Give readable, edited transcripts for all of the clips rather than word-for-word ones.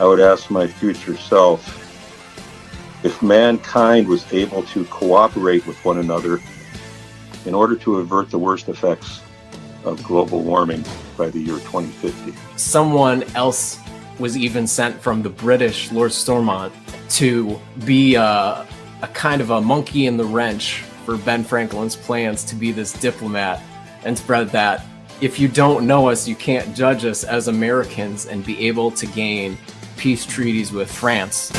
I would ask my future self if mankind was able to cooperate with one another in order to avert the worst effects of global warming by the year 2050. Someone else was even sent from the British, Lord Stormont, to be a kind of a monkey in the wrench for Ben Franklin's plans to be this diplomat and spread that if you don't know us, you can't judge us as Americans and be able to gain peace treaties with France.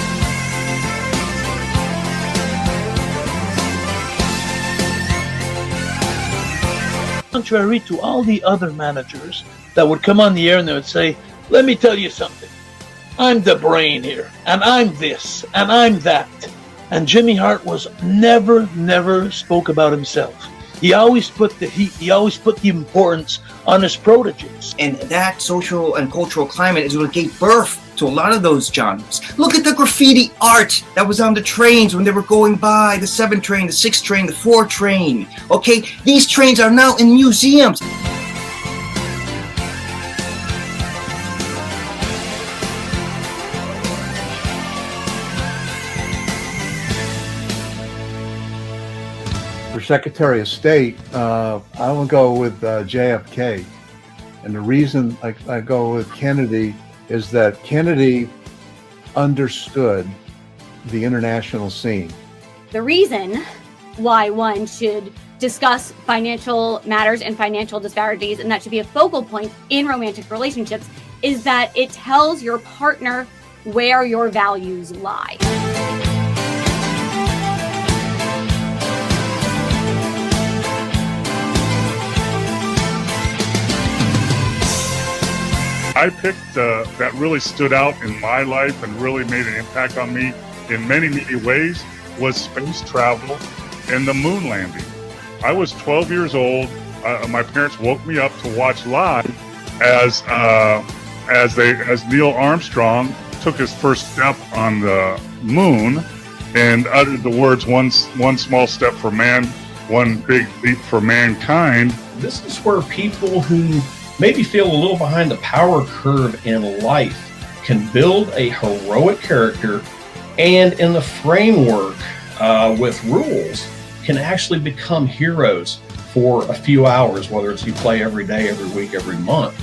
Contrary to all the other managers that would come on the air and they would say, let me tell you something. I'm the brain here, and I'm this, and I'm that. And Jimmy Hart was never spoke about himself. He always put the heat, he always put the importance on his proteges. And that social and cultural climate is what gave birth to a lot of those genres. Look at the graffiti art that was on the trains when they were going by, the 7 train, the 6 train, the 4 train. Okay, these trains are now in museums. For Secretary of State, I will go with JFK. And the reason I go with Kennedy is that Kennedy understood the international scene. The reason why one should discuss financial matters and financial disparities, and that should be a focal point in romantic relationships, is that it tells your partner where your values lie. I picked that really stood out in my life and really made an impact on me in many ways was space travel and the moon landing. I was 12 years old. My parents woke me up to watch live as Neil Armstrong took his first step on the moon and uttered the words, one small step for man, one big leap for mankind. This is where people who maybe feel a little behind the power curve in life can build a heroic character, and in the framework with rules can actually become heroes for a few hours, whether it's you play every day, every week, every month.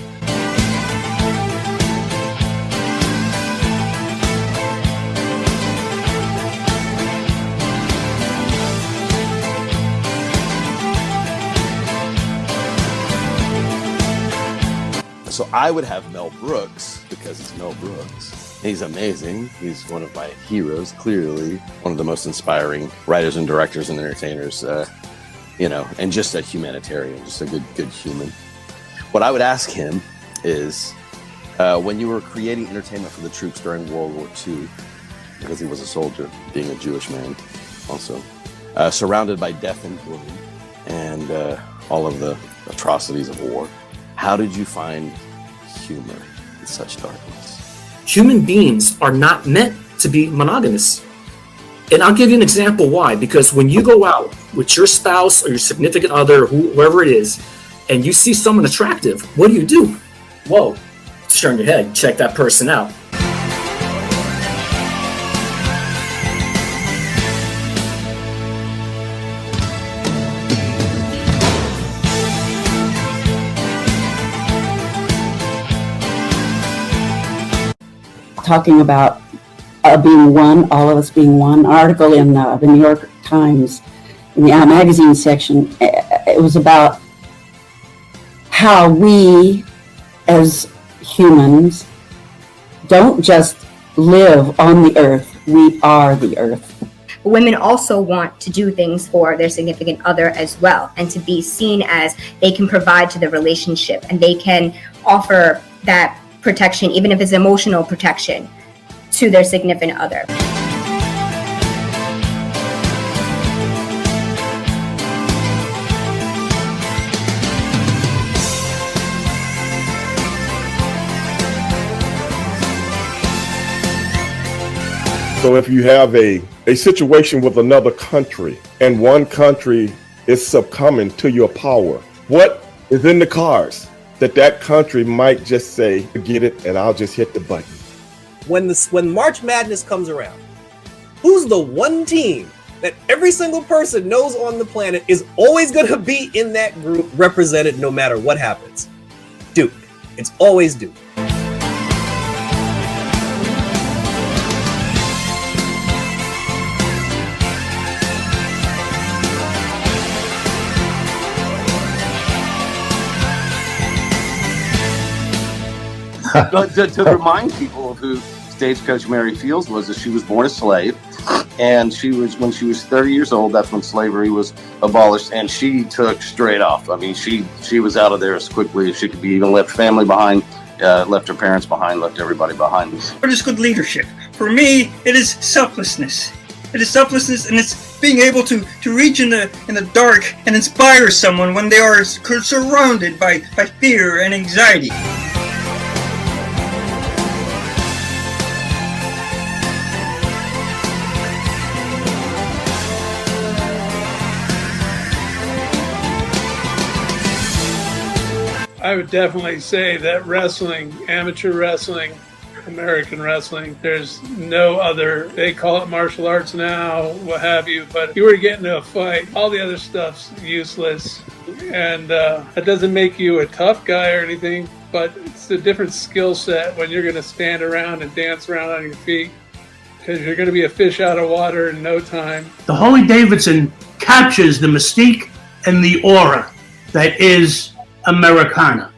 So I would have Mel Brooks because it's Mel Brooks. He's amazing. He's one of my heroes, clearly one of the most inspiring writers and directors and entertainers, and just a humanitarian, just a good human. What I would ask him is, when you were creating entertainment for the troops during World War II, because he was a soldier, being a Jewish man also, surrounded by death and gloom and all of the atrocities of war, how did you find humor in such darkness? Human beings are not meant to be monogamous. And I'll give you an example why. Because when you go out with your spouse or your significant other, whoever it is, and you see someone attractive, what do? Whoa, turn your head, check that person out. Talking about being one, all of us being one. Article in the New York Times in the magazine section. It was about how we as humans don't just live on the earth, we are the earth. Women also want to do things for their significant other as well, and to be seen as they can provide to the relationship and they can offer that protection, even if it's emotional protection, to their significant other. So if you have a situation with another country and one country is succumbing to your power, what is in the cards that country might just say, forget it, and I'll just hit the button? when March Madness comes around, who's the one team that every single person knows on the planet is always going to be in that group represented no matter what happens? Duke. It's always Duke. to remind people of who Stagecoach Mary Fields was, that she was born a slave, and when she was 30 years old, that's when slavery was abolished, and she took straight off. I mean, she was out of there as quickly as she could be. Even left family behind, left her parents behind, left everybody behind. What is good leadership? For me, it is selflessness. It is selflessness, and it's being able to reach in the dark and inspire someone when they are surrounded by fear and anxiety. I would definitely say that wrestling, amateur wrestling, American wrestling, there's no other, they call it martial arts now, what have you, but if you were to get into a fight, all the other stuff's useless. And that doesn't make you a tough guy or anything, but it's a different skill set when you're going to stand around and dance around on your feet, because you're going to be a fish out of water in no time. The Harley Davidson captures the mystique and the aura that is Americana.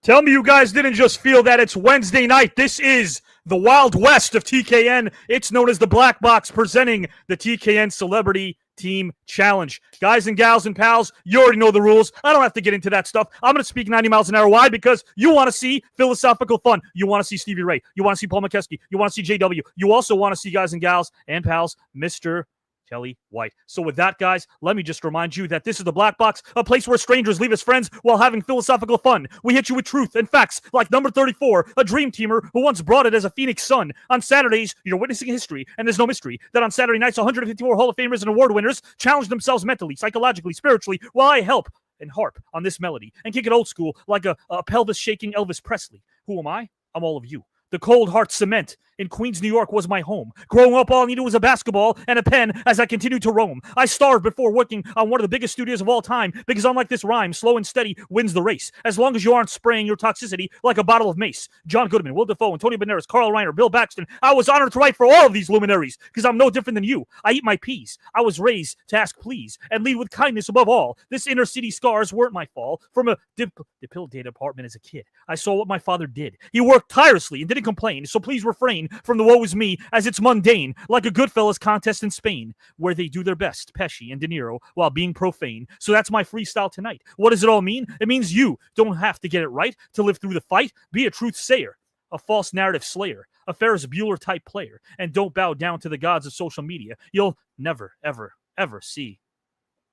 Tell me you guys didn't just feel that it's Wednesday night. This is the Wild West of TKN. It's known as the Black Box, presenting the TKN Celebrity Team Challenge. Guys and gals and pals, you already know the rules. I don't have to get into that stuff. I'm going to speak 90 miles an hour. Why? Because you want to see philosophical fun. You want to see Stevie Ray. You want to see Paul Mokeski. You want to see JW. You also want to see, guys and gals and pals, Mr. Kelly White. So with that, guys, let me just remind you that this is the Black Box, a place where strangers leave as friends while having philosophical fun. We hit you with truth and facts like number 34, a dream teamer who once brought it as a Phoenix Sun. On Saturdays, you're witnessing history, and there's no mystery that on Saturday nights, 154 Hall of Famers and award winners challenge themselves mentally, psychologically, spiritually, while I help and harp on this melody and kick it old school like a pelvis-shaking Elvis Presley. Who am I? I'm all of you. The cold heart cement in Queens, New York was my home. Growing up, all I needed was a basketball and a pen as I continued to roam. I starved before working on one of the biggest studios of all time because unlike this rhyme, slow and steady wins the race. As long as you aren't spraying your toxicity like a bottle of mace. John Goodman, Will Dafoe, Antonio Banderas, Carl Reiner, Bill Paxton. I was honored to write for all of these luminaries because I'm no different than you. I eat my peas. I was raised to ask please and lead with kindness above all. This inner city scars weren't my fall. From a debilitated apartment as a kid, I saw what my father did. He worked tirelessly and didn't complain, so please refrain from the woe is me, as it's mundane, like a Goodfellas contest in Spain, where they do their best, Pesci and De Niro, while being profane. So that's my freestyle tonight. What does it all mean? It means you don't have to get it right to live through the fight. Be a truth sayer, a false narrative slayer, a Ferris Bueller-type player, and don't bow down to the gods of social media. You'll never, ever, ever see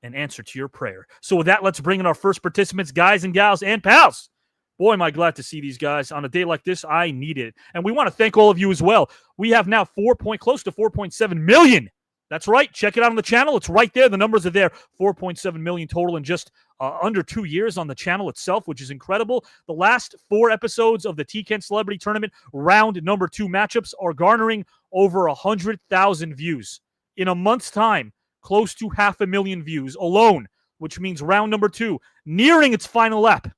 an answer to your prayer. So with that, let's bring in our first participants, guys and gals and pals. Boy, am I glad to see these guys on a day like this. I need it. And we want to thank all of you as well. We have now close to 4.7 million. That's right. Check it out on the channel. It's right there. The numbers are there. 4.7 million total in just under 2 years on the channel itself, which is incredible. The last 4 episodes of the TKN Celebrity Tournament round number 2 matchups are garnering over 100,000 views. In a month's time, close to 500,000 views alone. which means round number 2, nearing its final lap,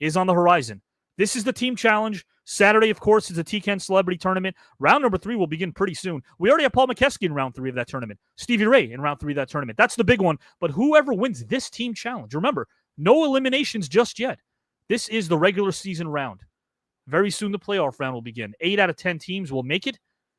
is on the horizon. This is the team challenge. Saturday, of course, is the TKN Celebrity Tournament. Round number 3 will begin pretty soon. We already have Paul Mokeski in round 3 of that tournament. Stevie Ray in round 3 of that tournament. That's the big one. But whoever wins this team challenge, remember, no eliminations just yet. This is the regular season round. Very soon the playoff round will begin. 8 out of 10 teams will make it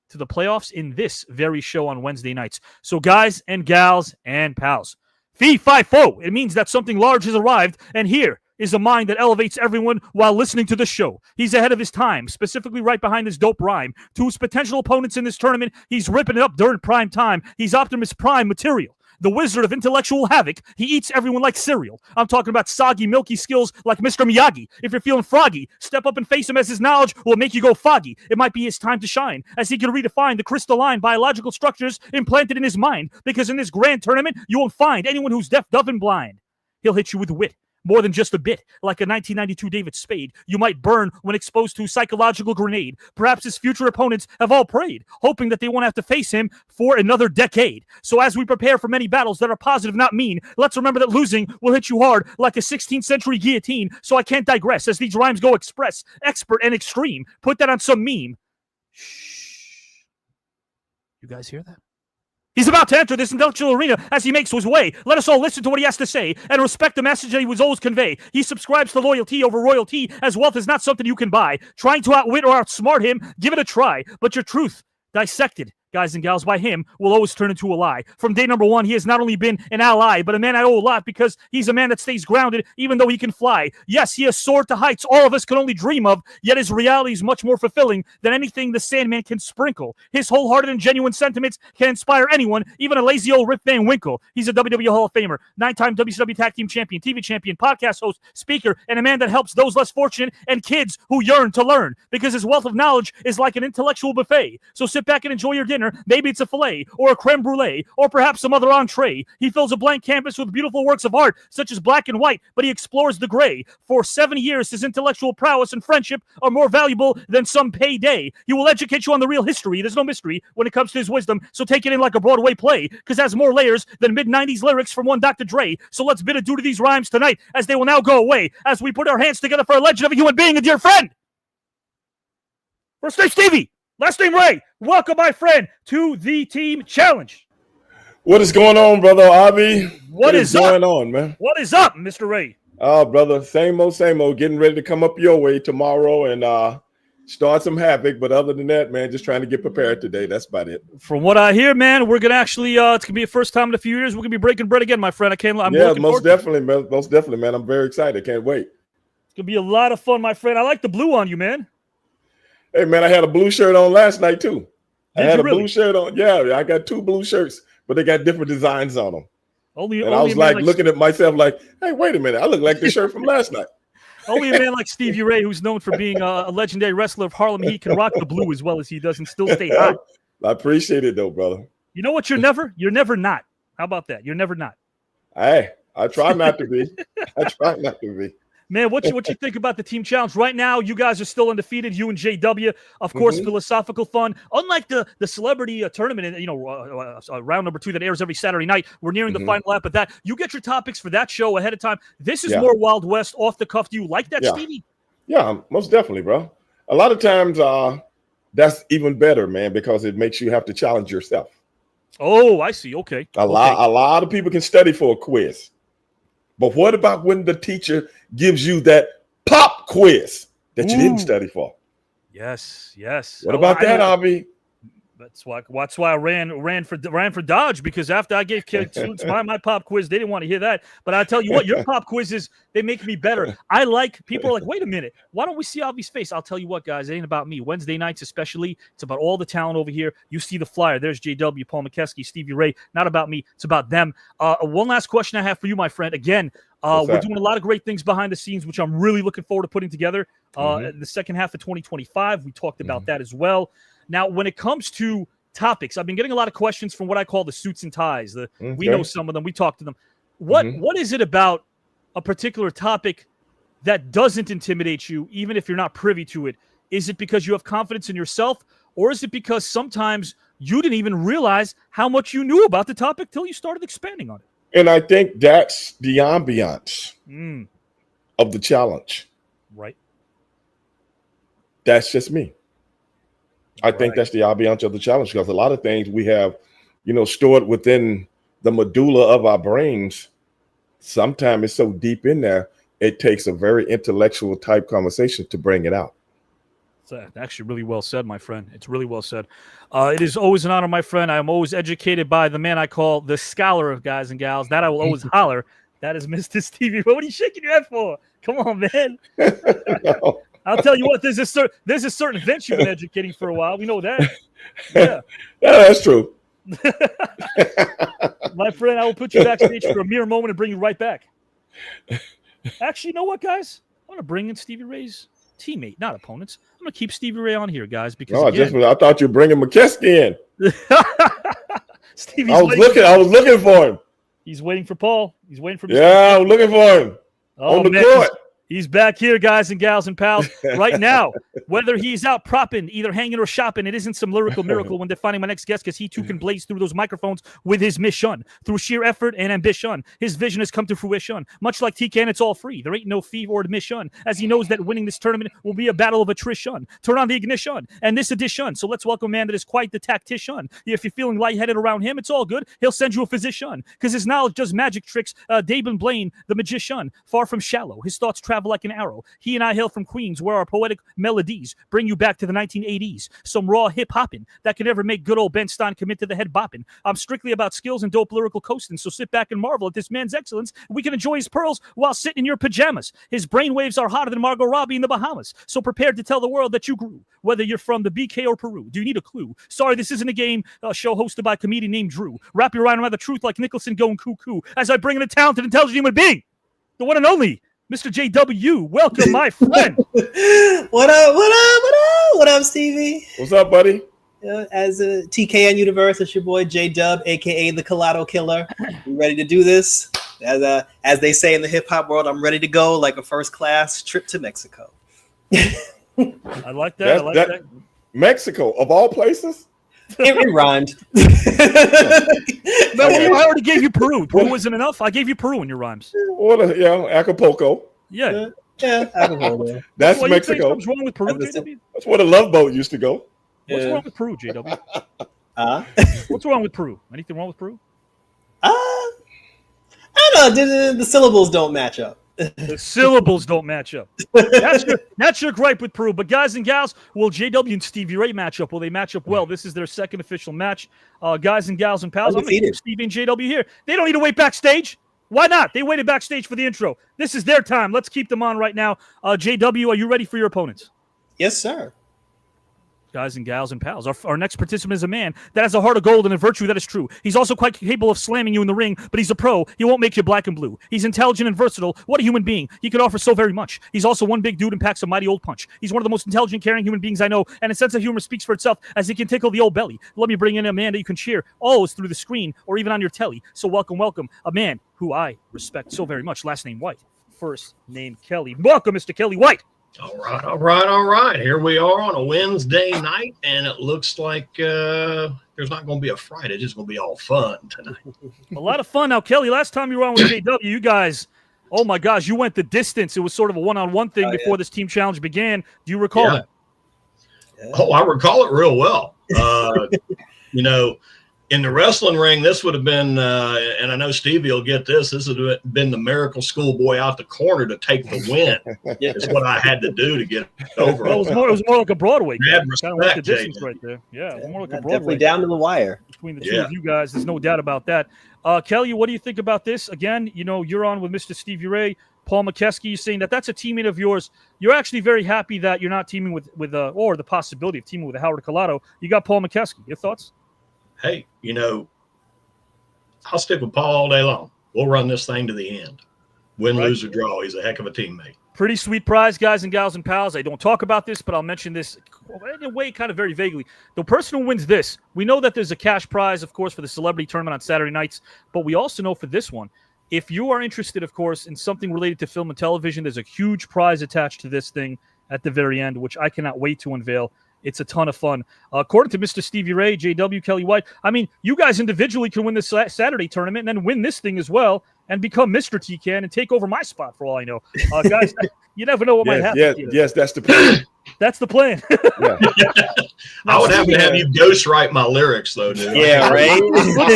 to the playoffs in this very show on Wednesday nights. So guys and gals and pals, fee fi fo. It means that something large has arrived, and here is a mind that elevates everyone while listening to the show. He's ahead of his time, specifically right behind this dope rhyme. To his potential opponents in this tournament, he's ripping it up during prime time. He's Optimus Prime material. The wizard of intellectual havoc. He eats everyone like cereal. I'm talking about soggy, milky skills like Mr. Miyagi. If you're feeling froggy, step up and face him, as his knowledge will make you go foggy. It might be his time to shine, as he can redefine the crystalline biological structures implanted in his mind. Because in this grand tournament, you won't find anyone who's deaf, dumb, and blind. He'll hit you with wit. More than just a bit, like a 1992 David Spade. You might burn when exposed to a psychological grenade. Perhaps his future opponents have all prayed, hoping that they won't have to face him for another decade. So as we prepare for many battles that are positive, not mean, let's remember that losing will hit you hard like a 16th century guillotine. So I can't digress as these rhymes go express, expert, and extreme. Put that on some meme. Shh. You guys hear that? He's about to enter this intellectual arena as he makes his way. Let us all listen to what he has to say and respect the message that he was always convey. He subscribes to loyalty over royalty, as wealth is not something you can buy. Trying to outwit or outsmart him, give it a try. But your truth, dissected, guys and gals, by him, will always turn into a lie. From day number 1, he has not only been an ally, but a man I owe a lot, because he's a man that stays grounded even though he can fly. Yes, he has soared to heights all of us can only dream of, yet his reality is much more fulfilling than anything the Sandman can sprinkle. His wholehearted and genuine sentiments can inspire anyone, even a lazy old Rip Van Winkle. He's a WWE Hall of Famer, 9-time WCW Tag Team Champion, TV Champion, podcast host, speaker, and a man that helps those less fortunate and kids who yearn to learn, because his wealth of knowledge is like an intellectual buffet. So sit back and enjoy your dinner. Maybe it's a filet or a creme brulee or perhaps some other entree. He fills a blank canvas with beautiful works of art such as black and white, but he explores the gray. For 70 years, his intellectual prowess and friendship are more valuable than some payday. He will educate you on the real history. There's no mystery when it comes to his wisdom, so take it in like a Broadway play, because it has more layers than mid-90s lyrics from one Dr. Dre. So let's bid adieu to these rhymes tonight, as they will now go away as we put our hands together for a legend of a human being, a dear friend. First name Stevie, last name Ray. Welcome, my friend, to the team challenge. What is going on, brother Avi? What is going on, man? What is up, Mr. Ray? Oh, brother, same old, getting ready to come up your way tomorrow and start some havoc. But other than that, man, just trying to get prepared today. That's about it. From what I hear, man, we're gonna actually it's gonna be a first time in a few years. We're gonna be breaking bread again, my friend. I'm most definitely, man. I'm very excited. Can't wait. It's gonna be a lot of fun, my friend. I like the blue on you, man. Hey, man, I had a blue shirt on last night too. Did I had you a really? blue shirt on. Yeah, I got 2 blue shirts, but they got different designs on them. I was like looking at myself like, hey, wait a minute. I look like the shirt from last night. Only a man like Stevie Ray, who's known for being a legendary wrestler of Harlem Heat, can rock the blue as well as he does and still stay hot. I appreciate it, though, brother. You know what? You're never not. How about that? You're never not. Hey, I try not to be. I try not to be. Man, what you think about the team challenge right now? You guys are still undefeated. You and JW, of course, philosophical fun. Unlike the celebrity tournament, round number 2 that airs every Saturday night, we're nearing the final lap of that. You get your topics for that show ahead of time. This is more Wild West, off the cuff. Do you like that, Stevie? Yeah, most definitely, bro. A lot of times, that's even better, man, because it makes you have to challenge yourself. Oh, I see. Okay. A lot of people can study for a quiz. But what about when the teacher gives you that pop quiz that you didn't study for? Yes. What about that, Avi? That's why I ran for Dodge, because after I gave students my pop quiz, they didn't want to hear that. But I tell you what, your pop quizzes, they make me better. People are like, wait a minute, why don't we see Avi's face? I'll tell you what, guys, it ain't about me. Wednesday nights especially, it's about all the talent over here. You see the flyer. There's JW, Paul Mokeski, Stevie Ray. Not about me. It's about them. One last question I have for you, my friend. Again, we're doing a lot of great things behind the scenes, which I'm really looking forward to putting together in the second half of 2025. We talked about that as well. Now, when it comes to topics, I've been getting a lot of questions from what I call the suits and ties. We know some of them. We talk to them. What is it about a particular topic that doesn't intimidate you, even if you're not privy to it? Is it because you have confidence in yourself, or is it because sometimes you didn't even realize how much you knew about the topic till you started expanding on it? And I think that's the ambiance of the challenge. Right. That's just me. I think that's the ambiance of the challenge, because a lot of things we have, stored within the medulla of our brains. Sometimes it's so deep in there, it takes a very intellectual type conversation to bring it out. It's actually really well said, my friend. It's really well said. It is always an honor, my friend. I am always educated by the man I call the scholar of guys and gals. That I will always holler. That is Mr. Stevie Ray. What are you shaking your head for? Come on, man. I'll tell you what, there's a certain event you've been educating for a while. We know that. Yeah. Yeah, that's true. My friend, I will put you backstage for a mere moment and bring you right back. Actually, you know what, guys? I'm going to bring in Stevie Ray's teammate, not opponents. I'm going to keep Stevie Ray on here, guys, because I thought you were bringing Mokeski in. Stevie's I was looking for him. He's waiting for Paul. He's waiting for Yeah, I'm looking for him. On the court. He's back here, guys and gals and pals, right now. Whether he's out propping, either hanging or shopping, it isn't some lyrical miracle when defining my next guest, because he too can blaze through those microphones with his mission. Through sheer effort and ambition, his vision has come to fruition. Much like TKN, it's all free. There ain't no fee or admission, as he knows that winning this tournament will be a battle of attrition. Turn on the ignition and this edition. So let's welcome a man that is quite the tactician. If you're feeling lightheaded around him, it's all good. He'll send you a physician, because his knowledge does magic tricks. David Blaine, the magician, far from shallow. His thoughts travel like an arrow. He and I hail from Queens, where our poetic melodies bring you back to the 1980s. Some raw hip-hopping that can never make good old Ben Stein commit to the head bopping. I'm strictly about skills and dope lyrical coasting, so sit back and marvel at this man's excellence. We can enjoy his pearls while sitting in your pajamas. His brainwaves are hotter than Margot Robbie in the Bahamas. So prepared to tell the world that you grew, whether you're from the BK or Peru. Do you need a clue? Sorry, this isn't a game show hosted by a comedian named Drew. Wrap your mind around the truth like Nicholson going cuckoo as I bring in a talented, intelligent human being, the one and only Mr. JW. Welcome, my friend. What up, Stevie? What's up, buddy? As a TKN Universe, it's your boy J-Dub, aka the Colado Killer. You ready to do this? As they say in the hip hop world, I'm ready to go like a first class trip to Mexico. I like that. I like that. Mexico, of all places? It rhymed. I already gave you Peru. Peru isn't enough. I gave you Peru in your rhymes. Acapulco. Yeah. Acapulco. That's what Mexico. What's wrong with Peru, JW? That's where the Love Boat used to go. What's wrong with Peru, JW? What's wrong with Peru? Anything wrong with Peru? I don't know. The syllables don't match up. The syllables don't match up. That's your gripe with Peru. But guys and gals, will JW and Stevie Ray match up? Will they match up well? This is their second official match. Guys and gals and pals, I'm going to keep Stevie and JW here. They don't need to wait backstage. Why not? They waited backstage for the intro. This is their time. Let's keep them on right now. JW, are you ready for your opponents? Yes, sir. Guys and gals and pals, our next participant is a man that has a heart of gold and a virtue that is true. He's also quite capable of slamming you in the ring, but he's a pro. He won't make you black and blue. He's intelligent and versatile. What a human being. He can offer so very much. He's also one big dude and packs a mighty old punch. He's one of the most intelligent, caring human beings I know, and his sense of humor speaks for itself as he can tickle the old belly. Let me bring in a man that you can cheer always through the screen or even on your telly. So welcome, a man who I respect so very much. Last name White, first name Kelly. Welcome, Mr. Kelly White. All right. Here we are on a Wednesday night, and it looks like there's not going to be a Friday. It's just going to be all fun tonight. A lot of fun. Now, Kelly, last time you were on with JW, you guys, oh my gosh, you went the distance. It was sort of a one-on-one thing before this team challenge began. Do you recall that? Oh, I recall it real well. In the wrestling ring, this would have been, and I know Stevie will get this, would have been the miracle schoolboy out the corner to take the win. It's what I had to do to get over. Well, it was more like a Broadway. Kind of like the distance right there. Yeah, more like a Broadway. Definitely down to the wire. Between the two of you guys, there's no doubt about that. Kelly, what do you think about this? Again, you're on with Mr. Stevie Ray. Paul Mokeski, you're saying that's a teammate of yours. You're actually very happy that you're not teaming with or the possibility of teaming with Howard Colado. You got Paul Mokeski. Your thoughts? Hey, I'll stick with Paul all day long. We'll run this thing to the end. Win, lose, or draw. He's a heck of a teammate. Pretty sweet prize, guys and gals and pals. I don't talk about this, but I'll mention this in a way kind of very vaguely. The person who wins this, we know that there's a cash prize, of course, for the celebrity tournament on Saturday nights, but we also know for this one, if you are interested, of course, in something related to film and television, there's a huge prize attached to this thing at the very end, which I cannot wait to unveil. It's a ton of fun. According to Mr. Stevie Ray, JW, Kelly White, I mean, you guys individually can win this Saturday tournament and then win this thing as well and become Mr. TCAN and take over my spot for all I know. Guys, you never know what might happen. Yes, that's the plan. That's the plan. I would have to have you ghostwrite my lyrics, though, dude. Yeah, right?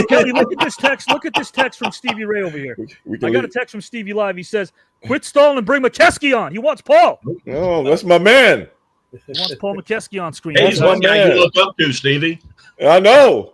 Kelly, look at this text. Look at this text from Stevie Ray over here. I got a text from Stevie Live. He says, quit stalling and bring Mokeski on. He wants Paul. Oh, that's my man. He wants Paul Mokeski on screen. Hey, he's one guy you look up to, Stevie. I know.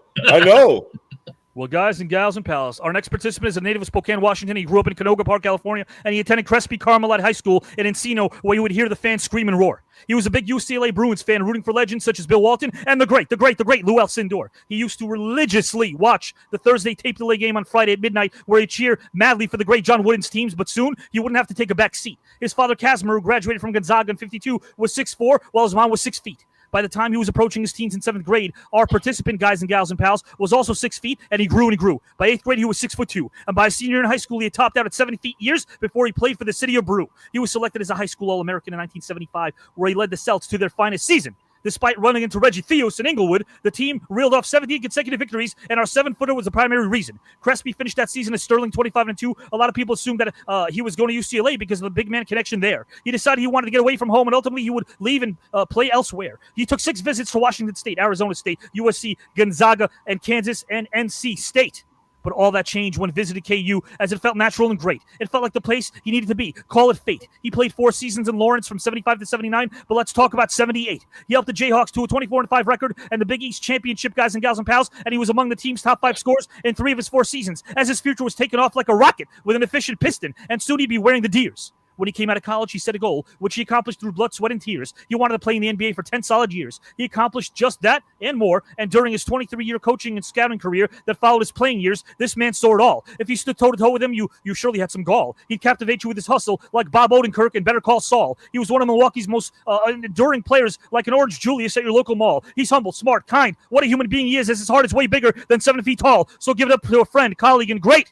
Well, guys and gals and pals, our next participant is a native of Spokane, Washington. He grew up in Canoga Park, California, and he attended Crespi Carmelite High School in Encino, where you would hear the fans scream and roar. He was a big UCLA Bruins fan, rooting for legends such as Bill Walton and the great Lou Alcindor. He used to religiously watch the Thursday tape delay game on Friday at midnight, where he'd cheer madly for the great John Wooden's teams, but soon he wouldn't have to take a back seat. His father, Casimir, who graduated from Gonzaga in 52, was 6'4", while his mom was 6 feet. By the time he was approaching his teens in 7th grade, our participant, guys and gals and pals, was also 6 feet, and he grew and he grew. By 8th grade, he was 6'2", and by senior in high school, he had topped out at 7 feet years before he played for the city of Brew. He was selected as a high school All-American in 1975, where he led the Celts to their finest season. Despite running into Reggie Theos in Inglewood, the team reeled off 17 consecutive victories, and our 7-footer was the primary reason. Crespi finished that season as Sterling 25-2. A lot of people assumed that he was going to UCLA because of the big man connection there. He decided he wanted to get away from home, and ultimately he would leave and play elsewhere. He took 6 visits to Washington State, Arizona State, USC, Gonzaga, and Kansas, and NC State. But all that changed when visited KU, as it felt natural and great. It felt like the place he needed to be. Call it fate. He played 4 seasons in Lawrence from 75 to 79, but let's talk about 78. He helped the Jayhawks to a 24-5 record and the Big East Championship, guys and gals and pals, and he was among the team's top 5 scorers in 3 of his 4 seasons, as his future was taken off like a rocket with an efficient piston, and soon he'd be wearing the Deers. When he came out of college, he set a goal, which he accomplished through blood, sweat, and tears. He wanted to play in the NBA for 10 solid years. He accomplished just that and more, and during his 23-year coaching and scouting career that followed his playing years, this man saw it all. If you stood toe-to-toe with him, you surely had some gall. He'd captivate you with his hustle like Bob Odenkirk and Better Call Saul. He was one of Milwaukee's most enduring players, like an Orange Julius at your local mall. He's humble, smart, kind. What a human being he is, as his heart is way bigger than 7 feet tall. So give it up to a friend, colleague, and great.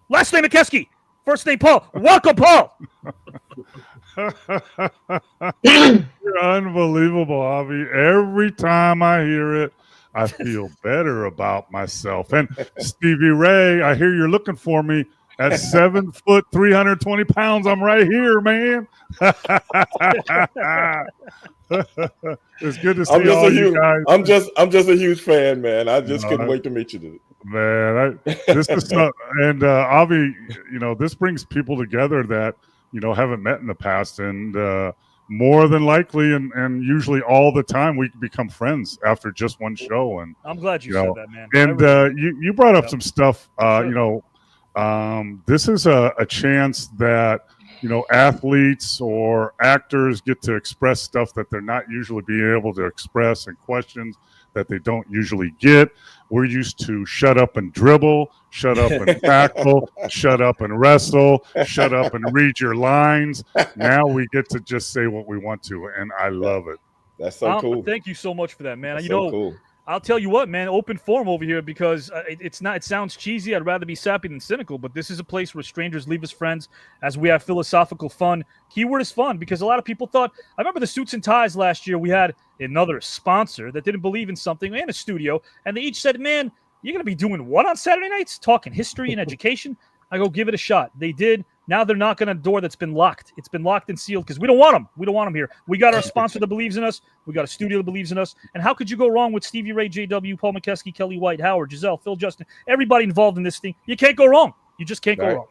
Last name Mokeski. First name Paul. Welcome, Paul. You're unbelievable, Avi. Every time I hear it, I feel better about myself. And Stevie Ray, I hear you're looking for me at 7 foot, 320 pounds. I'm right here, man. It's good to see all you guys. I'm just a huge fan, man. I just couldn't wait to meet you today. Man, this is and Avi, this brings people together that haven't met in the past, and more than likely, and usually all the time, we become friends after just one show. And I'm glad you said that, man. And you brought up some stuff. This is a chance that athletes or actors get to express stuff that they're not usually being able to express, and questions that they don't usually get. We're used to shut up and dribble, shut up and tackle, shut up and wrestle, shut up and read your lines. Now we get to just say what we want to, and I love it. That's so cool. Thank you so much for that, man. That's so cool. I'll tell you what, man, open forum over here, because it sounds cheesy. I'd rather be sappy than cynical, but this is a place where strangers leave as friends as we have philosophical fun. Keyword is fun, because a lot of people thought, I remember the Suits and Ties last year, we had another sponsor that didn't believe in something and a studio, and they each said, man, you're going to be doing what on Saturday nights? Talking history and education? I go, give it a shot. They did. Now they're knocking on a door that's been locked. It's been locked and sealed because we don't want them. We don't want them here. We got our sponsor that believes in us. We got a studio that believes in us. And how could you go wrong with Stevie Ray, JW, Paul Mokeski, Kelly White, Howard, Giselle, Phil, Justin, everybody involved in this thing? You can't go wrong. You just can't go wrong.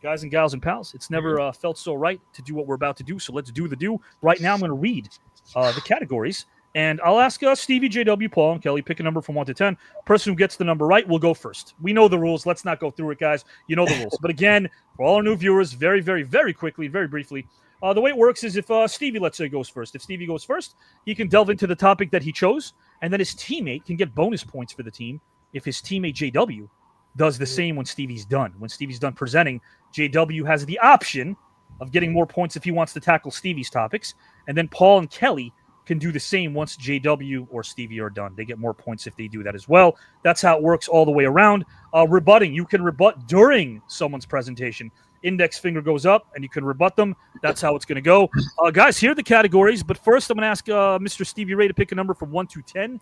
Guys and gals and pals, it's never felt so right to do what we're about to do. So let's do the do. Right now I'm going to read the categories. And I'll ask Stevie, JW, Paul, and Kelly, pick a number from 1 to 10. Person who gets the number right will go first. We know the rules. Let's not go through it, guys. You know the rules. But again, for all our new viewers, very, very, very quickly, very briefly, the way it works is if Stevie, let's say, goes first. If Stevie goes first, he can delve into the topic that he chose, and then his teammate can get bonus points for the team if his teammate, JW, does the same when Stevie's done. When Stevie's done presenting, JW has the option of getting more points if he wants to tackle Stevie's topics, and then Paul and Kelly can do the same once JW or Stevie are done. They get more points if they do that as well. That's how it works all the way around. Rebutting, you can rebut during someone's presentation. index finger goes up, and you can rebut them. That's how it's going to go. Guys, here are the categories. But first, I'm going to ask Mr. Stevie Ray to pick a number from 1 to 10.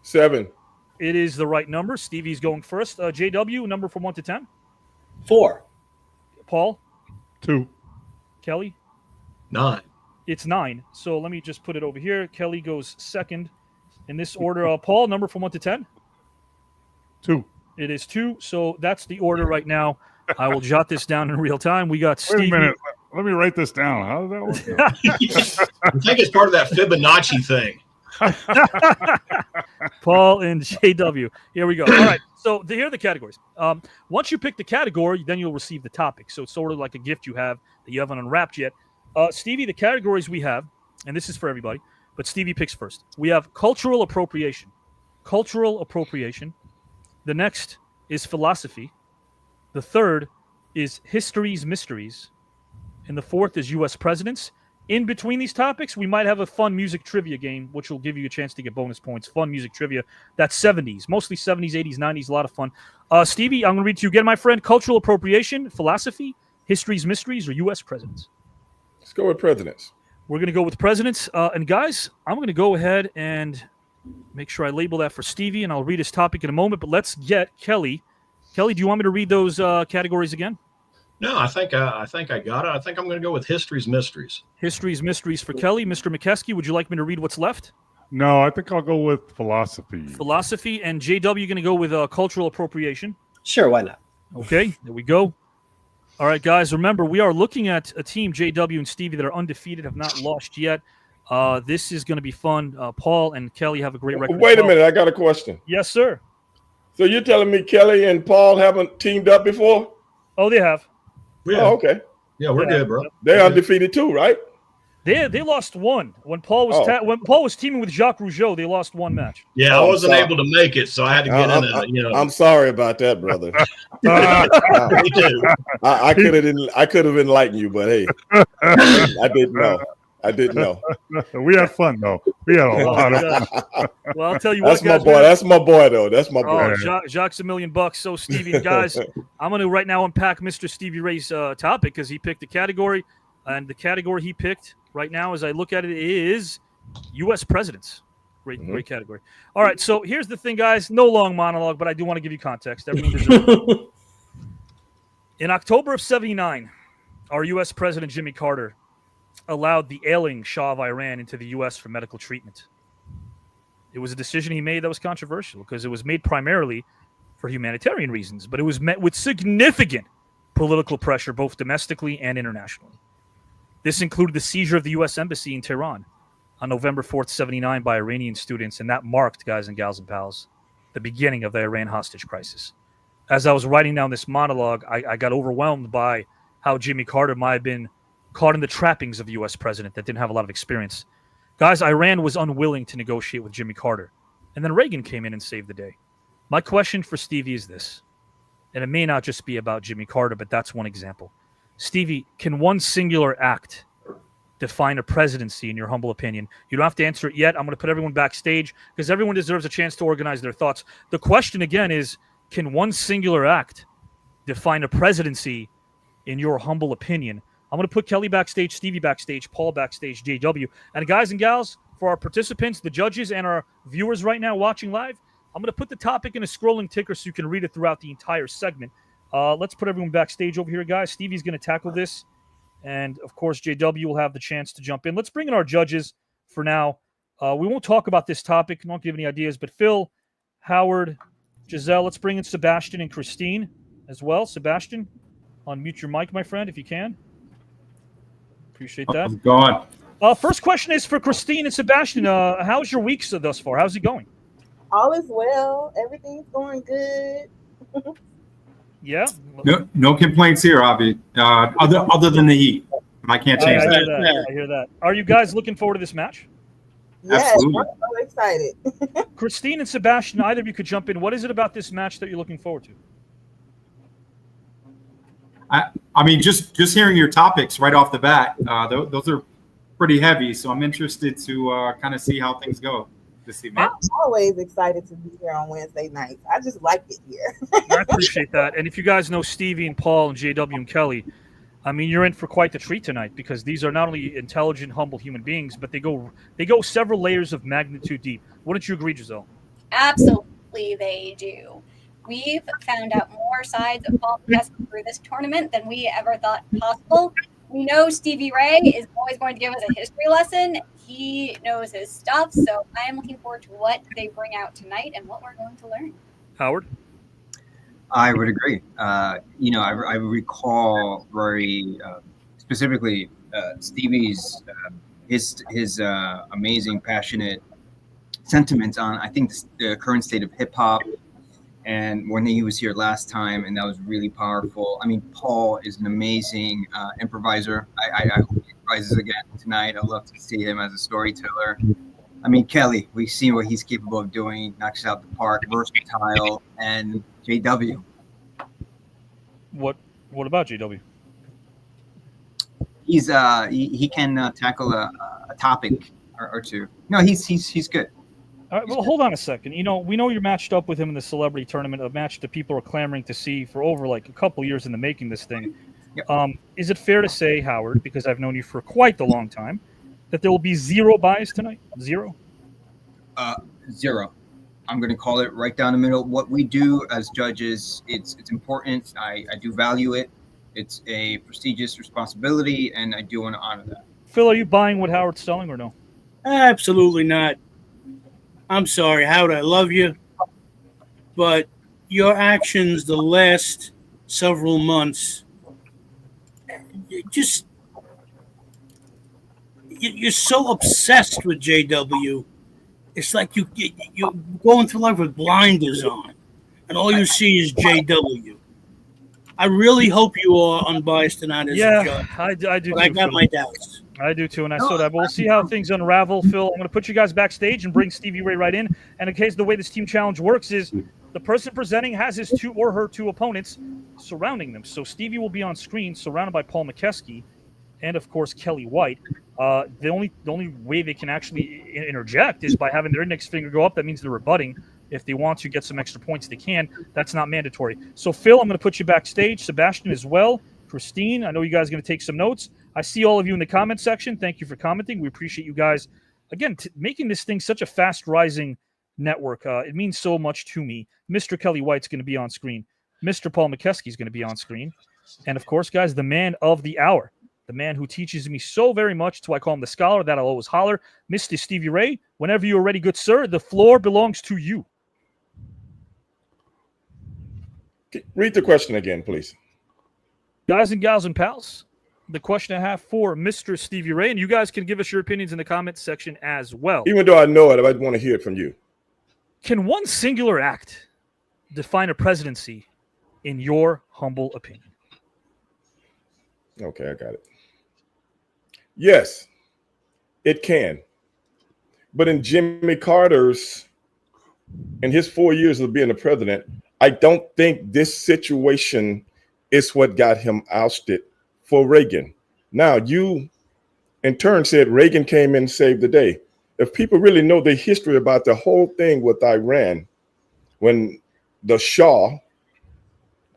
7. It is the right number. Stevie's going first. JW, number from 1 to 10. 4. Paul. 2. Kelly. 9. It's 9. So let me just put it over here. Kelly goes second in this order. Paul, number from 1 to 10. 2. It is 2. So that's the order right now. I will jot this down in real time. We got Stevie. Wait a minute. Let me write this down. How does that work? I think it's part of that Fibonacci thing. Paul and JW. Here we go. All right. So here are the categories. Once you pick the category, then you'll receive the topic. So it's sort of like a gift you have that you haven't unwrapped yet. Stevie, the categories we have, and this is for everybody, but Stevie picks first. We have cultural appropriation. Cultural appropriation. The next is philosophy. The third is history's mysteries. And the fourth is U.S. presidents. In between these topics, we might have a fun music trivia game, which will give you a chance to get bonus points. Fun music trivia. That's 70s, mostly 70s, 80s, 90s, a lot of fun. Stevie, I'm going to read to you again, my friend. Cultural appropriation, philosophy, history's mysteries, or U.S. presidents? Let's go with presidents. We're going to go with presidents. And guys, I'm going to go ahead and make sure I label that for Stevie, and I'll read his topic in a moment. But let's get Kelly. Kelly, do you want me to read those categories again? No, I think I got it. I think I'm going to go with history's mysteries. History's mysteries for Kelly. Mr. Mokeski, would you like me to read what's left? No, I think I'll go with philosophy. Philosophy. And JW, you're going to go with cultural appropriation. Sure, why not? Okay, there we go. All right, guys, remember, we are looking at a team, JW and Stevie, that are undefeated, have not lost yet. This is going to be fun. Paul and Kelly have a great record. Wait a minute, I got a question. Yes, sir. So you're telling me Kelly and Paul haven't teamed up before? Oh, they have. Yeah. Oh, okay. Yeah, we're good, bro. They're undefeated too, right? They lost one when Paul was teaming with Jacques Rougeau. They lost one match. Yeah, I wasn't able to make it, so I had to get in it. You know, I'm sorry about that, brother. Me too. I could have enlightened you, but hey, I didn't know. We had fun though. We had a lot of fun. Well, I'll tell you That's what, guys. my boy. That's my boy, though. That's my boy. Jacques $1 million. So, Stevie, guys, I'm going to right now unpack Mr. Stevie Ray's topic because he picked a category, and the category he picked right now, as I look at it, is U.S. presidents. Great category. All right, so here's the thing, guys. No long monologue, but I do want to give you context. Everyone deserves it. In October of '79, our U.S. President Jimmy Carter allowed the ailing Shah of Iran into the U.S. for medical treatment. It was a decision he made that was controversial because it was made primarily for humanitarian reasons, but it was met with significant political pressure both domestically and internationally. This included the seizure of the U.S. Embassy in Tehran on November 4th, '79 by Iranian students, and that marked, guys and gals and pals, the beginning of the Iran hostage crisis. As I was writing down this monologue, I got overwhelmed by how Jimmy Carter might have been caught in the trappings of a U.S. president that didn't have a lot of experience. Guys, Iran was unwilling to negotiate with Jimmy Carter, and then Reagan came in and saved the day. My question for Stevie is this, and it may not just be about Jimmy Carter, but that's one example. Stevie, can one singular act define a presidency in your humble opinion? You don't have to answer it yet. I'm going to put everyone backstage because everyone deserves a chance to organize their thoughts. The question again is, can one singular act define a presidency in your humble opinion? I'm going to put Kelly backstage, Stevie backstage, Paul backstage, JW. And guys and gals, for our participants, the judges, and our viewers right now watching live, I'm going to put the topic in a scrolling ticker so you can read it throughout the entire segment. Let's put everyone backstage over here, guys. Stevie's going to tackle this. And, of course, JW will have the chance to jump in. Let's bring in our judges for now. We won't talk about this topic. I won't give any ideas. But Phil, Howard, Giselle, let's bring in Sebastian and Christine as well. Sebastian, unmute your mic, my friend, if you can. Appreciate that. I'm gone. First question is for Christine and Sebastian. How's your week thus far? How's it going? All is well. Everything's going good. Yeah. No complaints here, Avi. Other than the heat, I can't change that. I hear that. Are you guys looking forward to this match? Yes, I'm so excited. Christine and Sebastian, either of you could jump in. What is it about this match that you're looking forward to? I mean, just hearing your topics right off the bat, those are pretty heavy. So I'm interested to kind of see how things go. I'm always excited to be here on Wednesday nights. I just like it here. I appreciate that. And if you guys know Stevie and Paul and JW and Kelly, I mean, you're in for quite the treat tonight because these are not only intelligent, humble human beings, but they go several layers of magnitude deep. Wouldn't you agree, Giselle? Absolutely, they do. We've found out more sides of Paul Mokeski through this tournament than we ever thought possible. We know Stevie Ray is always going to give us a history lesson. He knows his stuff, so I am looking forward to what they bring out tonight and what we're going to learn. Howard? I would agree. I recall very specifically Stevie's his amazing, passionate sentiments on, I think, the current state of hip hop, and when he was here last time, and that was really powerful. I mean, Paul is an amazing improviser. I hope he improvises again tonight. I'd love to see him as a storyteller. I mean, Kelly, we've seen what he's capable of doing, knocks it out the park, versatile, and JW. What about JW? He's he can tackle a topic or two. No, he's good. All right, well, hold on a second. You know, we know you're matched up with him in the celebrity tournament, a match that people are clamoring to see for over like a couple years in the making. This thing, is it fair to say, Howard, because I've known you for quite a long time, that there will be zero bias tonight? Zero. Zero. I'm going to call it right down the middle. What we do as judges, it's important. I do value it. It's a prestigious responsibility, and I do want to honor that. Phil, are you buying what Howard's selling or no? Absolutely not. I'm sorry, Howard, I love you, but your actions the last several months, you're so obsessed with JW. It's like you're going through life with blinders on, and all you see is JW. I really hope you are unbiased tonight as a judge. I do. But I got my doubts. I do too, and I saw that. But we'll see how things unravel. Phil, I'm going to put you guys backstage and bring Stevie Ray right in. And in case the way this team challenge works is the person presenting has his two or her two opponents surrounding them. So Stevie will be on screen, surrounded by Paul Mokeski, and of course Kelly White. The only way they can actually interject is by having their index finger go up. That means they're rebutting. If they want to get some extra points, they can. That's not mandatory. So Phil, I'm going to put you backstage. Sebastian as well. Christine, I know you guys are going to take some notes. I see all of you in the comment section. Thank you for commenting. We appreciate you guys, again, making this thing such a fast-rising network. It means so much to me. Mr. Kelly White's going to be on screen. Mr. Paul Mokeski is going to be on screen. And, of course, guys, the man of the hour, the man who teaches me so very much, that's why I call him the scholar, that I'll always holler, Mr. Stevie Ray. Whenever you are ready, good sir, the floor belongs to you. Read the question again, please. Guys and gals and pals, the question I have for Mr. Stevie Ray, and you guys can give us your opinions in the comments section as well. Even though I know it, I want to hear it from you. Can one singular act define a presidency, in your humble opinion? Okay, I got it. Yes, it can. But in Jimmy Carter's, in his 4 years of being the president, I don't think this situation is what got him ousted for Reagan. Now, you in turn said Reagan came in and saved the day. If people really know the history about the whole thing with Iran, when the Shah,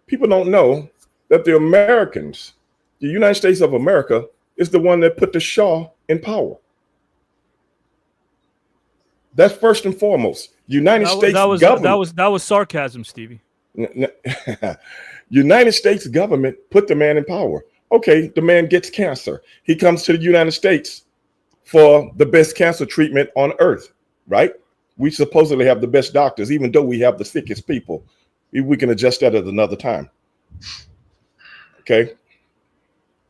people don't know that the Americans, the United States of America, is the one that put the Shah in power. That's first and foremost. United States government. That was sarcasm, Stevie. United States government put the man in power. Okay, the man gets cancer. He comes to the United States for the best cancer treatment on earth, right? We supposedly have the best doctors, even though we have the sickest people. We can adjust that at another time. Okay.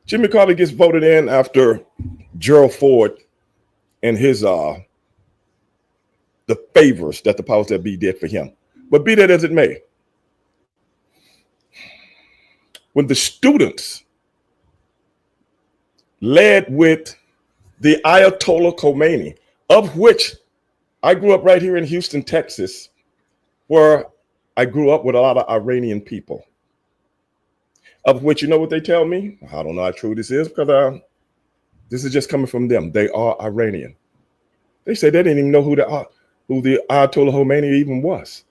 Jimmy Carter gets voted in after Gerald Ford and his the favors that the powers that be did for him. But be that as it may, when the students led with the Ayatollah Khomeini, of which I grew up right here in Houston, Texas, where I grew up with a lot of Iranian people, of which, you know what they tell me? I don't know how true this is, because this is just coming from them. They are Iranian. They say they didn't even know who they are. who the Ayatollah Khomeini even was.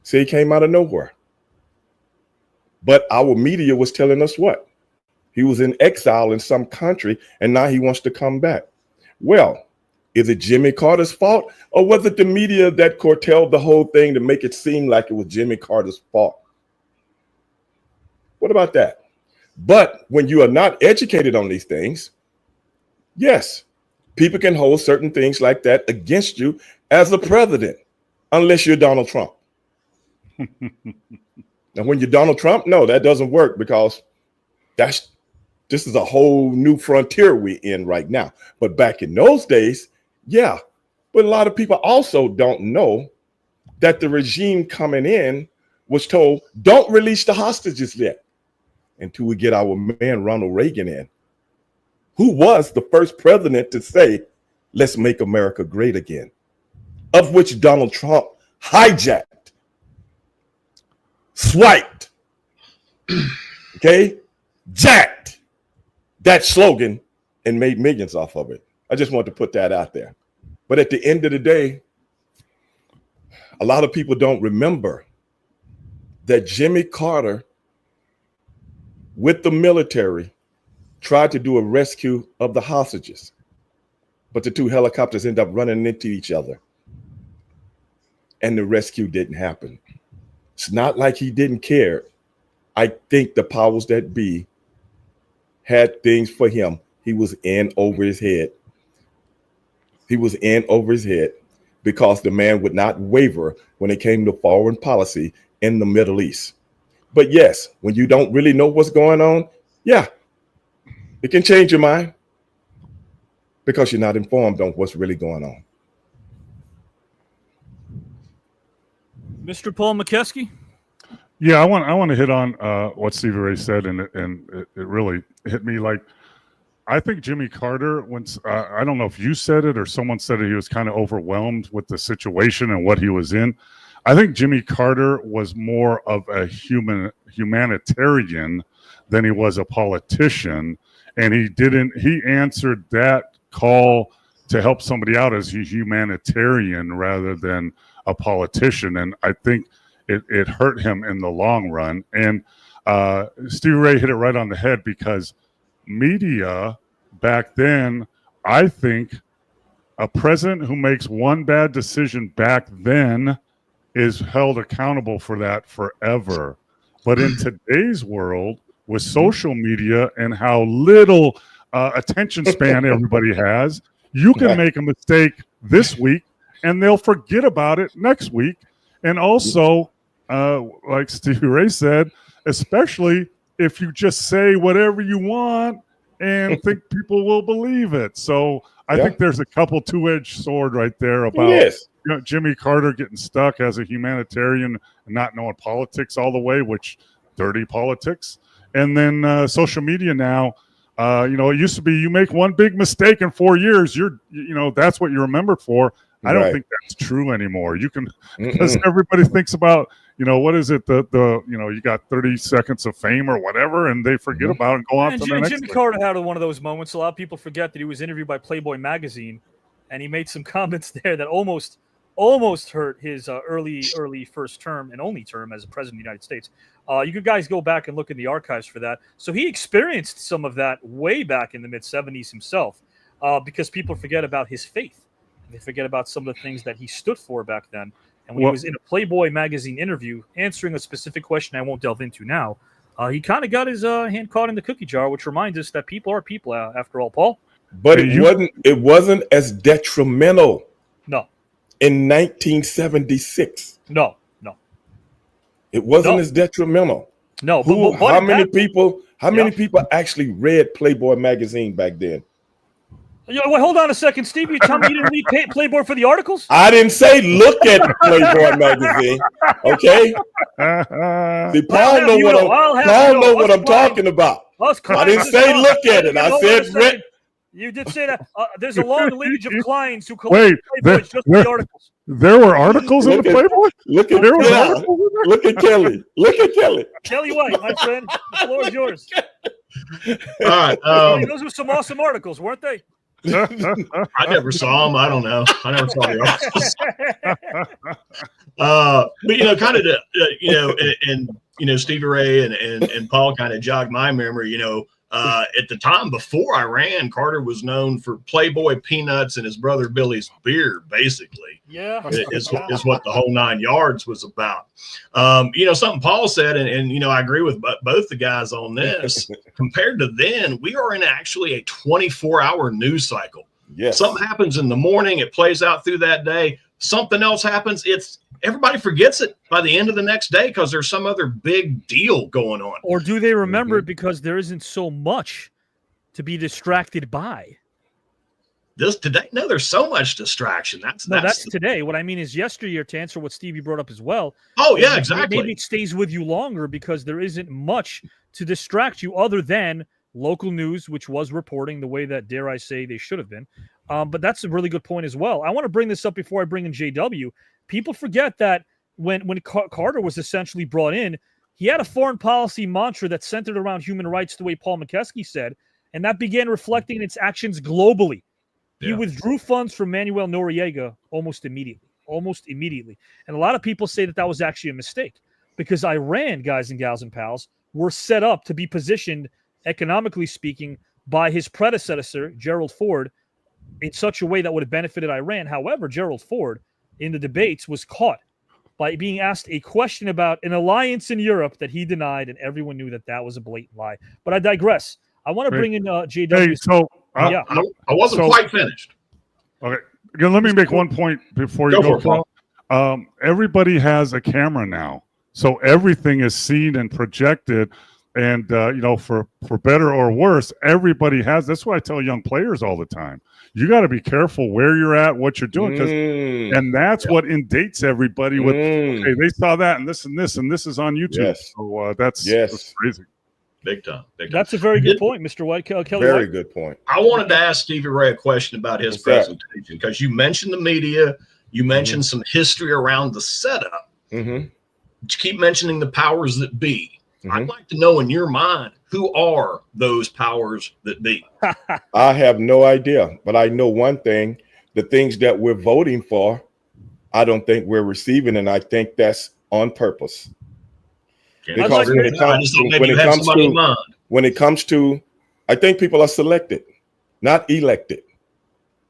See, he came out of nowhere. But our media was telling us what? He was in exile in some country, and now he wants to come back. Well, is it Jimmy Carter's fault, or was it the media that curtailed the whole thing to make it seem like it was Jimmy Carter's fault? What about that? But when you are not educated on these things, yes, people can hold certain things like that against you as a president, unless you're Donald Trump. And when you're Donald Trump, no, that doesn't work, because this is a whole new frontier we're in right now. But back in those days, yeah. But a lot of people also don't know that the regime coming in was told, don't release the hostages yet until we get our man Ronald Reagan in, who was the first president to say, let's make America great again, of which Donald Trump hijacked, swiped, okay, jacked that slogan and made millions off of it. I just want to put that out there. But at the end of the day, a lot of people don't remember that Jimmy Carter, with the military, tried to do a rescue of the hostages, but the two helicopters end up running into each other, and the rescue didn't happen. It's not like he didn't care. I think the powers that be had things for him. He was in over his head. He was in over his head because the man would not waver when it came to foreign policy in the Middle East. But yes, when you don't really know what's going on, yeah, it can change your mind because you're not informed on what's really going on. Mr. Paul Mokeski? Yeah, I want to hit on what Stevie Ray said, and it really hit me. Like, I think Jimmy Carter, I don't know if you said it or someone said it, he was kind of overwhelmed with the situation and what he was in. I think Jimmy Carter was more of a humanitarian than he was a politician, and he answered that call to help somebody out as a humanitarian rather than a politician, and I think it hurt him in the long run. And Stevie Ray hit it right on the head, because media back then, I think a president who makes one bad decision back then is held accountable for that forever. But in today's world, with social media and how little attention span everybody has, you can make a mistake this week and they'll forget about it next week. And also, like Stevie Ray said, especially if you just say whatever you want and think people will believe it. So I think there's a couple two-edged sword right there about Jimmy Carter getting stuck as a humanitarian and not knowing politics all the way, which dirty politics. And then social media now, it used to be you make one big mistake in 4 years, that's what you're remembered for. I don't think that's true anymore. You can, because everybody thinks about, what is it? You got 30 seconds of fame or whatever, and they forget about it and go on to the next. Jimmy Carter had one of those moments. A lot of people forget that he was interviewed by Playboy magazine, and he made some comments there that almost hurt his early first term and only term as a president of the United States. You could guys go back and look in the archives for that. So he experienced some of that way back in the mid-'70s himself, because people forget about his faith. They forget about some of the things that he stood for back then. And when he was in a Playboy magazine interview answering a specific question I won't delve into now, he kind of got his hand caught in the cookie jar, which reminds us that people are people after all, Paul. But it wasn't as detrimental. No. In 1976. No. It wasn't as detrimental. No. How many people actually read Playboy magazine back then? Wait, hold on a second, Steve. You tell me you didn't read Playboy for the articles? I didn't say look at Playboy magazine. Okay. See, Paul know what I'm talking about. I didn't say look at it. I said read. You did say that. There's a long lineage of clients who collect Playboy just for the articles. There were articles in the Playboy? Look at Kelly. Look at Kelly. Kelly White, my friend. The floor is yours. All right. Those were some awesome articles, weren't they? I never saw him. I don't know. I never saw the articles. But kind of and Stevie Ray and Paul kind of jogged my memory. At the time before I ran, Carter was known for Playboy Peanuts and his brother Billy's beer, basically. Yeah. Is what the whole 9 yards was about. Something Paul said, and I agree with both the guys on this. Compared to then, we are in actually a 24-hour news cycle. Yes. Something happens in the morning, it plays out through that day. Something else happens, everybody forgets it by the end of the next day because there's some other big deal going on. Or do they remember it because there isn't so much to be distracted by? Today, no, there's so much distraction. That's today. What I mean is yesteryear, to answer what Stevie brought up as well. Oh, yeah, exactly. Maybe it stays with you longer because there isn't much to distract you other than local news, which was reporting the way that, dare I say, they should have been. But that's a really good point as well. I want to bring this up before I bring in JW. People forget that when Carter was essentially brought in, he had a foreign policy mantra that centered around human rights, the way Paul Mokeski said, and that began reflecting its actions globally. Yeah. He withdrew funds from Manuel Noriega almost immediately. And a lot of people say that was actually a mistake because Iran, guys and gals and pals, were set up to be positioned, economically speaking, by his predecessor, Gerald Ford, in such a way that would have benefited Iran. However, Gerald Ford, in the debates, was caught by being asked a question about an alliance in Europe that he denied, and everyone knew that was a blatant lie. But I digress. I want to bring in JW. Hey, so I wasn't quite finished. Okay, again, let me make one point before you go. Everybody has a camera now, so everything is seen and projected. And for better or worse, everybody has. That's what I tell young players all the time. You got to be careful where you're at, what you're doing, and that's what indates everybody. With okay, they saw that and this and this and this is on YouTube. Yes. So that's crazy. Big time. That's a very good point, Mr. White. Kelly. Very White. good point. I wanted to ask Stevie Ray a question about his presentation because you mentioned the media, you mentioned some history around the setup. Mm-hmm. But you keep mentioning the powers that be. I'd like to know in your mind, who are those powers that be? I have no idea, but I know one thing: the things that we're voting for, I don't think we're receiving, and I think that's on purpose. Because when it comes to, I think people are selected, not elected.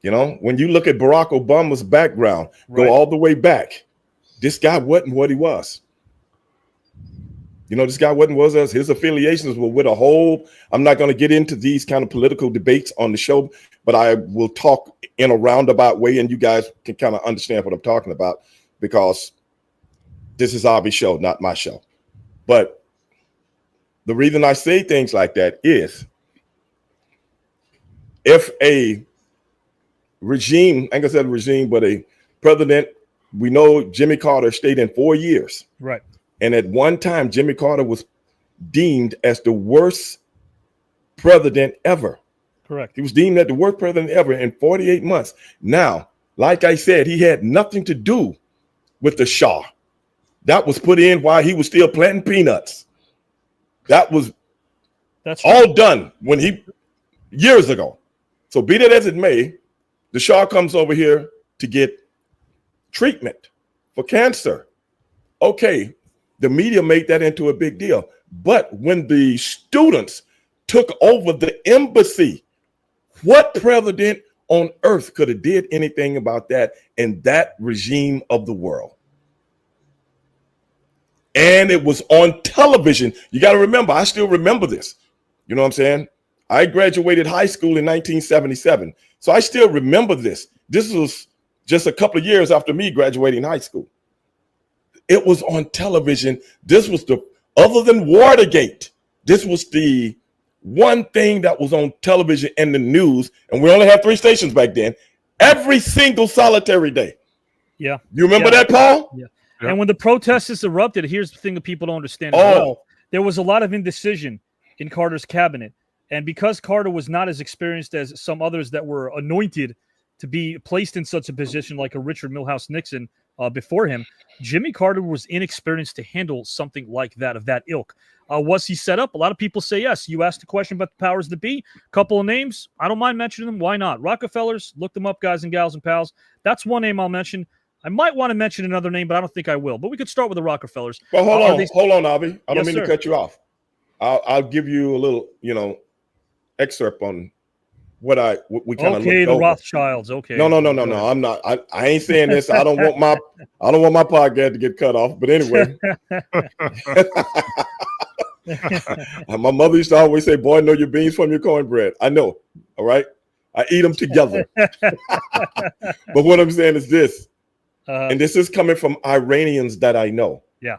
When you look at Barack Obama's background, go all the way back, this guy wasn't what he was. This guy wasn't us. His affiliations were with a whole. I'm not going to get into these kind of political debates on the show, but I will talk in a roundabout way, and you guys can kind of understand what I'm talking about because this is Avi's show, not my show. But the reason I say things like that is if a regime, I ain't gonna say a regime, but a president, we know Jimmy Carter stayed in 4 years. Right. And at one time, Jimmy Carter was deemed as the worst president ever. Correct. He was deemed as the worst president ever in 48 months. Now, like I said, he had nothing to do with the Shah. That was put in while he was still planting peanuts. That's all done years ago. So be that as it may, the Shah comes over here to get treatment for cancer. Okay. The media made that into a big deal. But when the students took over the embassy, what president on earth could have did anything about that in that regime of the world? And it was on television. You got to remember, I still remember this. You know what I'm saying? I graduated high school in 1977. So I still remember this. This was just a couple of years after me graduating high school. It was on television. This was other than Watergate, this was the one thing that was on television and the news. And we only had 3 stations back then, every single solitary day. Yeah. You remember that, Paul? Yeah. And when the protests erupted, here's the thing that people don't understand as well. There was a lot of indecision in Carter's cabinet. And because Carter was not as experienced as some others that were anointed to be placed in such a position like a Richard Milhouse Nixon before him. Jimmy Carter was inexperienced to handle something like that, of that ilk. Was he set up? A lot of people say yes. You asked a question about the powers that be. Couple of names. I don't mind mentioning them. Why not? Rockefellers. Look them up, guys and gals and pals. That's one name I'll mention. I might want to mention another name, but I don't think I will. But we could start with the Rockefellers. Well, hold on, Avi. I don't mean to cut you off. I'll give you a little, excerpt on what we kind of the Rothschilds. Okay. No. I'm not. I ain't saying this. I don't want my podcast to get cut off. But anyway, my mother used to always say, "Boy, know your beans from your cornbread." I know. All right, I eat them together. But what I'm saying is this, and this is coming from Iranians that I know. Yeah.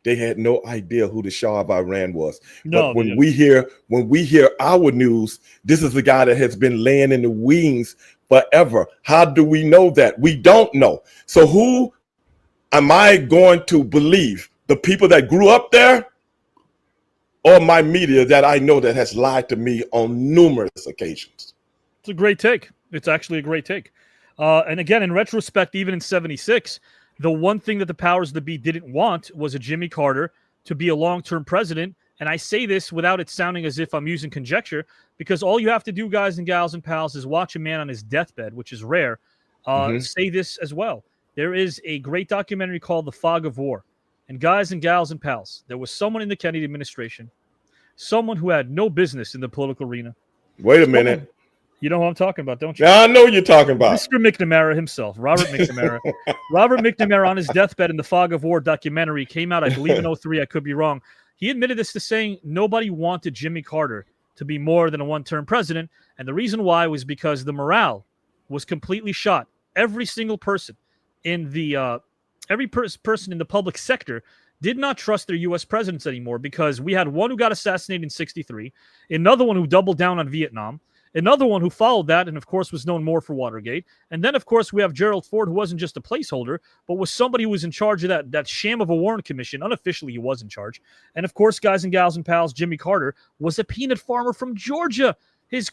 They had no idea who the Shah of Iran was. No, but when we hear our news, this is the guy that has been laying in the wings forever. How do we know that? We don't know. So who am I going to believe? The people that grew up there, or my media that I know that has lied to me on numerous occasions? It's a great take. It's actually a great take. And again, in retrospect, even in 76, the one thing that the powers that be didn't want was a Jimmy Carter to be a long-term president. And I say this without it sounding as if I'm using conjecture, because all you have to do, guys and gals and pals, is watch a man on his deathbed, which is rare, say this as well. There is a great documentary called The Fog of War. And guys and gals and pals, there was someone in the Kennedy administration, someone who had no business in the political arena. Wait a minute. You know who I'm talking about, don't you? Yeah, I know you're talking about. Mr. McNamara himself, Robert McNamara. Robert McNamara on his deathbed in the Fog of War documentary came out, I believe, in 03. I could be wrong. He admitted this to saying nobody wanted Jimmy Carter to be more than a one-term president. And the reason why was because the morale was completely shot. Every single person in the person in the public sector did not trust their U.S. presidents anymore, because we had one who got assassinated in 63, another one who doubled down on Vietnam, another one who followed that and, of course, was known more for Watergate. And then, of course, we have Gerald Ford, who wasn't just a placeholder, but was somebody who was in charge of that sham of a Warren Commission. Unofficially, he was in charge. And, of course, guys and gals and pals, Jimmy Carter was a peanut farmer from Georgia. His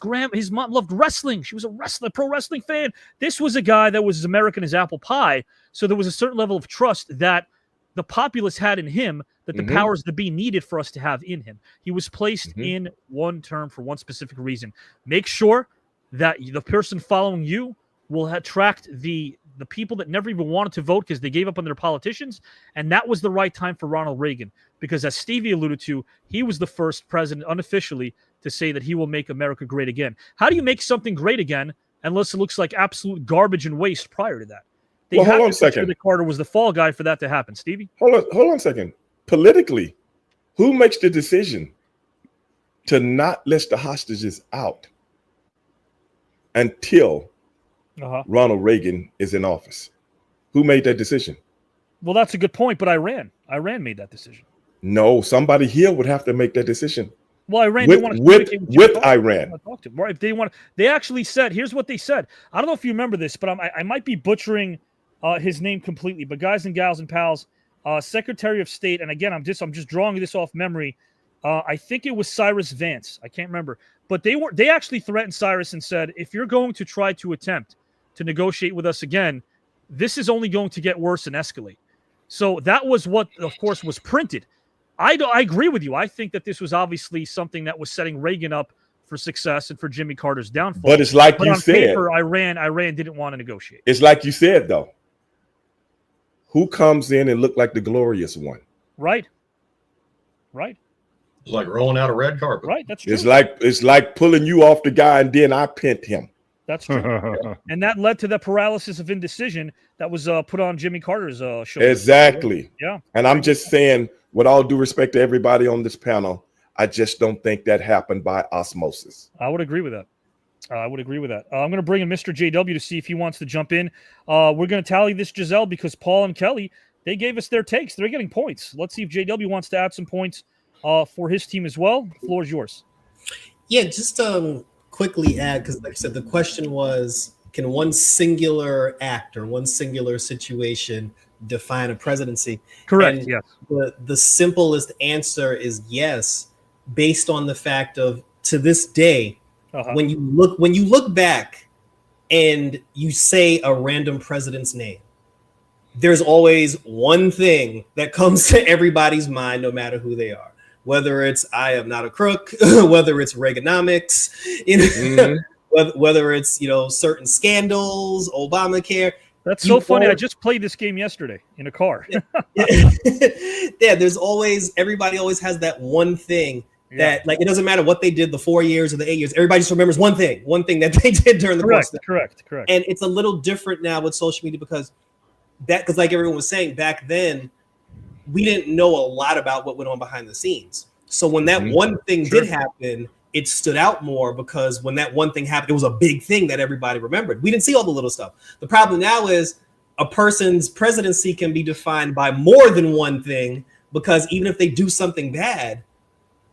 mom loved wrestling. She was a pro wrestling fan. This was a guy that was as American as apple pie. So there was a certain level of trust that the populace had in him that the powers that be needed for us to have in him. He was placed in one term for one specific reason. Make sure that the person following you will attract the people that never even wanted to vote because they gave up on their politicians. And that was the right time for Ronald Reagan, because as Stevie alluded to, he was the first president unofficially to say that he will make America great again. How do you make something great again unless it looks like absolute garbage and waste prior to that? Hold on a second. That Carter was the fall guy for that to happen. Stevie? Hold on a second. Politically, who makes the decision to not let the hostages out until Ronald Reagan is in office? Who made that decision? Well, that's a good point, but Iran made that decision. No, somebody here would have to make that decision. Well, Iran with Iran. They actually said, here's what they said. I don't know if you remember this, but I might be butchering his name completely. But guys and gals and pals, Secretary of State, and again, I'm just drawing this off memory. I think it was Cyrus Vance. I can't remember, but they actually threatened Cyrus and said, if you're going to try to attempt to negotiate with us again, this is only going to get worse and escalate. So that was what, of course, was printed. I agree with you. I think that this was obviously something that was setting Reagan up for success and for Jimmy Carter's downfall. But it's like you said, paper, Iran didn't want to negotiate. It's like you said, though. Who comes in and look like the glorious one? Right. It's like rolling out a red carpet. Right, that's true. It's like pulling you off the guy and then I pinned him. That's true. And that led to the paralysis of indecision that was put on Jimmy Carter's show. Exactly. Yeah. And I'm just saying, with all due respect to everybody on this panel, I just don't think that happened by osmosis. I would agree with that. I'm going to bring in Mr. JW to see if he wants to jump in. We're going to tally this, Giselle, because Paul and Kelly, they gave us their takes. They're getting points. Let's see if JW wants to add some points for his team as well. The floor is yours. Yeah, just quickly add, because like I said, the question was, can one singular act or one singular situation define a presidency? Correct, and yes. The simplest answer is yes, based on the fact of, to this day, when you look back and you say a random president's name, there's always one thing that comes to everybody's mind, no matter who they are. Whether it's I am not a crook, whether it's Reaganomics, whether it's certain scandals, Obamacare. That's so funny. I just played this game yesterday in a car. Everybody always has that one thing that, like, it doesn't matter what they did the 4 years or the 8 years. Everybody just remembers one thing that they did during the course. Correct. And it's a little different now with social media because like everyone was saying, back then, we didn't know a lot about what went on behind the scenes. So when that one thing did happen, it stood out more because when that one thing happened, it was a big thing that everybody remembered. We didn't see all the little stuff. The problem now is a person's presidency can be defined by more than one thing, because even if they do something bad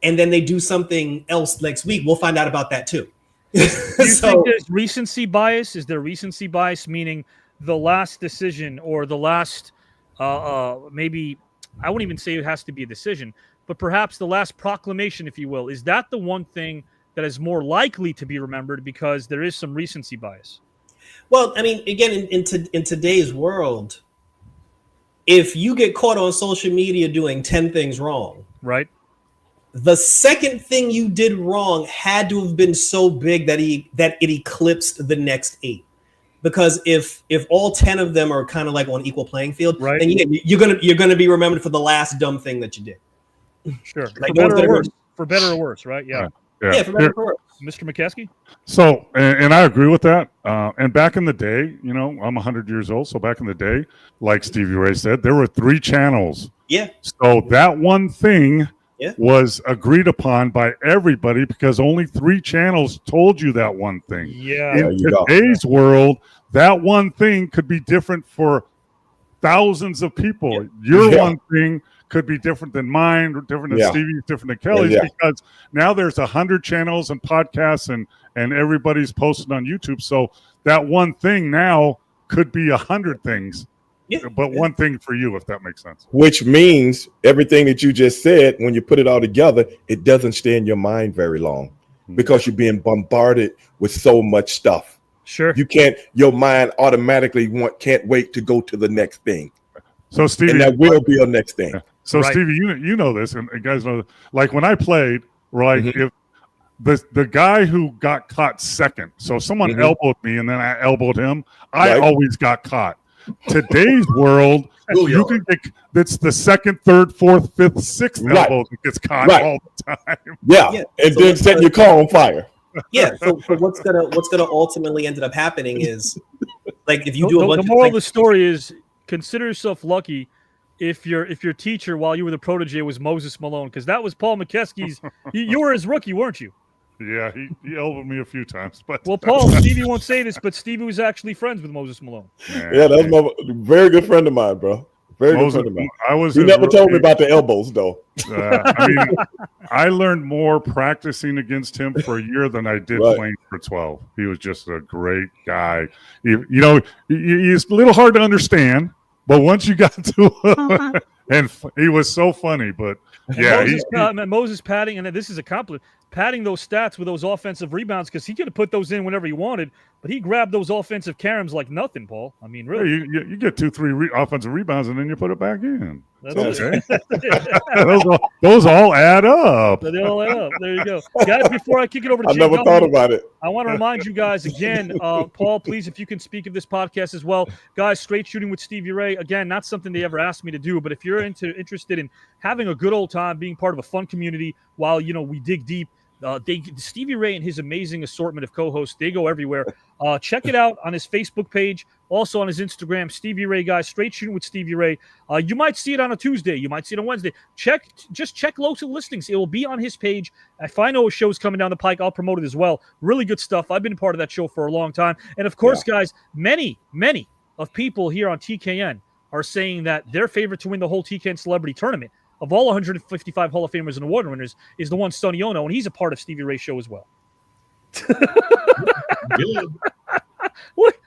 and then they do something else next week, we'll find out about that too. Do you think there's recency bias? Is there recency bias, meaning the last decision or the last, maybe, I wouldn't even say it has to be a decision, but perhaps the last proclamation, if you will, is that the one thing that is more likely to be remembered because there is some recency bias? Well, I mean, again, in today's world, if you get caught on social media doing 10 things wrong, right, the second thing you did wrong had to have been so big that it eclipsed the next 8. Because if all 10 of them are kind of like on equal playing field, right, then you're gonna be remembered for the last dumb thing that you did. Sure. Like, for better or worse, right? Yeah. Yeah, for better or worse. Mr. Mokeski? So, and I agree with that. And back in the day, I'm 100 years old. So back in the day, like Stevie Ray said, there were 3 channels. Yeah. So that one thing Yeah. was agreed upon by everybody because only 3 channels told you that one thing. Yeah. In today's world, that one thing could be different for thousands of people. Your one thing could be different than mine, or different than Stevie's, different than Kelly's, because now there's 100 channels and podcasts and everybody's posted on YouTube. So that one thing now could be 100 things. But one thing for you, if that makes sense. Which means everything that you just said, when you put it all together, it doesn't stay in your mind very long because you're being bombarded with so much stuff. Sure. Your mind automatically can't wait to go to the next thing. So Stevie, and that will be a next thing. So Stevie, you know this, and guys know, like when I played, right, if the guy who got caught second, so if someone elbowed me and then I elbowed him, I always got caught. Today's world, you can it's the second, third, fourth, fifth, sixth elbow that gets caught all the time. Yeah. And so then set your car on fire. Yeah. So what's gonna ultimately end up happening is, like, if you do the moral of the story is, consider yourself lucky if your teacher while you were the protege was Moses Malone, because that was Paul Mokeski's. You were his rookie, weren't you? Yeah, he elbowed me a few times. But well, Paul, Stevie won't say this, but Stevie was actually friends with Moses Malone. Yeah, that's my very good friend of mine, bro. Very good friend of mine. He never told me about the elbows, though. I mean, I learned more practicing against him for a year than I did playing for 12. He was just a great guy. He's a little hard to understand, but once you got to and he was so funny. But yeah, Moses padding, and this is a compliment, padding those stats with those offensive rebounds, because he could have put those in whenever he wanted, but he grabbed those offensive caroms like nothing, Paul. I mean, really. You get 2-3 offensive rebounds, and then you put it back in. That's okay. those all add up. They all add up. There you go. Guys, before I kick it over to I never thought about it. I want to remind you guys again, Paul, please, if you can speak of this podcast as well. Guys, Straight Shooting with Stevie Ray. Again, not something they ever asked me to do, but if you're interested in having a good old time, being part of a fun community while, we dig deep, Stevie Ray and his amazing assortment of co-hosts, they go everywhere. Check it out on his Facebook page, also on his Instagram, Stevie Ray, guys. Straight Shooting with Stevie Ray. You might see it on a Tuesday, you might see it on Wednesday. Just check local listings. It will be on his page. If I know a show's coming down the pike, I'll promote it as well. Really good stuff. I've been part of that show for a long time. And of course, guys, many of people here on TKN are saying that their favorite to win the whole TKN Celebrity Tournament of all 155 Hall of Famers and award winners is the one Sonny Ono, and he's a part of Stevie Ray's show as well.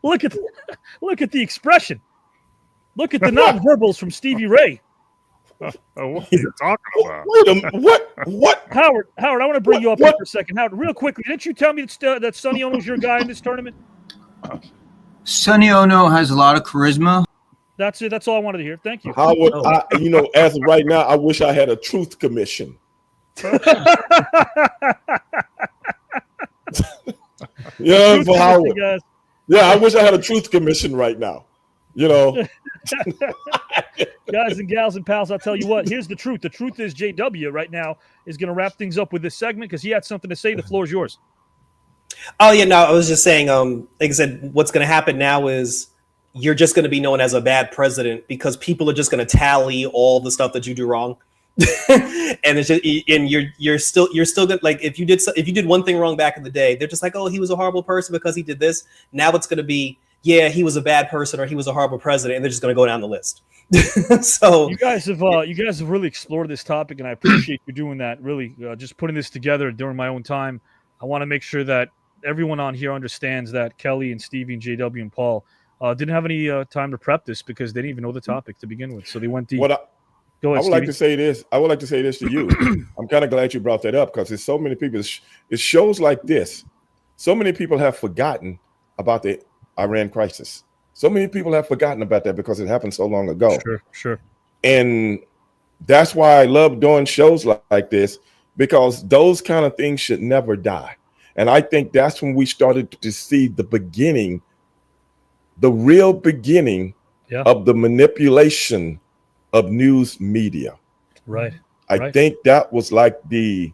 Look at the expression. Look at the nonverbals from Stevie Ray. What are you talking about? Wait a minute. What? Howard, I want to bring you up here for a second. Howard, real quickly, didn't you tell me that Sonny Ono's your guy in this tournament? Sonny Ono has a lot of charisma. That's it. That's all I wanted to hear. Thank you. How would I, as of right now, I wish I had a truth commission. Yeah, for Howard. Yeah, I wish I had a truth commission right now. Guys and gals and pals, I'll tell you what. Here's the truth. The truth is JW right now is going to wrap things up with this segment because he had something to say. The floor is yours. Oh yeah, no, I was just saying. Like I said, what's going to happen now is you're just going to be known as a bad president because people are just going to tally all the stuff that you do wrong. And it's just, and you're still good. Like if you did one thing wrong back in the day, they're just like, oh, he was a horrible person because he did this. Now it's going to be, yeah, he was a bad person or he was a horrible president, and they're just going to go down the list. So you guys have really explored this topic, and I appreciate you doing that. Really, just putting this together during my own time. I want to make sure that everyone on here understands that Kelly and Stevie and JW and Paul didn't have any time to prep this because they didn't even know the topic to begin with, so they went deep. Go ahead, I would like to say this. I would like to say this to you. I'm kind of glad you brought that up because there's so many people. It shows like this. So many people have forgotten about the Iran crisis. So many people have forgotten about that because it happened so long ago. Sure. And that's why I love doing shows like this, because those kind of things should never die. And I think that's when we started to see the beginning, the real beginning of the manipulation of news media. Right. I think that was like the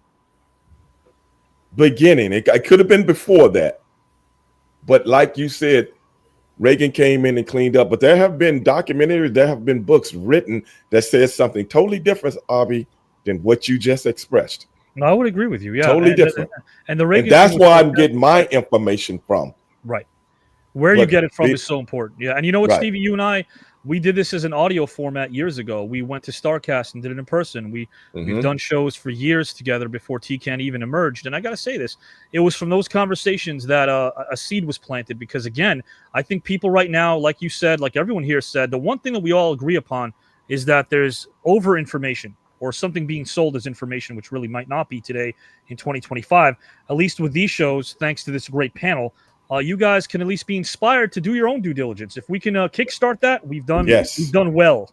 beginning. It could have been before that. But like you said, Reagan came in and cleaned up. But there have been documentaries, there have been books written that says something totally different, Avi, than what you just expressed. No, I would agree with you. Yeah, totally different. And the Reagan, and that's where I'm getting my information from. Right. Where you get it from is so important. Yeah. And you know what, Stevie, you and I, we did this as an audio format years ago. We went to StarCast and did it in person. We've done shows for years together before TCAN even emerged. And I got to say this, it was from those conversations that a seed was planted because, again, I think people right now, like you said, like everyone here said, the one thing that we all agree upon is that there's over-information or something being sold as information, which really might not be today in 2025. At least with these shows, thanks to this great panel, you guys can at least be inspired to do your own due diligence. If we can kickstart that, we've done well. Yes. We've done well.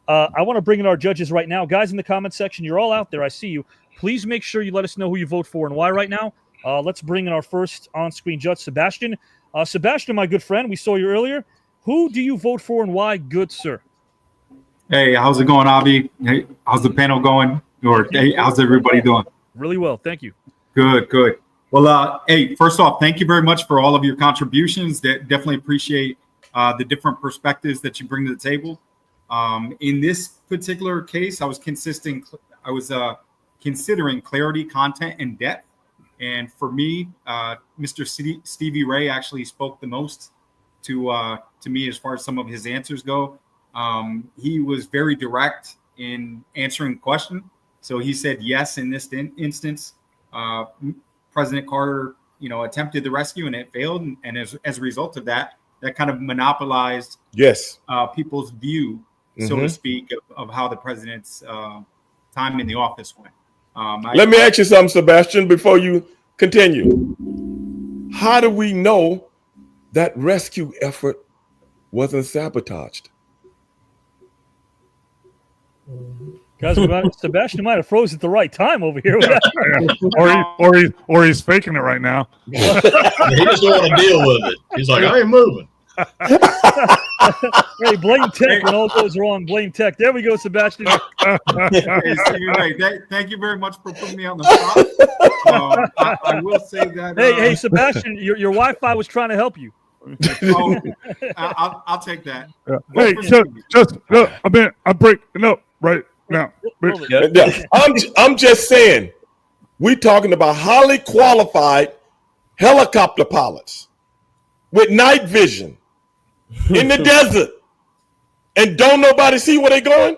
I want to bring in our judges right now. Guys in the comment section, you're all out there. I see you. Please make sure you let us know who you vote for and why right now. Let's bring in our first on-screen judge, Sebastian. Sebastian, my good friend, we saw you earlier. Who do you vote for and why, good sir? Hey, how's it going, Avi? Hey, how's the panel going? Or hey, how's everybody doing? Really well, thank you. Good. Well, hey, first off, thank you very much for all of your contributions. Definitely appreciate the different perspectives that you bring to the table. In this particular case, I was considering clarity, content, and depth. And for me, Mr. Stevie Ray actually spoke the most to me as far as some of his answers go. He was very direct in answering the question. So he said yes in this instance. President Carter, attempted the rescue and it failed. And as a result of that kind of monopolized people's view, so to speak, of how the president's time in the office went. Let me ask you something, Sebastian, before you continue. How do we know that rescue effort wasn't sabotaged? Guys, Sebastian might have froze at the right time over here. or he's faking it right now. He just don't want to deal with it. He's like, I ain't moving. Hey, blame tech when all goes wrong. Blame tech. There we go, Sebastian. Thank you very much for putting me on the spot. I will say that. Hey, Sebastian, your Wi-Fi was trying to help you. I'll take that. Hey, I'm breaking up right now. I'm just saying, we're talking about highly qualified helicopter pilots with night vision in the desert, and don't nobody see where they're going?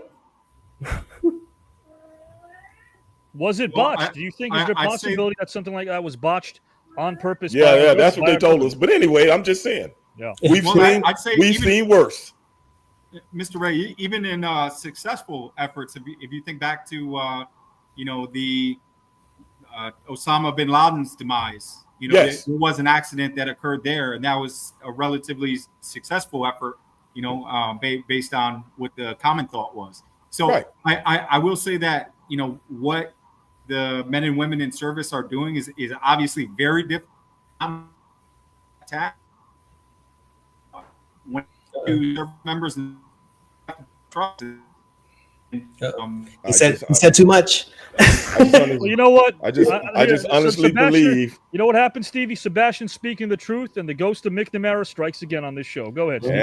Was it botched? Do you think is there a possibility that something like that was botched on purpose? Yeah, that's what they told us. But anyway, I'm just saying. Yeah, we've seen worse. Mr. Ray, even in successful efforts, if you think back to the Osama bin Laden's demise, You know, Yes. there was an accident that occurred there, and that was a relatively successful effort, you know, based on what the common thought was. So Right. I will say that, you know, what the men and women in service are doing is obviously very different. When you serve members and trust. He said too much. Well, you know what? I just honestly Sebastian, believe. You know what happened, Stevie? Sebastian speaking the truth, and the ghost of McNamara strikes again on this show. Go ahead, Stevie.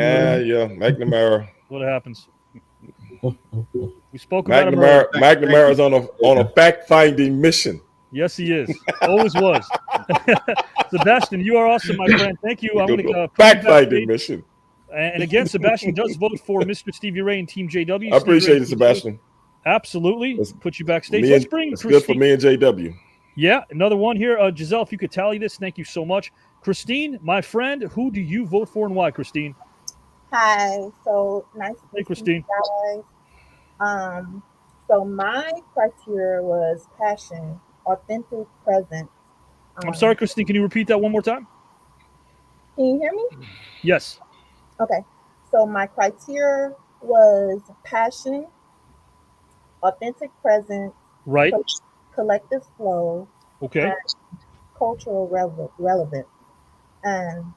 Yeah, McNamara. What happens? We spoke about him. McNamara's on a fact-finding mission. Yes, he is. Always was. Sebastian, you are awesome, my friend. Thank you. I'm going to fact-finding mission. And again, Sebastian does vote for Mr. Stevie Ray and Team JW. I appreciate it, Sebastian. Absolutely. Put you backstage. Let's bring it's good for me and JW. Yeah, another one here. Giselle, if you could tally this, thank you so much. Christine, my friend, who do you vote for and why, Christine? Hi, so nice to Hey, Christine. you guys. So my criteria was passion, authentic presence. I'm sorry, Christine, can you repeat that one more time? Can you hear me? Yes. Okay, so my criteria was passion, authentic presence, right, collective flow, okay, and cultural relevance. And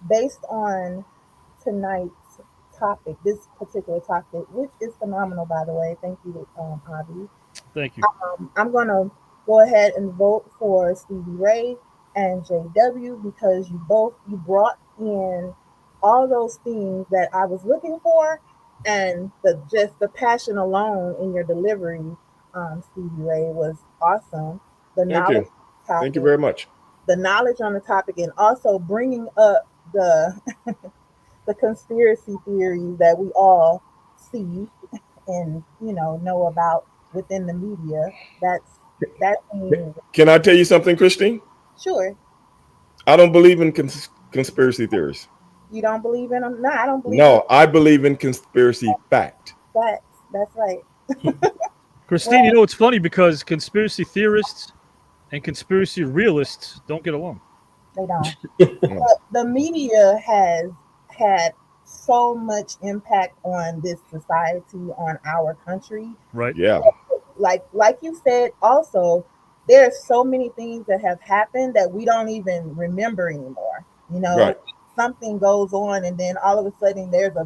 based on tonight's topic, this particular topic, which is phenomenal, by the way. Thank you, Avi. Thank you. I'm gonna go ahead and vote for Stevie Ray and JW because you brought in all those things that I was looking for, and the passion alone in your delivery, Stevie Ray, was awesome. Thank you very much. The knowledge on the topic, and also bringing up the the conspiracy theories that we all see and know about within the media. That Can I tell you something, Christine? Sure. I don't believe in conspiracy theories. You don't believe in them? No, I don't believe. No, I believe in conspiracy fact. Facts. That's right. Christine, you know, it's funny because conspiracy theorists and conspiracy realists don't get along. They don't. The media has had so much impact on this society, on our country. Right. Yeah. Like you said, also, there's so many things that have happened that we don't even remember anymore. Right. Something goes on, and then all of a sudden there's a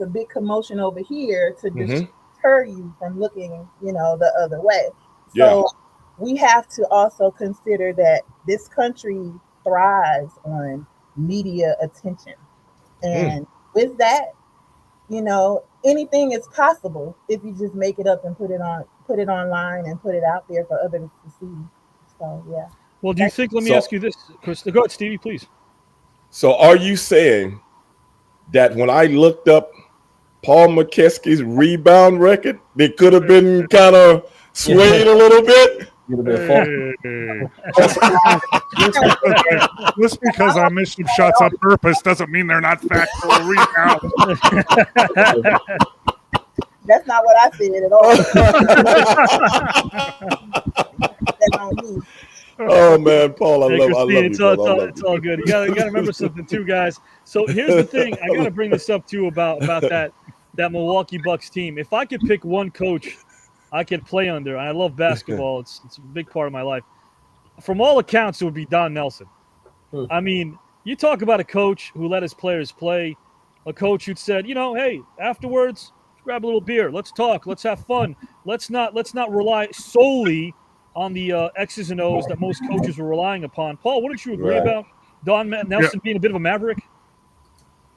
big commotion over here to deter you from looking, the other way. So we have to also consider that this country thrives on media attention. And with that, anything is possible if you just make it up and put it online and put it out there for others to see. So yeah. Well, do you think? Let me ask you this, Chris. Go ahead, Stevie, please. So, are you saying that when I looked up Paul Mokeski's rebound record, they could have been kind of swayed a little bit? Just because I missed some shots on purpose doesn't mean they're not factual rebounds. That's not what I said at all. That's on me. Oh man, Paul, I love you. It's all good. You gotta remember something too, guys. So here's the thing. I gotta bring this up too about that Milwaukee Bucks team. If I could pick one coach I could play under, and I love basketball. It's a big part of my life. From all accounts, it would be Don Nelson. I mean, you talk about a coach who let his players play, a coach who said, hey, afterwards, grab a little beer. Let's talk. Let's have fun. Let's not rely solely on the X's and O's that most coaches were relying upon. Paul, wouldn't you agree about Don Nelson being a bit of a maverick?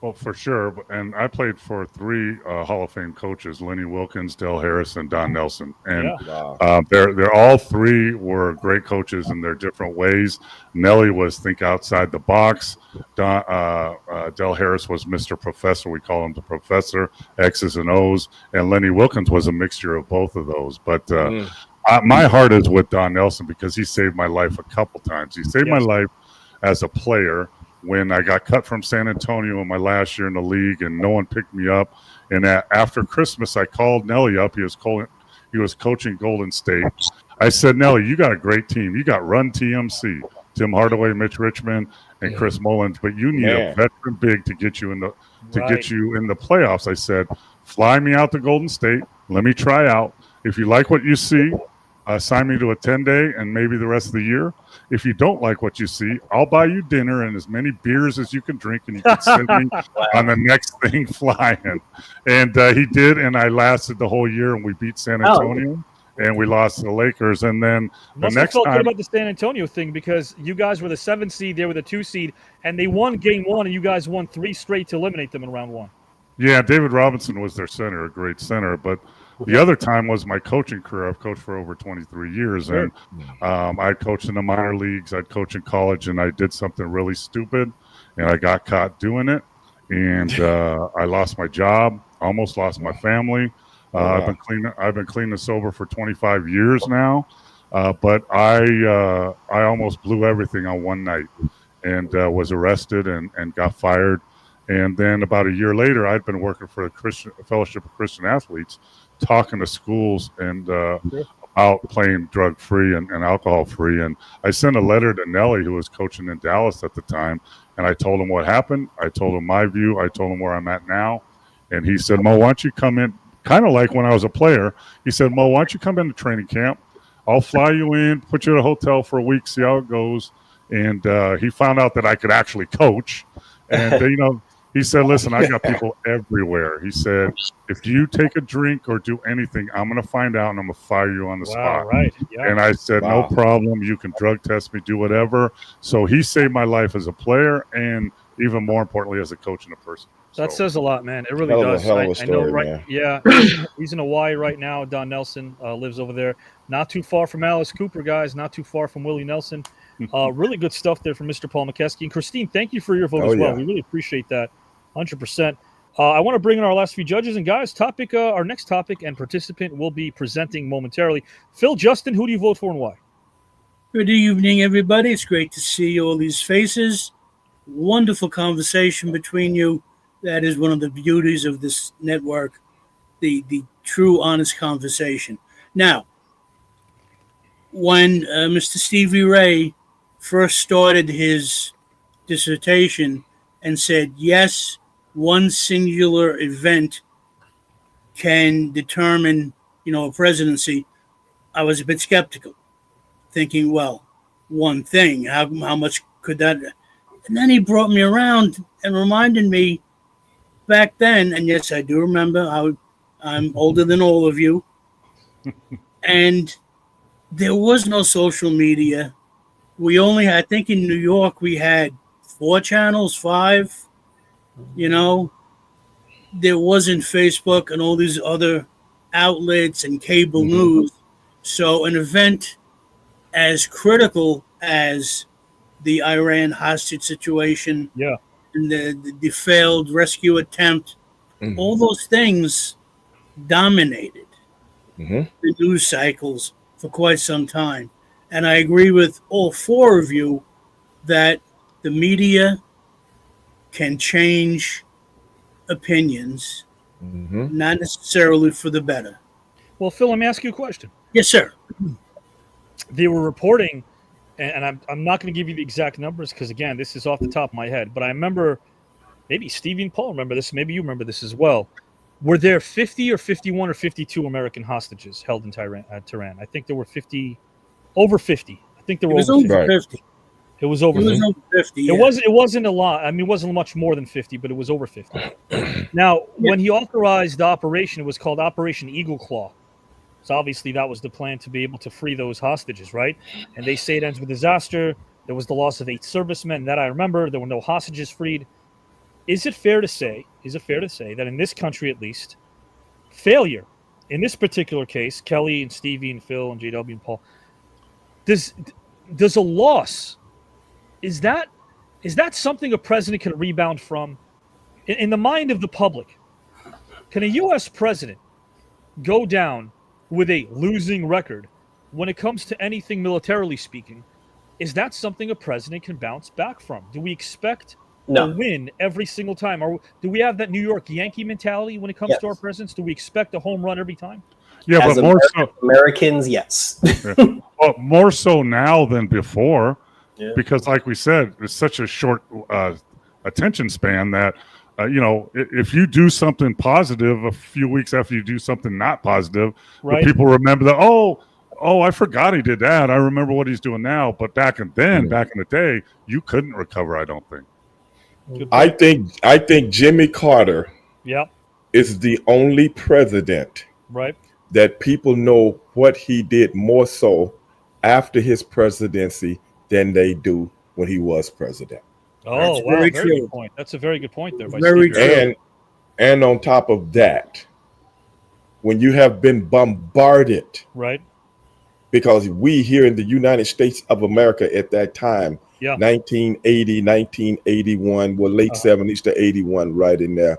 Well, for sure. And I played for 3 Hall of Fame coaches: Lenny Wilkens, Del Harris, and Don Nelson. And they're all 3 were great coaches in their different ways. Nelly was think outside the box. Del Harris was Mr. Professor. We call him the Professor, X's and O's. And Lenny Wilkens was a mixture of both of those. But my heart is with Don Nelson because he saved my life a couple times. He saved my life as a player when I got cut from San Antonio in my last year in the league and no one picked me up. And after Christmas, I called Nelly up. He was coaching Golden State. I said, Nelly, you got a great team. You got Run TMC. Tim Hardaway, Mitch Richmond, and Chris Mullins. But you need a veteran big to get you in the get you in the playoffs. I said, fly me out to Golden State. Let me try out. If you like what you see, sign me to a 10-day and maybe the rest of the year. If you don't like what you see, I'll buy you dinner and as many beers as you can drink, and you can send me on the next thing flying. And he did, and I lasted the whole year, and we beat San Antonio, and we lost to the Lakers. And then the next felt time, good about the San Antonio thing because you guys were the 7th seed, they were the 2 seed, and they won game 1, and you guys won 3 straight to eliminate them in round 1. Yeah, David Robinson was their center, a great center, but the other time was my coaching career. I've coached for over 23 years, and I coached in the minor leagues. I'd coach in college, and I did something really stupid, and I got caught doing it, and I lost my job, almost lost my family. I've been clean and sober for 25 years now, but I almost blew everything on one night, and was arrested and got fired. And then about a year later, I'd been working for the Fellowship of Christian Athletes, talking to schools and about playing drug-free and alcohol-free. And I sent a letter to Nelly, who was coaching in Dallas at the time, and I told him what happened. I told him my view. I told him where I'm at now. And he said, Mo, why don't you come in? Kind of like when I was a player. He said, Mo, why don't you come into training camp? I'll fly you in, put you at a hotel for a week, see how it goes. And he found out that I could actually coach. And, he said, listen, I got people everywhere. He said, if you take a drink or do anything, I'm going to find out and I'm going to fire you on the spot. Right. Yeah. And I said, no problem. You can drug test me, do whatever. So he saved my life as a player and even more importantly, as a coach and a person. That says a lot, man. It really does. I know, right? Man. Yeah. He's in Hawaii right now. Don Nelson lives over there. Not too far from Alice Cooper, guys. Not too far from Willie Nelson. Really good stuff there from Mr. Paul Mokeski. And Christine, thank you for your vote as well. We really appreciate that. 100%. I want to bring in our last few judges. And guys, our next topic and participant will be presenting momentarily. Phil, Justin, who do you vote for and why? Good evening, everybody. It's great to see all these faces. Wonderful conversation between you. That is one of the beauties of this network, the true, honest conversation. Now, when Mr. Stevie Ray first started his dissertation and said, yes, one singular event can determine, a presidency, I was a bit skeptical, thinking, well, one thing, how much could that? And then he brought me around and reminded me back then, and yes, I do remember, I'm older than all of you, and there was no social media. We only had, I think in New York, we had 4 channels, 5, there wasn't Facebook and all these other outlets and cable news. So an event as critical as the Iran hostage situation, and the failed rescue attempt, all those things dominated the news cycles for quite some time. And I agree with all 4 of you that the media can change opinions, not necessarily for the better. Well, Phil, let me ask you a question. Yes, sir. They were reporting, and I'm not going to give you the exact numbers because, again, this is off the top of my head, but I remember, maybe Stevie and Paul remember this, maybe you remember this as well. Were there 50 or 51 or 52 American hostages held in Tehran? I think there were over 50. I think there were over 50. It was over 50. Yeah. It wasn't a lot. I mean, it wasn't much more than 50, but it was over 50. Now, when he authorized the operation, it was called Operation Eagle Claw. So obviously that was the plan to be able to free those hostages, right? And they say it ends with disaster. There was the loss of 8 servicemen. That I remember. There were no hostages freed. Is it fair to say that in this country, at least, failure in this particular case, Kelly and Stevie and Phil and JW and Paul, does a loss, is that something a president can rebound from? In the mind of the public, can a U.S. president go down with a losing record when it comes to anything militarily speaking? Is that something a president can bounce back from? Do we expect a win every single time? Or do we have that New York Yankee mentality when it comes to our presidents? Do we expect a home run every time? Yeah, as but more so Americans, yes. Well, more so now than before. because, like we said, it's such a short attention span that if you do something positive a few weeks after you do something not positive, the people remember that. Oh, I forgot he did that. I remember what he's doing now. But back in the day, you couldn't recover. I don't think. I think Jimmy Carter is the only president that people know what he did more so after his presidency than they do when he was president. Oh, wow. Very good point. That's a very good point there. Very true. And on top of that, when you have been bombarded, because we here in the United States of America at that time, 1980, 1981, late 70s to 81, right in there,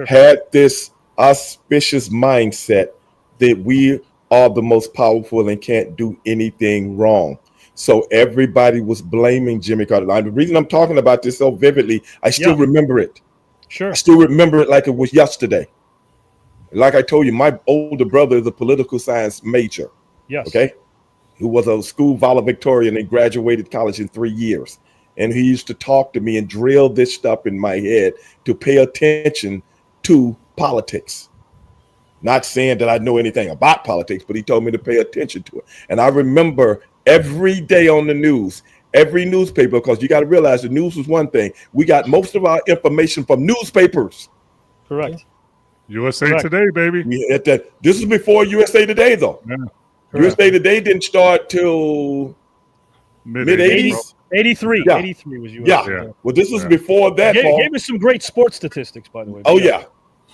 had this auspicious mindset that we are the most powerful and can't do anything wrong. So everybody was blaming Jimmy Carter. Now, the reason I'm talking about this so vividly, I still remember it. I still remember it like it was yesterday. Like I told you, my older brother is a political science major. Okay. Who was a school valedictorian and graduated college in 3 years. And he used to talk to me and drill this stuff in my head to pay attention to politics. Not saying that I know anything about politics, but he told me to pay attention to it. And I remember every day on the news, every newspaper, because you got to realize the news was one thing. We got most of our information from newspapers. Correct. USA Today, baby. This is before USA Today, though. USA Today didn't start till mid-80s. 83. Yeah. 83 was USA. Well, this was before that, Paul. Gave us some great sports statistics, by the way. Oh, yeah.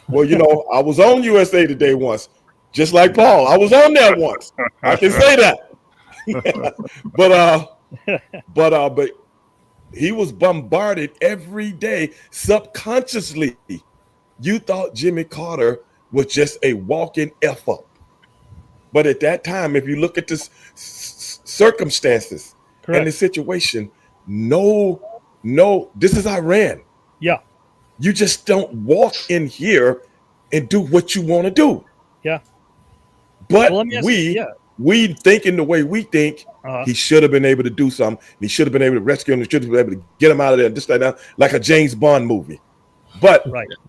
Well, I was on USA Today once, just like Paul. I was on there once. I can say that. But he was bombarded every day subconsciously. You thought Jimmy Carter was just a walking F up. But at that time, if you look at the circumstances and the situation, no, this is Iran. Yeah. You just don't walk in here and do what you want to do. Yeah. But we thinking the way we think, he should have been able to do something. He should have been able to rescue him. He should have been able to get him out of there and just like that, like a James Bond movie. But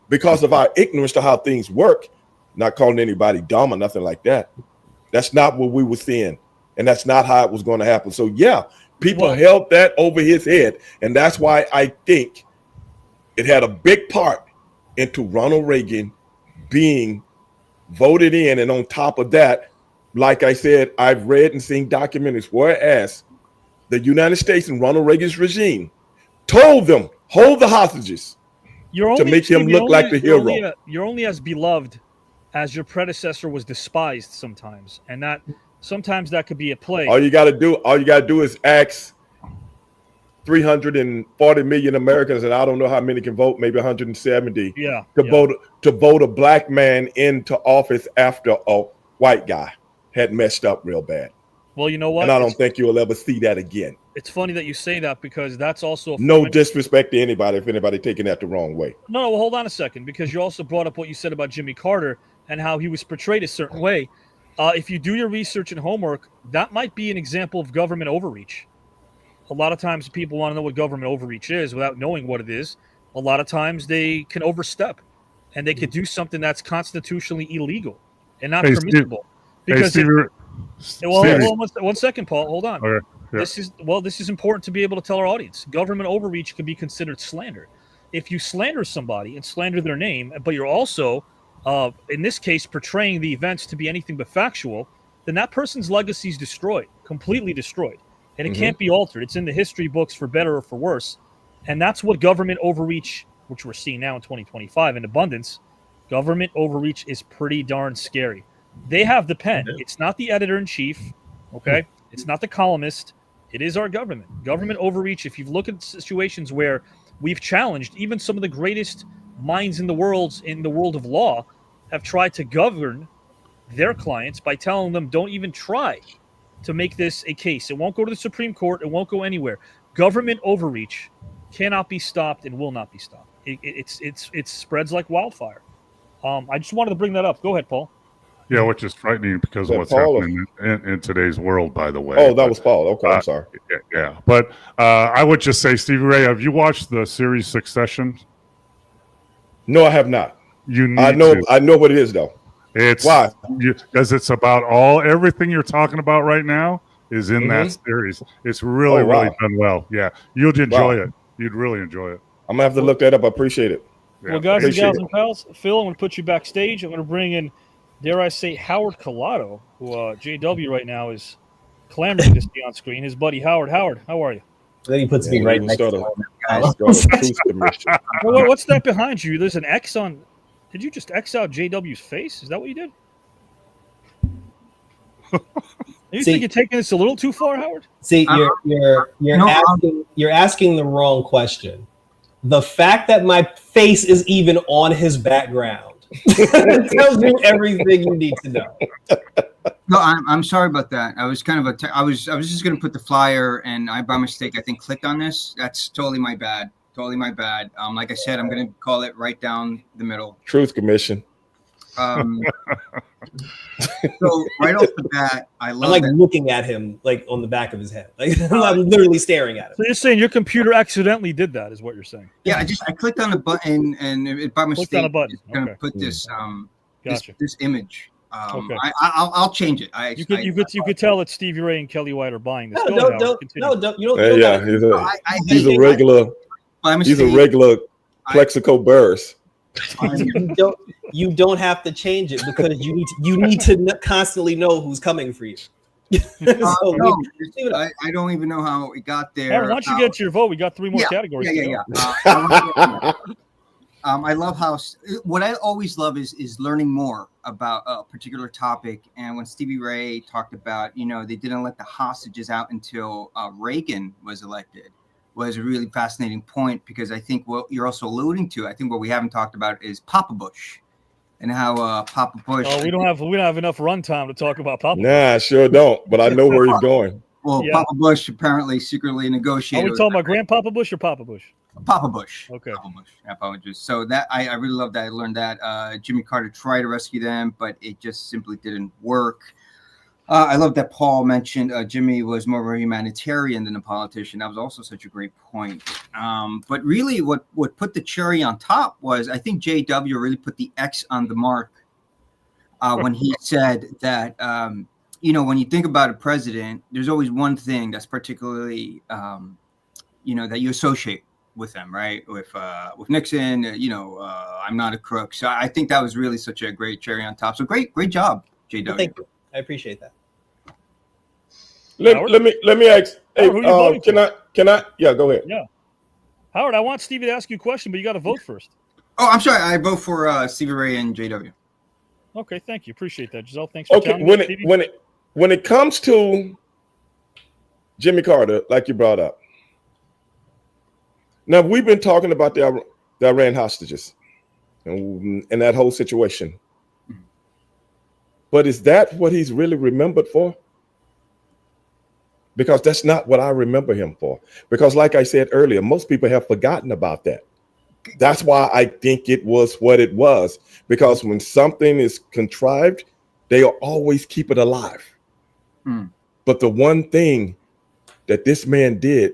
because of our ignorance to how things work, not calling anybody dumb or nothing like that, that's not what we were seeing. And that's not how it was going to happen. So, people held that over his head. And that's why I think it had a big part into Ronald Reagan being voted in. And on top of that, like I said, I've read and seen documentaries whereas the United States and Ronald Reagan's regime told them, hold the hostages to make him look like the hero. You're only as beloved as your predecessor was despised sometimes. And that sometimes that could be a play. All you got to do is ask 340 million Americans, and I don't know how many can vote, maybe 170, to vote a black man into office after a white guy had messed up real bad. Well, you know what? And I don't think you'll ever see that again. It's funny that you say that because that's also no disrespect to anybody if anybody taking that the wrong way. No, well, hold on a second, because you also brought up what you said about Jimmy Carter and how he was portrayed a certain way. If you do your research and homework, that might be an example of government overreach. A lot of times people want to know what government overreach is without knowing what it is. A lot of times they can overstep and they could do something that's constitutionally illegal and not permissible. Because one second, Paul, hold on. Okay. Yeah. This is important to be able to tell our audience. Government overreach can be considered slander. If you slander somebody and slander their name, but you're also, in this case, portraying the events to be anything but factual, then that person's legacy is destroyed, completely destroyed. And it can't be altered. It's in the history books for better or for worse. And that's what government overreach, which we're seeing now in 2025 in abundance, government overreach is pretty darn scary. They have the pen. It's not the editor-in-chief, okay? It's not the columnist. It is our government. Government overreach, if you've looked at situations where we've challenged even some of the greatest minds in the world of law have tried to govern their clients by telling them don't even try to make this a case. It won't go to the Supreme Court. It won't go anywhere. Government overreach cannot be stopped and will not be stopped. It spreads like wildfire. I just wanted to bring that up. Go ahead, Paul. Yeah, which is frightening because of what's Paul happening in today's world, by the way. Oh, that was Paul. Okay, I'm sorry. Yeah. But I would just say, Stevie Ray, have you watched the series Succession? No, I have not. You need I know what it is, though. It's why? Because it's about everything you're talking about right now is in that series. It's really, really done well. Yeah, you'd enjoy it. You'd really enjoy it. I'm gonna have to look that up. I appreciate it. Yeah, Well, guys and gals and pals, Phil, I'm going to put you backstage. I'm going to bring in, dare I say, Howard Collado, who JW right now is clamoring to see on screen. His buddy Howard. Howard, how are you? Then he puts me right next to him. What's that behind you? There's an X on. Did you just X out JW's face? Is that what you did? You think you're taking this a little too far, Howard? See, you're asking the wrong question. The fact that my face is even on his background tells you everything you need to know. No, I'm sorry about that. I was kind of I was just gonna put the flyer, and I by mistake I think clicked on this. That's totally my bad. Totally my bad. Like I said, I'm gonna call it right down the middle. Truth Commission. So right off the bat, I love. I'm looking at him like on the back of his head. Like I'm literally staring at him. So you're saying your computer accidentally did that? Is what you're saying? Yeah, I clicked on the button, and it by mistake on a button. It's gonna put this Gotcha. this image. Okay. I'll change it. You could tell that Stevie Ray and Kelly White are buying this. He's a regular. He's a regular Plexico Burris. You don't have to change it because you need to constantly know who's coming for you. I don't even know how it got there. Aaron, why don't you get to your vote? We got 3 more categories. I love how what I always love is learning more about a particular topic. And when Stevie Ray talked about, they didn't let the hostages out until Reagan was elected, was a really fascinating point, because I think what you're also alluding to, I think what we haven't talked about is Papa Bush and how Papa Bush. Oh, we don't have enough runtime to talk about Papa. Nah, I sure don't. But I know where he's going. Well, yeah. Papa Bush apparently secretly negotiated. Are we talking about Grandpapa Bush or Papa Bush? Papa Bush. Okay. Papa Bush. Yeah, Papa Bush. So that I really love that. I learned that Jimmy Carter tried to rescue them, but it just simply didn't work. I love that Paul mentioned Jimmy was more of a humanitarian than a politician. That was also such a great point. But really what put the cherry on top was, I think JW really put the X on the mark when he said that, when you think about a president, there's always one thing that's particularly, that you associate with them, right? With Nixon, I'm not a crook. So I think that was really such a great cherry on top. So great job, JW. Well, thank you. I appreciate that. Let me ask. Hey, can I? Yeah, go ahead. Yeah, Howard, I want Stevie to ask you a question, but you got to vote first. Oh, I'm sorry. I vote for Stevie Ray and JW. Okay, thank you. Appreciate that, Giselle. Thanks for telling me. When it comes to Jimmy Carter, like you brought up, now we've been talking about the Iran hostages and that whole situation. But is that what he's really remembered for? Because that's not what I remember him for. Because like I said earlier, most people have forgotten about that. That's why I think it was what it was. Because when something is contrived, they'll always keep it alive. But the one thing that this man did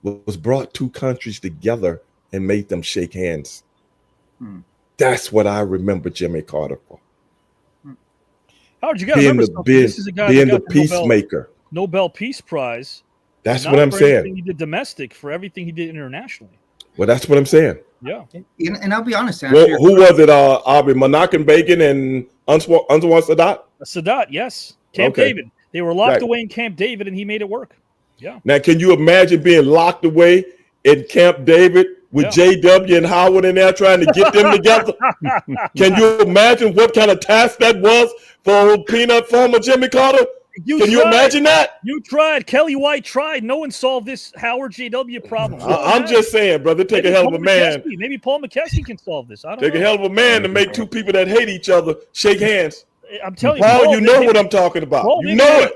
was brought two countries together and made them shake hands. That's what I remember Jimmy Carter for. Howard, you got to remember something. This is a guy being the peacemaker. Nobel Peace Prize. That's what I'm saying. He did domestic, for everything he did internationally. Well, that's what I'm saying. Yeah. And I'll be honest. Well, who was it? Menachem Begin and Anwar Sadat? Sadat, yes. Camp David. They were locked away in Camp David, and he made it work. Yeah. Now, can you imagine being locked away in Camp David with JW and Howard in there trying to get them together? Can you imagine what kind of task that was for peanut farmer Jimmy Carter? Can you imagine that? You tried. Kelly White tried. No one solved this Howard JW problem. I'm just saying, brother, take a hell of a man. Maybe Paul Mokeski can solve this. I don't know. Take a hell of a man to make two people that hate each other shake hands. I'm telling you, Paul, you know what I'm talking about. Paul, You know it.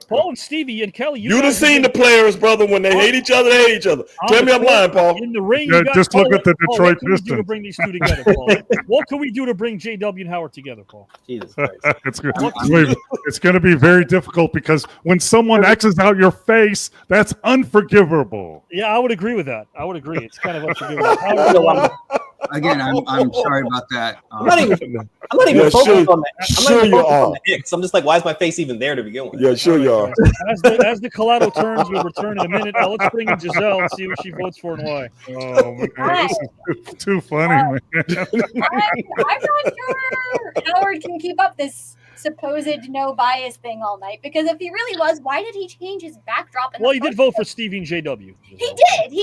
Paul and Stevie and Kelly. You'd have seen the players, brother, when they hate each other. They hate each other. Tell me I'm lying, Paul. In the ring, Yeah, you got, just Paul, look at the Paul, Detroit what can we do to Pistons. bring these two together, Paul? What can we do to bring JW and Howard together, Paul? Jesus Christ. It's going to be very difficult because when someone X's out your face, that's unforgivable. Yeah, I would agree with that. I would agree. It's kind of unforgivable. Again, I'm sorry about that. I'm not even focused on the X. I'm just like, why is my face even there to begin with? Yeah, sure you are. As the Colado turns, we'll return in a minute. Now let's bring in Giselle and see what she votes for and why. Oh, man, this is too funny, man. I'm not sure Howard can keep up this supposed no bias thing all night, because if he really was, why did he change his backdrop? Well, he did vote for Stevie and JW. He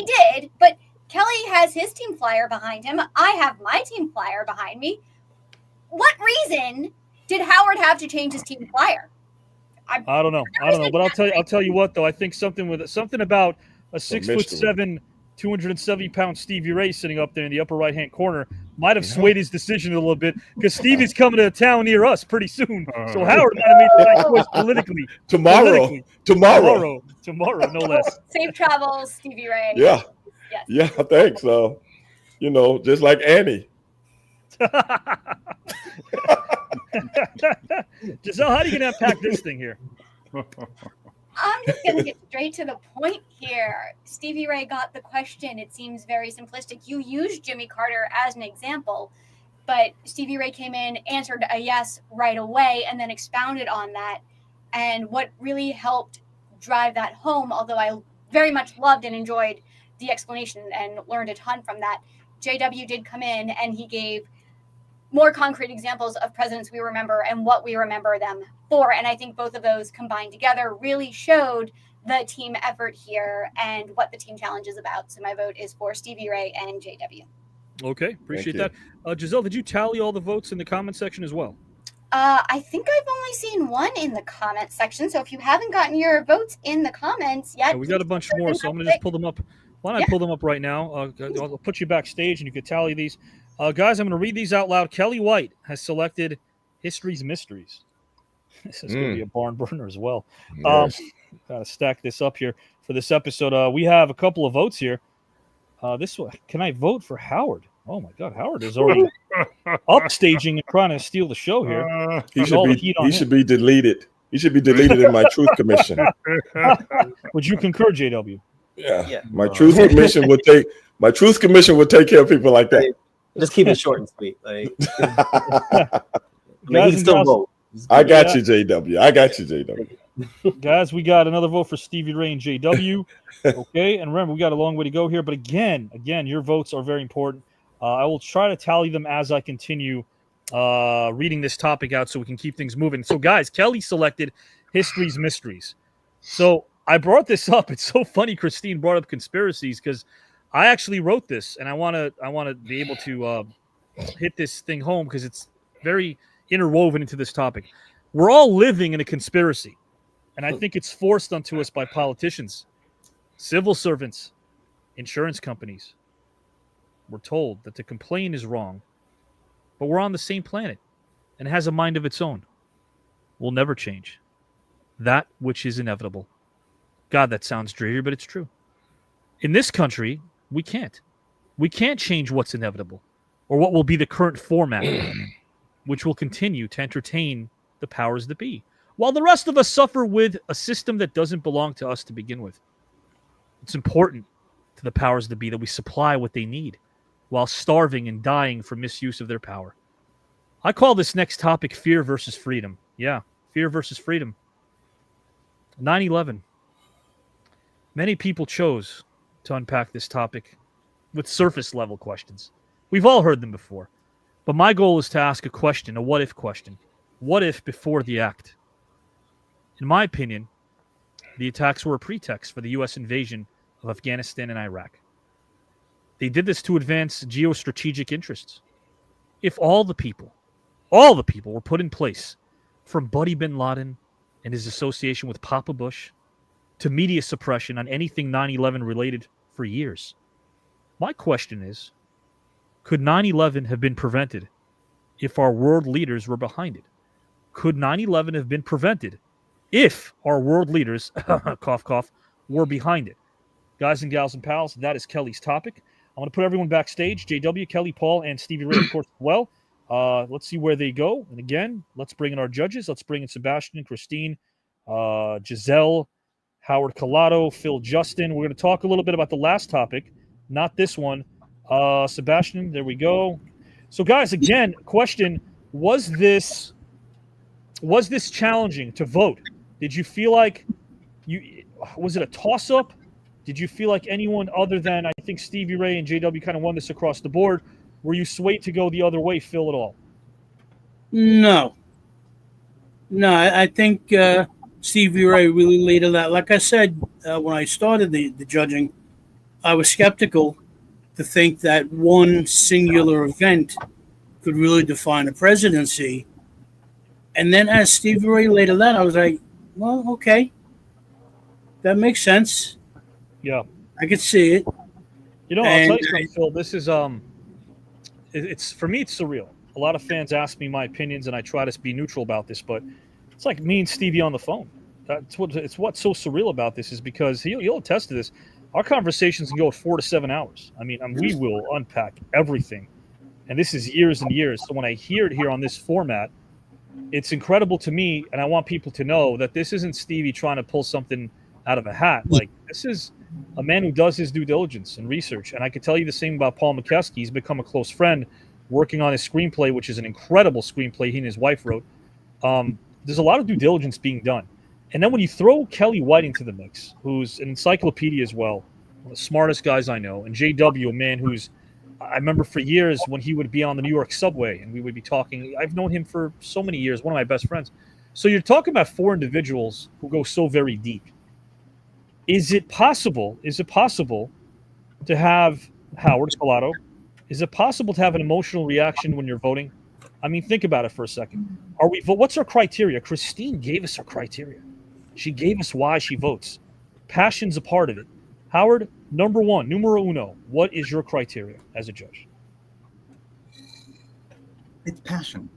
did, but Kelly has his team flyer behind him. I have my team flyer behind me. What reason did Howard have to change his team flyer? I don't know, but I'll tell you what though. I think something about a 6'7", 270-pound Stevie Ray sitting up there in the upper right-hand corner might have swayed his decision a little bit, because Stevie's coming to a town near us pretty soon. So Howard might have made the right choice politically. Tomorrow, no less. Safe travels, Stevie Ray. Yeah. Yes. Yeah, thanks. So, just like Annie. Giselle, how are you going to unpack this thing here? I'm just going to get straight to the point here. Stevie Ray got the question. It seems very simplistic. You used Jimmy Carter as an example, but Stevie Ray came in, answered a yes right away, and then expounded on that. And what really helped drive that home, although I very much loved and enjoyed the explanation and learned a ton from that, JW did come in and he gave more concrete examples of presidents we remember and what we remember them for. And I think both of those combined together really showed the team effort here and what the team challenge is about. So my vote is for Stevie Ray and JW. Okay, appreciate that. Giselle, did you tally all the votes in the comment section as well? I think I've only seen one in the comment section. So if you haven't gotten your votes in the comments yet, we got a bunch more, so I'm going to just pull them up. Why don't I pull them up right now? I'll put you backstage and you can tally these. Guys, I'm going to read these out loud. Kelly White has selected History's Mysteries. This is going to be a barn burner as well. Yes. Got to stack this up here for this episode. We have a couple of votes here. This one, can I vote for Howard? Oh my God, Howard is already upstaging and trying to steal the show here. He should be deleted. He should be deleted in my Truth Commission. Would you concur, JW? Yeah. My Truth Commission would take care of people like that. Just keep it short and sweet. Like, he can still vote. I got you, JW. Guys, we got another vote for Stevie Ray and JW. Okay, and remember, we got a long way to go here. But again, your votes are very important. I will try to tally them as I continue reading this topic out so we can keep things moving. So, guys, Kelly selected History's Mysteries. So I brought this up. It's so funny Christine brought up conspiracies, because I actually wrote this, and I want to be able to hit this thing home because it's very interwoven into this topic. We're all living in a conspiracy, and I think it's forced onto us by politicians, civil servants, insurance companies. We're told that to complain is wrong, but we're on the same planet and it has a mind of its own. We'll never change that which is inevitable. God, that sounds dreary, but it's true. In this country, we can't. We can't change what's inevitable or what will be the current format, which will continue to entertain the powers that be, while the rest of us suffer with a system that doesn't belong to us to begin with. It's important to the powers that be that we supply what they need while starving and dying for misuse of their power. I call this next topic fear versus freedom. Yeah, fear versus freedom. 9/11. Many people chose to unpack this topic with surface level questions. We've all heard them before. But my goal is to ask a question, a what if question. What if before the act? In my opinion, the attacks were a pretext for the U.S. invasion of Afghanistan and Iraq. They did this to advance geostrategic interests. If all the people were put in place, from Buddy bin Laden and his association with Papa Bush to media suppression on anything 9/11 related for years, my question is, could 9/11 have been prevented if our world leaders were behind it? Could 9/11 have been prevented if our world leaders, cough, cough, were behind it? Guys and gals and pals, that is Kelly's topic. I'm going to put everyone backstage. JW, Kelly, Paul, and Stevie Ray, of course, as well. Let's see where they go. And again, let's bring in our judges. Let's bring in Sebastian, Christine, Giselle, Howard Collado, Phil Justin. We're going to talk a little bit about the last topic, not this one. Sebastian, there we go. So, guys, again, question, was this challenging to vote? Did you feel like was it a toss-up? Did you feel like anyone other than, I think, Stevie Ray and JW kind of won this across the board? Were you swayed to go the other way, Phil, at all? No. No, I think Stevie Ray really laid it out. Like I said, when I started the judging, I was skeptical to think that one singular event could really define a presidency. And then as Stevie Ray laid it out, I was like, well, okay. That makes sense. Yeah. I could see it. You know, I'll tell you something, Phil. This is it's for me, it's surreal. A lot of fans ask me my opinions, and I try to be neutral about this, but it's like me and Stevie on the phone. It's what's so surreal about this is because he'll attest to this. Our conversations can go 4 to 7 hours. I mean, we will unpack everything, and this is years and years. So when I hear it here on this format, it's incredible to me, and I want people to know that this isn't Stevie trying to pull something out of a hat. Like, this is a man who does his due diligence and research. And I can tell you the same about Paul Mokeski. He's become a close friend working on his screenplay, which is an incredible screenplay he and his wife wrote. There's a lot of due diligence being done. And then when you throw Kelly White into the mix, who's an encyclopedia as well, one of the smartest guys I know, and JW, a man who's, I remember for years when he would be on the New York subway and we would be talking. I've known him for so many years, one of my best friends. So you're talking about 4 individuals who go so very deep. Is it possible to have Howard Collado? Is it possible to have an emotional reaction when you're voting? I mean, think about it for a second. What's our criteria? Christine gave us her criteria. She gave us why she votes. Passion's a part of it. Howard, number one, numero uno, what is your criteria as a judge? It's passion.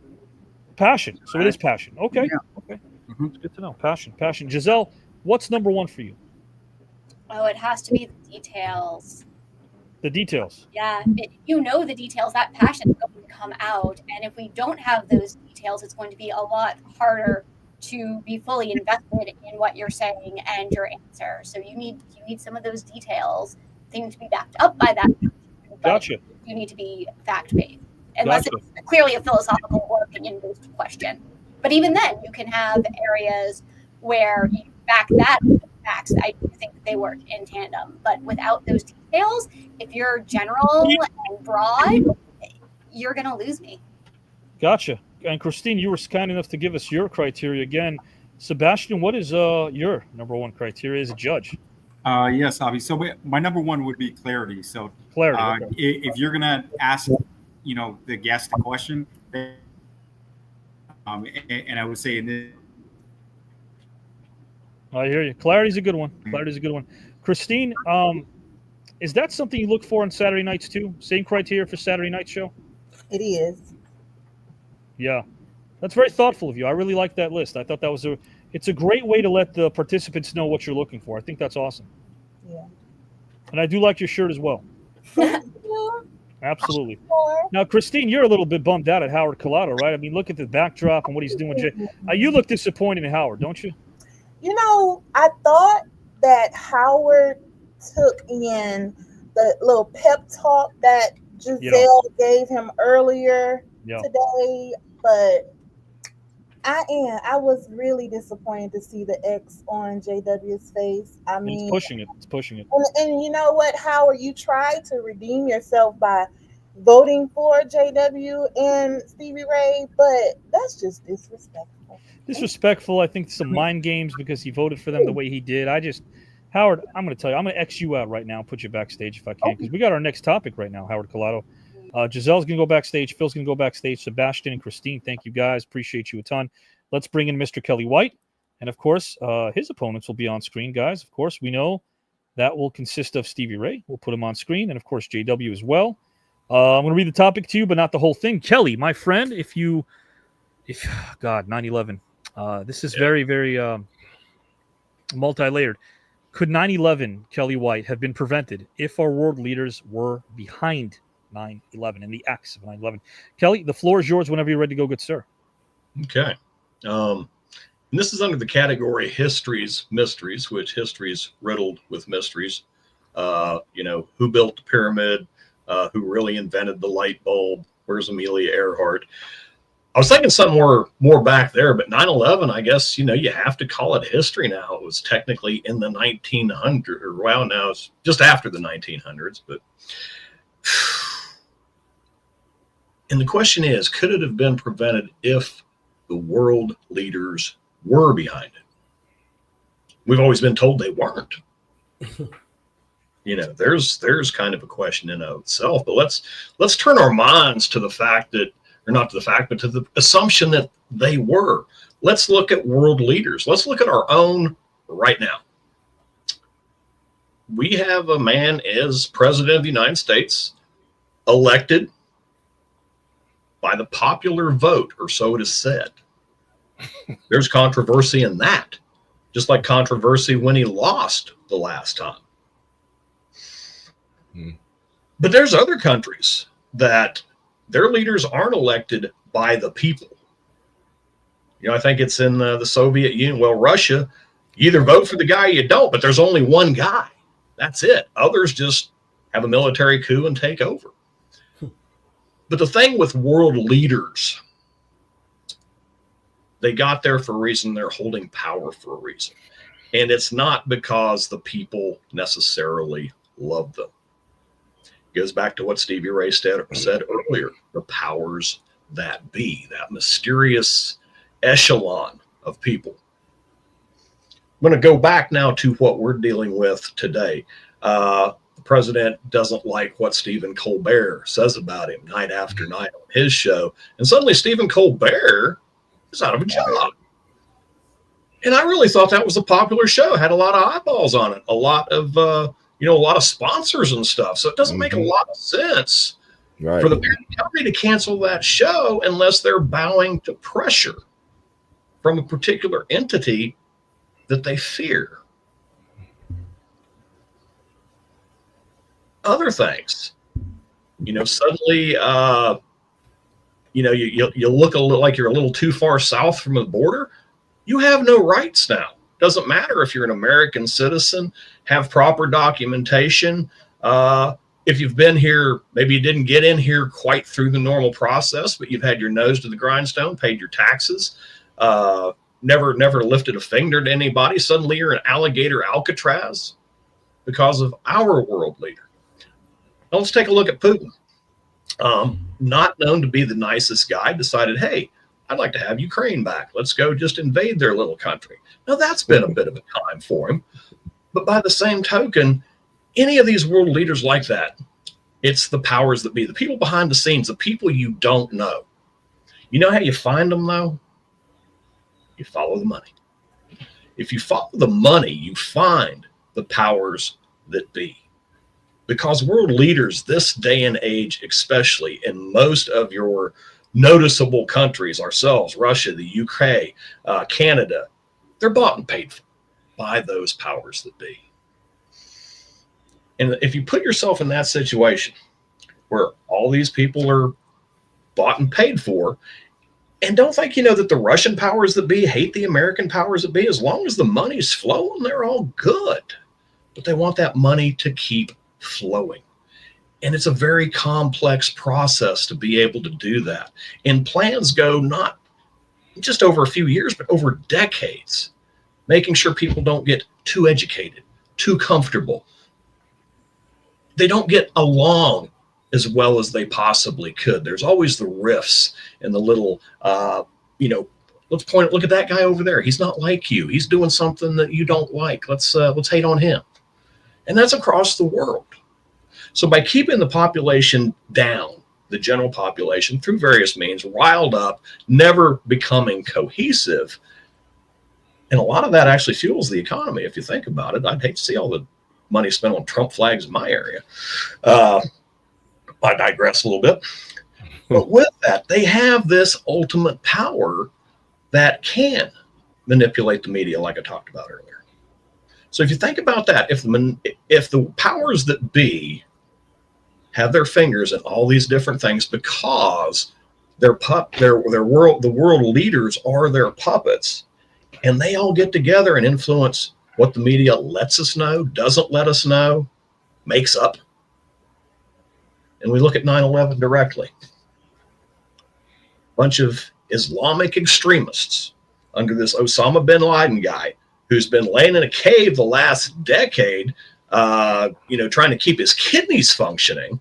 Passion. So it is passion. Okay. Yeah. Okay. Mm-hmm. It's good to know. Passion. Giselle, what's number one for you? Oh, it has to be the details. The details. Yeah, the details, that passion is going to come out. And if we don't have those details, it's going to be a lot harder to be fully invested in what you're saying and your answer. So you need some of those details. Things to be backed up by that. Gotcha. You need to be fact-based. Unless it's clearly a philosophical or opinion-based question. But even then, you can have areas where you back that with facts. I do think that they work in tandem. But without those details, if you're general and broad, you're going to lose me. Gotcha. And Christine, you were kind enough to give us your criteria again. Sebastian, what is your number one criteria as a judge? Yes, Avi. So my number one would be clarity. So clarity. Okay. If you're gonna ask, the guest a question, and I would say in this. I hear you. Clarity's a good one. Christine, is that something you look for on Saturday nights too? Same criteria for Saturday night show? It is. Yeah. That's very thoughtful of you. I really like that list. I thought that was it's a great way to let the participants know what you're looking for. I think that's awesome. Yeah. And I do like your shirt as well. Absolutely. Now, Christine, you're a little bit bummed out at Howard Collado, right? I mean, look at the backdrop and what he's doing. You look disappointed in Howard, don't you? I thought that Howard took in the little pep talk that Giselle gave him earlier today, but I was really disappointed to see the X on JW's face. I mean, it's pushing it. And you know what, Howard, you tried to redeem yourself by voting for JW and Stevie Ray, but that's just disrespectful. I think some mind games because he voted for them the way he did. Howard, I'm going to tell you, I'm going to X you out right now and put you backstage if I can, because we got our next topic right now, Howard Collado. Giselle's going to go backstage. Phil's going to go backstage. Sebastian and Christine, thank you guys. Appreciate you a ton. Let's bring in Mr. Kelly White. And, of course, his opponents will be on screen, guys. Of course, we know that will consist of Stevie Ray. We'll put him on screen. And, of course, JW as well. I'm going to read the topic to you, but not the whole thing. Kelly, my friend, if you God, 9/11. This is very, very multi-layered. Could 9/11, Kelly White, have been prevented if our world leaders were behind 9/11 and the acts of 9/11? Kelly, the floor is yours whenever you're ready to go, good sir. Okay. And this is under the category history's mysteries, which history's riddled with mysteries. Who built the pyramid? Who really invented the light bulb? Where's Amelia Earhart? I was thinking something more back there, but 9/11, I guess, you have to call it history now. It was technically in the 1900s, or well, now it's just after the 1900s. But, and the question is, could it have been prevented if the world leaders were behind it? We've always been told they weren't. There's kind of a question in of itself. But let's turn our minds to the fact that, or not to the fact, but to the assumption that they were. Let's look at world leaders. Let's look at our own right now. We have a man as president of the United States, elected by the popular vote, or so it is said. There's controversy in that, just like controversy when he lost the last time. But there's other countries that their leaders aren't elected by the people. I think it's in the Soviet Union. Well, Russia, you either vote for the guy or you don't, but there's only one guy. That's it. Others just have a military coup and take over. But the thing with world leaders, they got there for a reason. They're holding power for a reason. And it's not because the people necessarily love them. It goes back to what Stevie Ray said earlier, the powers that be, that mysterious echelon of people. I'm going to go back now to what we're dealing with today. The president doesn't like what Stephen Colbert says about him night after night on his show. And suddenly Stephen Colbert is out of a job. And I really thought that was a popular show. It had a lot of eyeballs on it, a lot of sponsors and stuff. So it doesn't make a lot of sense for the parent company to cancel that show unless they're bowing to pressure from a particular entity that they fear. Other things, suddenly, you look a little like you're a little too far south from the border. You have no rights now. Doesn't matter if you're an American citizen, have proper documentation. If you've been here, maybe you didn't get in here quite through the normal process, but you've had your nose to the grindstone, paid your taxes, never lifted a finger to anybody. Suddenly you're an alligator Alcatraz because of our world leader. Now let's take a look at Putin. Not known to be the nicest guy, decided, hey, I'd like to have Ukraine back. Let's go just invade their little country. Now that's been a bit of a time for him. But by the same token, any of these world leaders like that, it's the powers that be, the people behind the scenes, the people you don't know. You know how you find them, though? You follow the money. If you follow the money, you find the powers that be. Because world leaders this day and age, especially in most of your noticeable countries, ourselves, Russia, the UK, Canada, they're bought and paid for by those powers that be. And if you put yourself in that situation where all these people are bought and paid for, and don't think, that the Russian powers that be hate the American powers that be. As long as the money's flowing, they're all good. But they want that money to keep flowing. And it's a very complex process to be able to do that. And plans go not just over a few years, but over decades, making sure people don't get too educated, too comfortable. They don't get along as well as they possibly could. There's always the rifts and the little, look at that guy over there. He's not like you. He's doing something that you don't like. Let's hate on him. And that's across the world. So by keeping the population down, the general population, through various means, riled up, never becoming cohesive, and a lot of that actually fuels the economy, if you think about it. I'd hate to see all the money spent on Trump flags in my area. I digress a little bit. But with that, they have this ultimate power that can manipulate the media, like I talked about earlier. So if you think about that, if the powers that be have their fingers in all these different things because the world leaders are their puppets, and they all get together and influence what the media lets us know, doesn't let us know, makes up. And we look at 9/11 directly. Bunch of Islamic extremists under this Osama bin Laden guy who's been laying in a cave the last decade, trying to keep his kidneys functioning.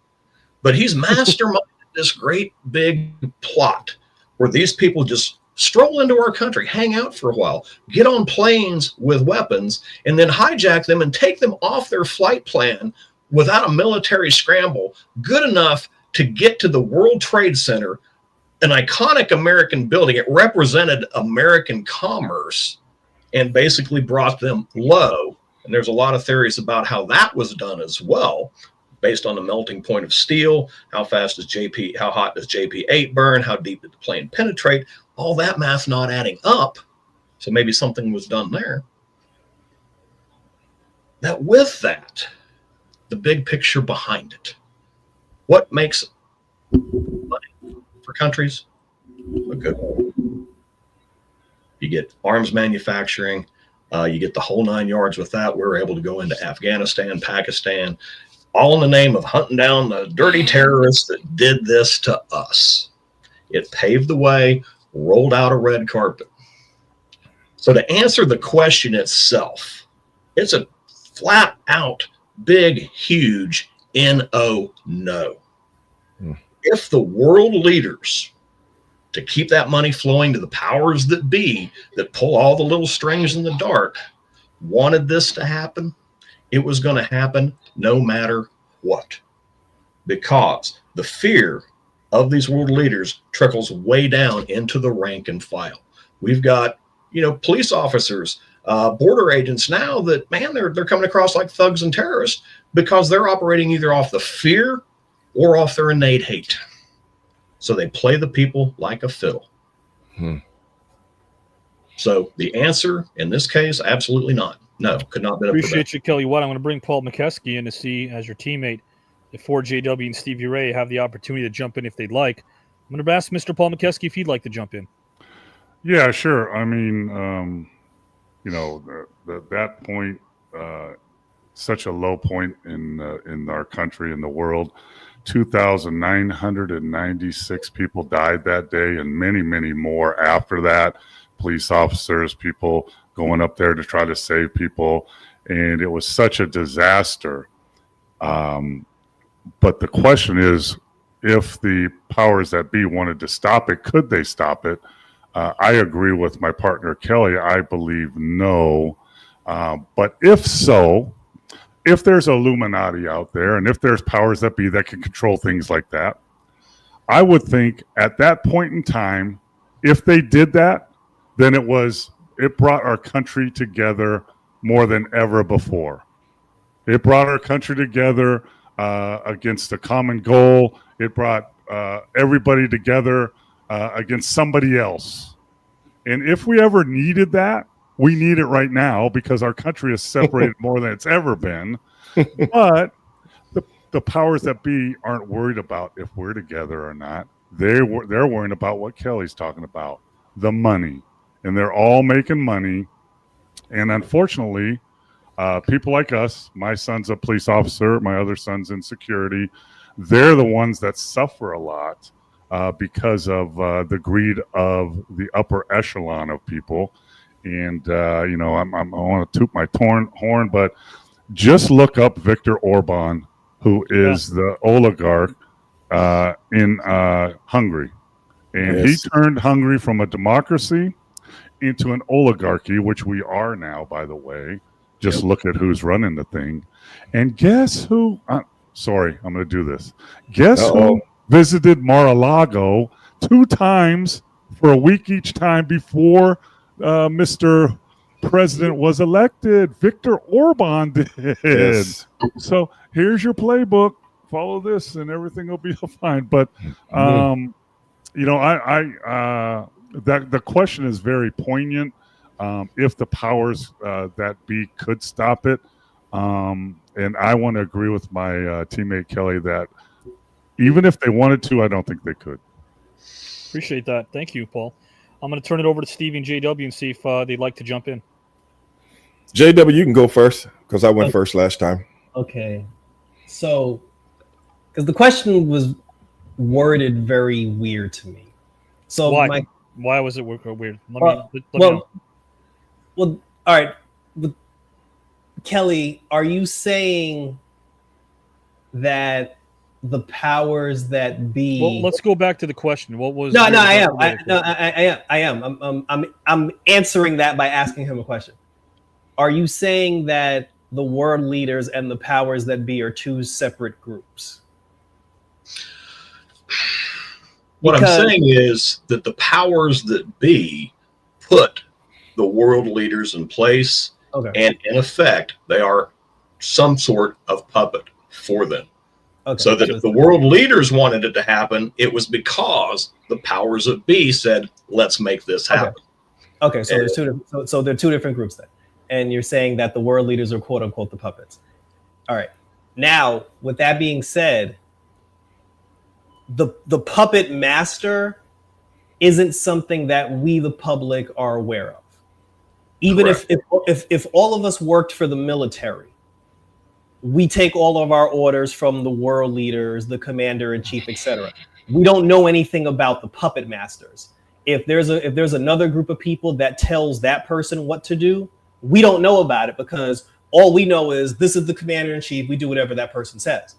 But he's masterminded this great big plot where these people just stroll into our country, hang out for a while, get on planes with weapons, and then hijack them and take them off their flight plan without a military scramble, good enough to get to the World Trade Center, an iconic American building. It represented American commerce and basically brought them low. And there's a lot of theories about how that was done as well, based on the melting point of steel. How hot does JP-8 burn? How deep did the plane penetrate? All that math not adding up. So maybe something was done there. That with that, the big picture behind it, what makes money for countries a good one? You get arms manufacturing, you get the whole 9 yards with that. We're able to go into Afghanistan, Pakistan, all in the name of hunting down the dirty terrorists that did this to us. It paved the way, rolled out a red carpet. So to answer the question itself, it's a flat out, big, huge no. If the world leaders, to keep that money flowing to the powers that be, that pull all the little strings in the dark, wanted this to happen, it was going to happen no matter what. Because the fear of these world leaders trickles way down into the rank and file. We've got, police officers, border agents now that, man, they're coming across like thugs and terrorists because they're operating either off the fear or off their innate hate. So they play the people like a fiddle. So the answer in this case, absolutely not. No, could not have been. Appreciate you, Kelly. What I'm going to bring Paul Mokeski in to see as your teammate. If 4JW and Stevie Ray have the opportunity to jump in if they'd like. I'm going to ask Mr. Paul Mokeski if he'd like to jump in. Yeah, sure. I mean, that point, such a low point in our country, in the world. 2,996 people died that day, and many, many more after that. Police officers, people going up there to try to save people, and it was such a disaster. But the question is, if the powers that be wanted to stop it, could they stop it? I agree with my partner Kelly. I believe no. But if so, if there's Illuminati out there, and if there's powers that be that can control things like that, I would think at that point in time, if they did that, then it brought our country together more than ever before. It brought our country together against a common goal. It brought everybody together against somebody else. And if we ever needed that, we need it right now because our country is separated more than it's ever been. But the powers that be aren't worried about if we're together or not. They're worrying about what Kelly's talking about, the money. And they're all making money. And unfortunately, people like us, my son's a police officer, my other son's in security, they're the ones that suffer a lot because of the greed of the upper echelon of people. And, I want to toot my horn, but just look up Viktor Orban, who is the oligarch in Hungary. And he turned Hungary from a democracy into an oligarchy, which we are now, by the way. Just look at who's running the thing. And guess who? Sorry, I'm going to do this. Guess who visited Mar-a-Lago 2 times for a week each time before Mr. President was elected? Viktor Orban did. Yes. So here's your playbook. Follow this and everything will be fine. But You know, that the question is very poignant. If the powers that be could stop it, and I want to agree with my teammate Kelly that even if they wanted to, I don't think they could. Appreciate that. Thank you, Paul. I'm going to turn it over to Stevie and JW and see if they'd like to jump in. JW, you can go first because I went first last time. Okay. So, because the question was worded very weird to me. So why was it weird? Well, all right. Kelly, are you saying that the powers that be? Well, let's go back to the question. What was? No, I am. I am. I'm answering that by asking him a question. Are you saying that the world leaders and the powers that be are two separate groups? What I'm saying is that the powers that be put the world leaders in place, and in effect, they are some sort of puppet for them. So that if the world leaders wanted it to happen, it was because the powers that be said, "Let's make this happen." Okay, so there's two. So there are two different groups then, and you're saying that the world leaders are "quote unquote" the puppets. All right. Now, with that being said, the puppet master isn't something that we, the public, are aware of. Even if all of us worked for the military, we take all of our orders from the world leaders, the commander in chief, etc. We don't know anything about the puppet masters. If there's another group of people that tells that person what to do, we don't know about it because all we know is this is the commander in chief. We do whatever that person says.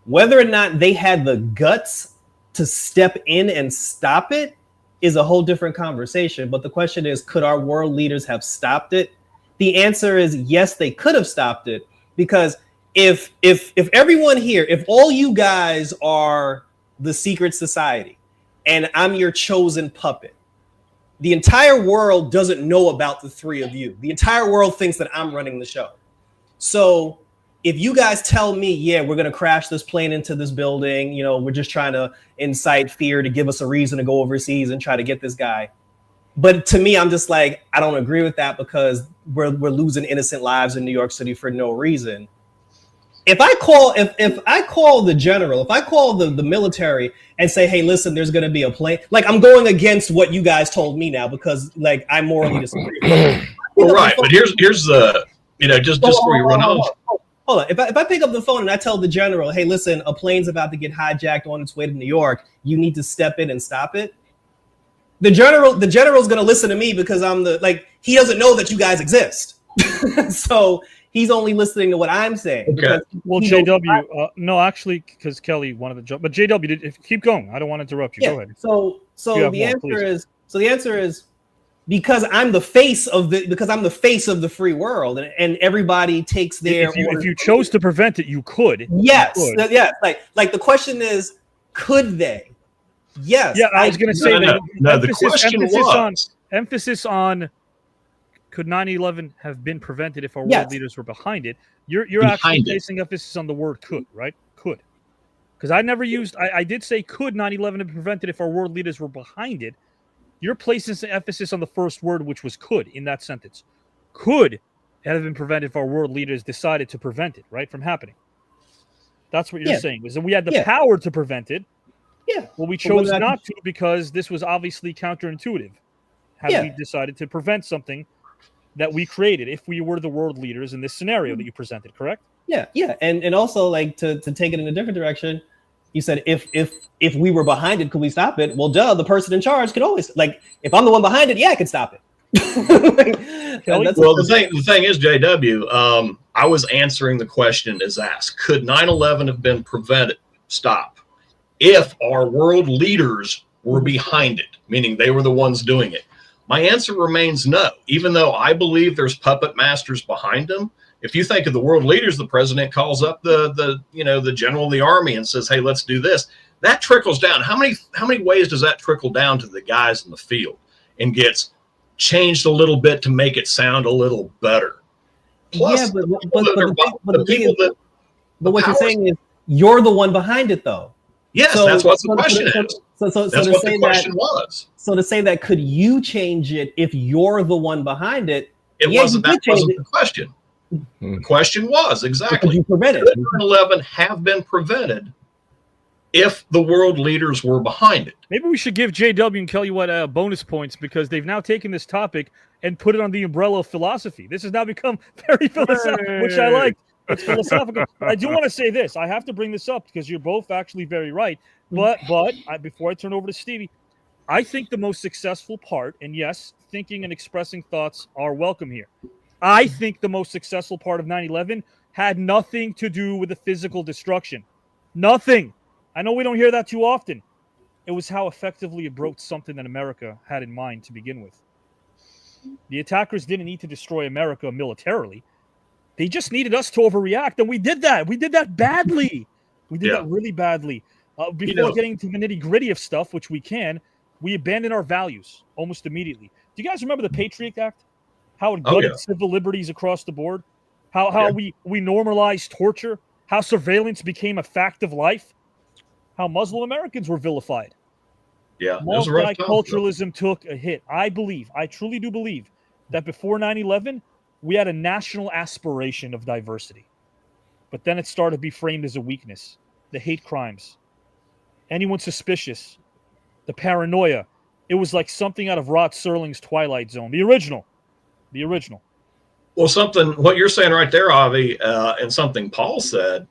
Whether or not they had the guts to step in and stop it is a whole different conversation. But the question is, could our world leaders have stopped it? The answer is yes, they could have stopped it, because if everyone here, if all you guys are the secret society and I'm your chosen puppet, the entire world doesn't know about the three of you. The entire world thinks that I'm running the show. So if you guys tell me, yeah, we're going to crash this plane into this building, you know, we're just trying to incite fear to give us a reason to go overseas and try to get this guy. But to me, I'm just like, I don't agree with that because we're losing innocent lives in New York City for no reason. If I call the general, if I call the military and say, hey, listen, there's going to be a plane, like I'm going against what you guys told me now because like I morally disagree. Well, right, but here's the, you know, just before you run off. Hold on. If I pick up the phone and I tell the general, hey, listen, a plane's about to get hijacked on its way to New York, you need to step in and stop it. The general's going to listen to me because he doesn't know that you guys exist. So he's only listening to what I'm saying. Okay. Well, JW, no, actually, because Kelly wanted to jump, but JW, keep going. I don't want to interrupt you. Yeah. Go ahead. So the answer is because I'm the face of the free world, and everybody takes their. If you chose to prevent it, you could. Yes. Yeah. Like the question is, could they? Yes. Yeah, I was going to say that. No, the question was emphasis on could 9/11 have been prevented if our world leaders were behind it? You're actually placing emphasis on the word could, right? Could. Because I did say could 9/11 have been prevented if our world leaders were behind it. You're placing emphasis on the first word, which was could in that sentence. Could have been prevented if our world leaders decided to prevent it, right, from happening. That's what you're saying. Is that we had the power to prevent it. Yeah. Well, we chose not to because this was obviously counterintuitive. Had we decided to prevent something that we created if we were the world leaders in this scenario that you presented, correct? Yeah. And also like to take it in a different direction, you said if we were behind it, could we stop it? Well, duh, the person in charge could always, like, if I'm the one behind it, I could stop it. The thing is, JW, I was answering the question as asked. Could 9/11 have been prevented? Stop. If our world leaders were behind it, meaning they were the ones doing it. My answer remains no. Even though I believe there's puppet masters behind them, if you think of the world leaders, the president calls up the general of the army and says, hey, let's do this. That trickles down. How many ways does that trickle down to the guys in the field and gets changed a little bit to make it sound a little better? Plus, but what you're saying is you're the one behind it, though. Yes, that's what the question is. So that's to what say the question that, was. So to say that, could you change it if you're the one behind it? It wasn't. That wasn't the question. The question was exactly. Could you prevent it? Could 9/11 have been prevented if the world leaders were behind it? Maybe we should give JW and Kelly what bonus points because they've now taken this topic and put it on the umbrella of philosophy. This has now become very philosophical, which I like. It's philosophical. But I do want to say this. I have to bring this up because you're both actually very right. But before I turn over to Stevie, I think the most successful part, and yes, thinking and expressing thoughts are welcome here. I think the most successful part of 9/11 had nothing to do with the physical destruction. Nothing. I know we don't hear that too often. It was how effectively it broke something that America had in mind to begin with. The attackers didn't need to destroy America militarily. They just needed us to overreact, and we did that. We did that badly. We did that really badly. Before getting to the nitty-gritty of stuff, which we can, we abandoned our values almost immediately. Do you guys remember the Patriot Act? How it gutted civil liberties across the board? How we normalized torture? How surveillance became a fact of life? How Muslim Americans were vilified? Yeah, multiculturalism took a hit. I truly do believe that before 9/11, we had a national aspiration of diversity. But then it started to be framed as a weakness. The hate crimes. Anyone suspicious. The paranoia. It was like something out of Rod Serling's Twilight Zone. The original. Well, what you're saying right there, Avi, and something Paul said,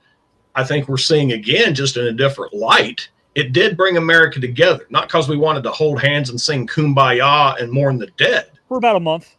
I think we're seeing again just in a different light. It did bring America together, not because we wanted to hold hands and sing Kumbaya and mourn the dead. For about a month.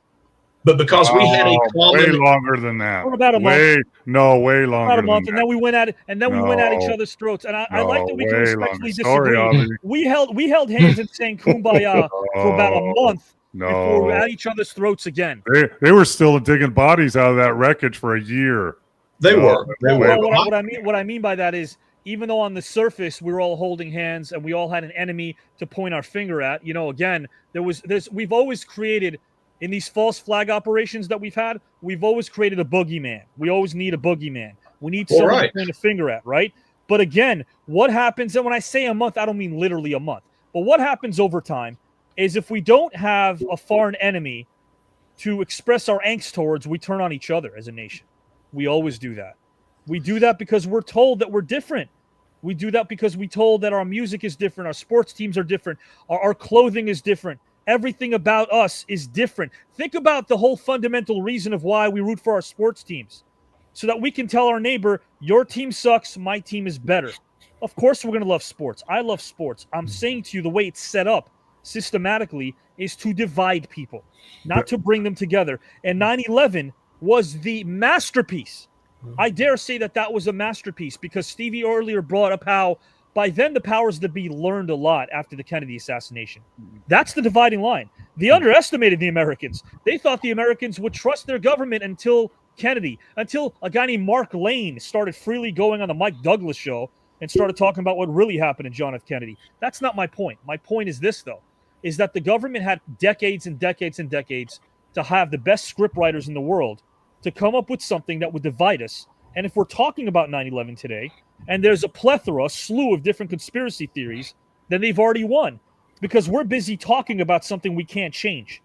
But because we had a common... Way longer than that. For about a month. Way longer about a month, and that. then we went at it, and then we went at each other's throats. And I like that we can respectfully disagree. We held hands and sang Kumbaya for about a month before we were at each other's throats again. They were still digging bodies out of that wreckage for a year. They were. What I mean by that is, even though on the surface we were all holding hands and we all had an enemy to point our finger at, again, we've always created, in these false flag operations that we've always created a boogeyman. We always need a boogeyman. We need someone to point a finger at, right? But again, what happens, and when I say a month, I don't mean literally a month, but what happens over time is if we don't have a foreign enemy to express our angst towards, we turn on each other as a nation. We always do that. We do that because we're told that we're different. We do that because we're told that our music is different, our sports teams are different, our clothing is different. Everything about us is different. Think about the whole fundamental reason of why we root for our sports teams. So that we can tell our neighbor, your team sucks, my team is better. Of course we're going to love sports. I love sports. I'm saying to you, the way it's set up systematically is to divide people, not to bring them together. And 9/11 was the masterpiece. I dare say that was a masterpiece because Stevie earlier brought up how by then the powers that be learned a lot after the Kennedy assassination. That's the dividing line. They underestimated the Americans. They thought the Americans would trust their government until Kennedy, until a guy named Mark Lane started freely going on the Mike Douglas show and started talking about what really happened to John F. Kennedy. That's not my point. My point is this, though, is that the government had decades and decades and decades to have the best scriptwriters in the world to come up with something that would divide us. And if we're talking about 9/11 today, and there's a slew of different conspiracy theories, then they've already won because we're busy talking about something we can't change.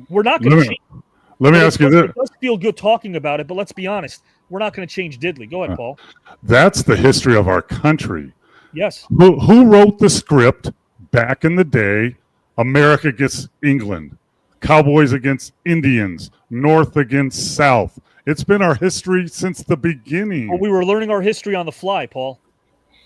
We're not going to change. Let me ask you this. It does feel good talking about it, but let's be honest. We're not going to change diddly. Go ahead, Paul. That's the history of our country. Yes. Who wrote the script back in the day? America against England, Cowboys against Indians, North against South. It's been our history since the beginning. Well, we were learning our history on the fly, Paul.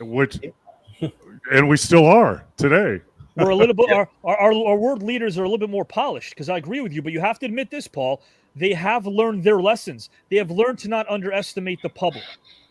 And we still are today. We're a little bit our world leaders are a little bit more polished because I agree with you, but you have to admit this, Paul. They have learned their lessons. They have learned to not underestimate the public.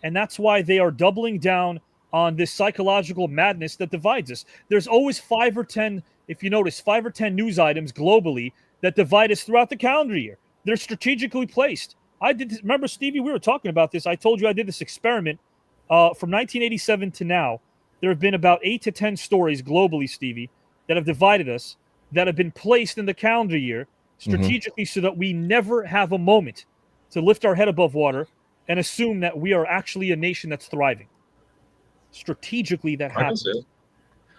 And that's why they are doubling down on this psychological madness that divides us. There's always 5 or 10, if you notice, 5 or 10 news items globally that divide us throughout the calendar year. They're strategically placed. Remember, Stevie, we were talking about this. I told you I did this experiment from 1987 to now. There have been about 8 to 10 stories globally, Stevie, that have divided us, that have been placed in the calendar year strategically so that we never have a moment to lift our head above water and assume that we are actually a nation that's thriving. strategically that I can happens. see it.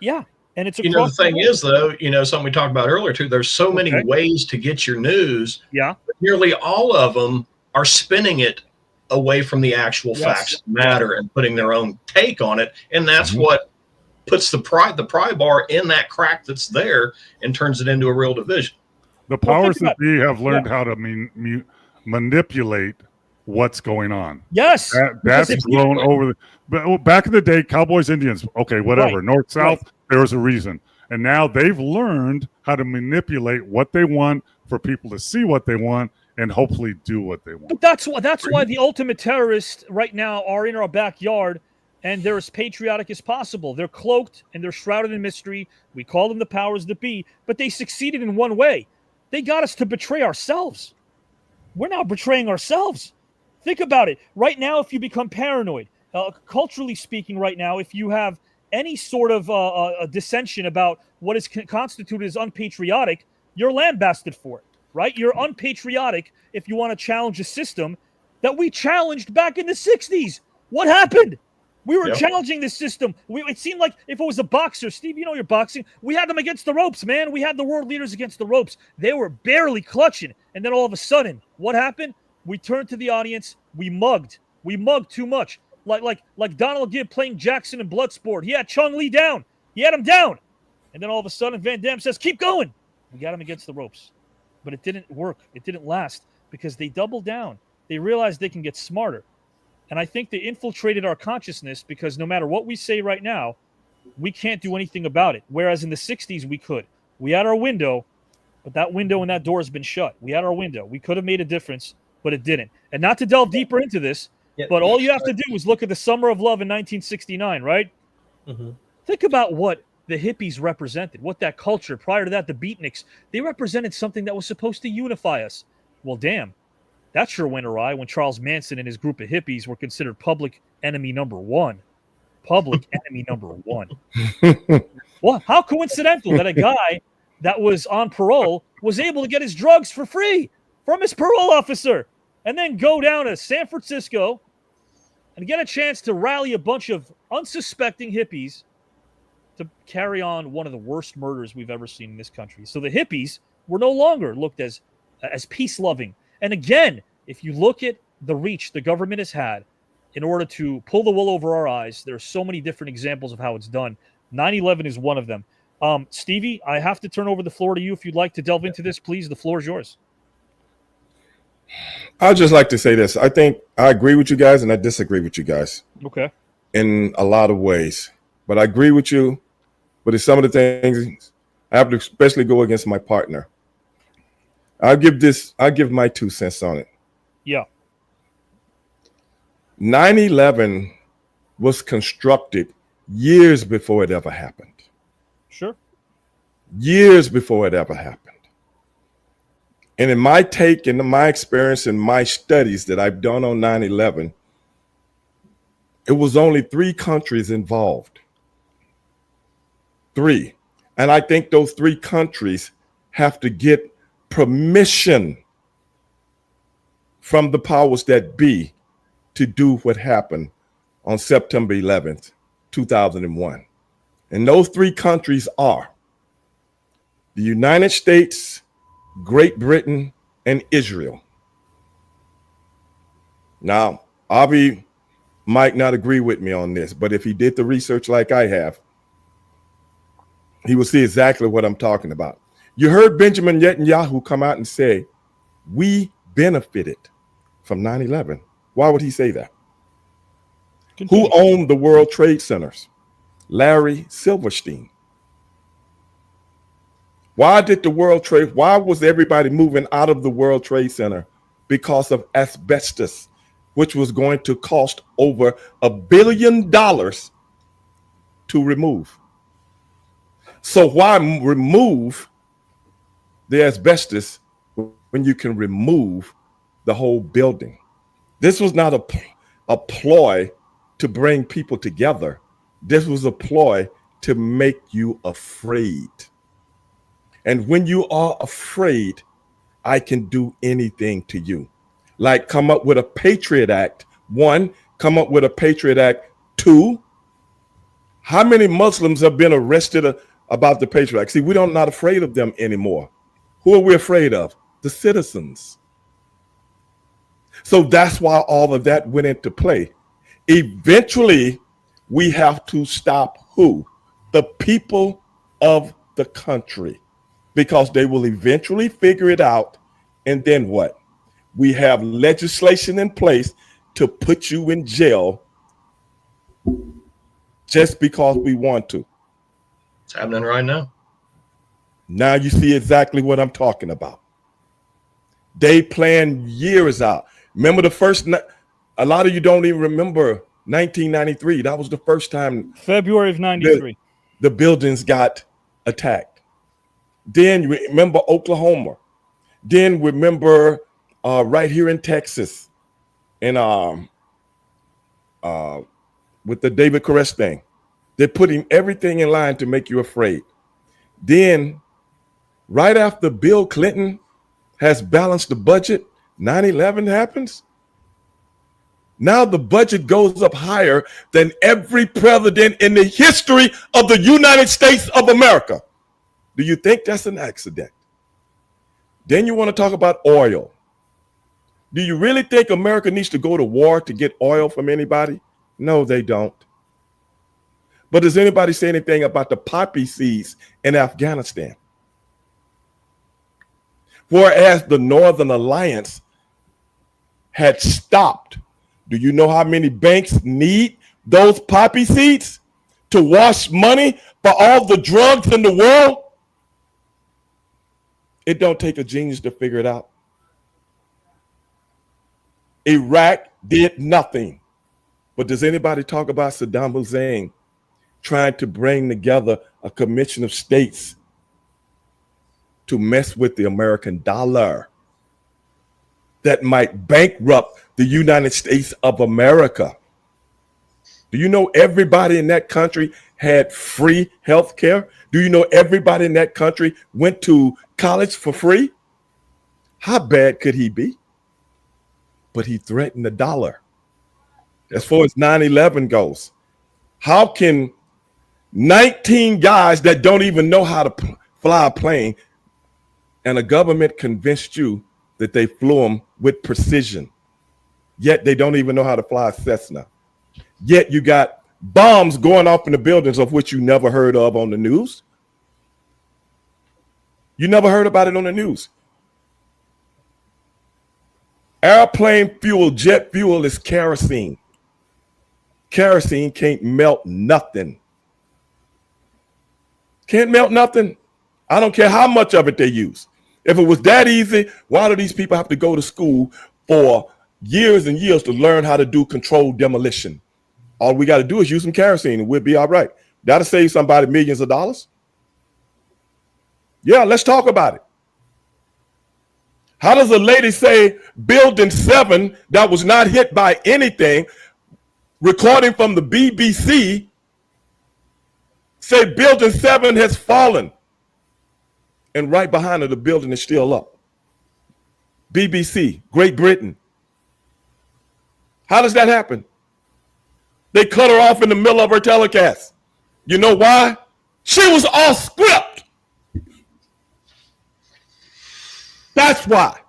Yeah. And it's You know, the across the thing board. is, though, you know, something we talked about earlier, too, there's so many Okay. ways to get your news. Yeah. But nearly all of them are spinning it away from the actual Yes. facts that matter and putting their own take on it. And that's Mhm. what puts the pry bar in that crack that's there and turns it into a real division. The Well, powers think that be have Yeah. learned how to manipulate what's going on. Yes. That's Because if you- blown over the. But back in the day, Cowboys, Indians, okay, whatever, Right. North, South, there was a reason. And now they've learned how to manipulate what they want for people to see what they want and hopefully do what they want. But that's why the ultimate terrorists right now are in our backyard, and they're as patriotic as possible. They're cloaked and they're shrouded in mystery. We call them the powers that be, but they succeeded in one way. They got us to betray ourselves. We're now betraying ourselves. Think about it. Right now, if you become paranoid, culturally speaking, right now, if you have any sort of a dissension about what is constituted as unpatriotic, you're lambasted for it, right? You're unpatriotic if you want to challenge a system that we challenged back in the 60s. What happened? We were challenging this system. It seemed like if it was a boxer, Steve, you know you're boxing, we had them against the ropes, man. We had the world leaders against the ropes. They were barely clutching. And then all of a sudden, what happened? We turned to the audience. We mugged. We mugged too much. Like Donald Gibb playing Jackson in Bloodsport. He had Chung Lee down. He had him down. And then all of a sudden, Van Damme says, keep going. We got him against the ropes. But it didn't work. It didn't last because they doubled down. They realized they can get smarter. And I think they infiltrated our consciousness because no matter what we say right now, we can't do anything about it. Whereas in the 60s, we could. We had our window, but that window and that door has been shut. We had our window. We could have made a difference, but it didn't. And not to delve deeper into this, but all you have to do is look at the Summer of Love in 1969, right? Mm-hmm. Think about what the hippies represented, what that culture, prior to that, the beatniks, they represented something that was supposed to unify us. Well, damn. That sure went awry when Charles Manson and his group of hippies were considered public enemy number one. Public enemy number one. Well, how coincidental that a guy that was on parole was able to get his drugs for free from his parole officer and then go down to San Francisco and get a chance to rally a bunch of unsuspecting hippies to carry on one of the worst murders we've ever seen in this country. So the hippies were no longer looked as peace-loving. And again, if you look at the reach the government has had in order to pull the wool over our eyes, there are so many different examples of how it's done. 9/11 is one of them. Stevie, I have to turn over the floor to you if you'd like to delve into this, please. The floor is yours. I'd just like to say this. I think I agree with you guys and I disagree with you guys. Okay. In a lot of ways. But I agree with you. But it's some of the things I have to especially go against my partner. I'll give my 2 cents on it. Yeah. 9/11 was constructed years before it ever happened. Sure. Years before it ever happened. And in my take and in my experience and my studies that I've done on 9/11, it was only 3 countries involved. 3. And I think those 3 countries have to get permission from the powers that be to do what happened on September 11th, 2001. And those 3 countries are the United States, Great Britain, and Israel. Now, Avi might not agree with me on this, but if he did the research like I have, he will see exactly what I'm talking about. You heard Benjamin Netanyahu come out and say, we benefited from 9/11. Why would he say that? Who owned the World Trade Centers? Larry Silverstein. Why was everybody moving out of the World Trade Center? Because of asbestos, which was going to cost over $1 billion to remove. So why remove the asbestos when you can remove the whole building? This was not a ploy to bring people together. This was a ploy to make you afraid. And when you are afraid, I can do anything to you. Like come up with a Patriot Act. 1, come up with a Patriot Act. 2, How many Muslims have been arrested about the Patriot Act? See, we're not afraid of them anymore. Who are we afraid of? The citizens. So that's why all of that went into play. Eventually, we have to stop who? The people of the country, because they will eventually figure it out. And then what? We have legislation in place to put you in jail just because we want to. It's happening right now. Now you see exactly what I'm talking about. They plan years out. Remember the first, a lot of you don't even remember 1993. That was the first time. February of 93. The buildings got attacked. Then you remember Oklahoma. Then remember right here in Texas, and with the David Koresh thing. They're putting everything in line to make you afraid. Then, right after Bill Clinton has balanced the budget, 9/11 happens. Now the budget goes up higher than every president in the history of the United States of America. Do you think that's an accident? Then you want to talk about oil. Do you really think America needs to go to war to get oil from anybody? No, they don't. But does anybody say anything about the poppy seeds in Afghanistan? Whereas the Northern Alliance had stopped. Do you know how many banks need those poppy seeds to wash money for all the drugs in the world? It don't take a genius to figure it out. Iraq did nothing. But does anybody talk about Saddam Hussein trying to bring together a commission of states to mess with the American dollar that might bankrupt the United States of America? Do you know everybody in that country had free health care? Do you know everybody in that country went to college for free? How bad could he be? But he threatened the dollar. As far as 9/11 goes, how can 19 guys that don't even know how to fly a plane and a government convinced you that they flew them with precision, yet they don't even know how to fly a Cessna? Yet you got bombs going off in the buildings of which you never heard of on the news. You never heard about it on the news. Airplane fuel, jet fuel is kerosene. Kerosene can't melt nothing. Can't melt nothing. I don't care how much of it they use. If it was that easy, why do these people have to go to school for years and years to learn how to do controlled demolition? All we got to do is use some kerosene and we'll be all right. That'll save somebody millions of dollars. Yeah, let's talk about it. How does a lady say Building 7 that was not hit by anything, recording from the BBC, say Building 7 has fallen, and right behind her the building is still up? BBC, Great Britain. How does that happen? They cut her off in the middle of her telecast. You know why? She was off script. That's why.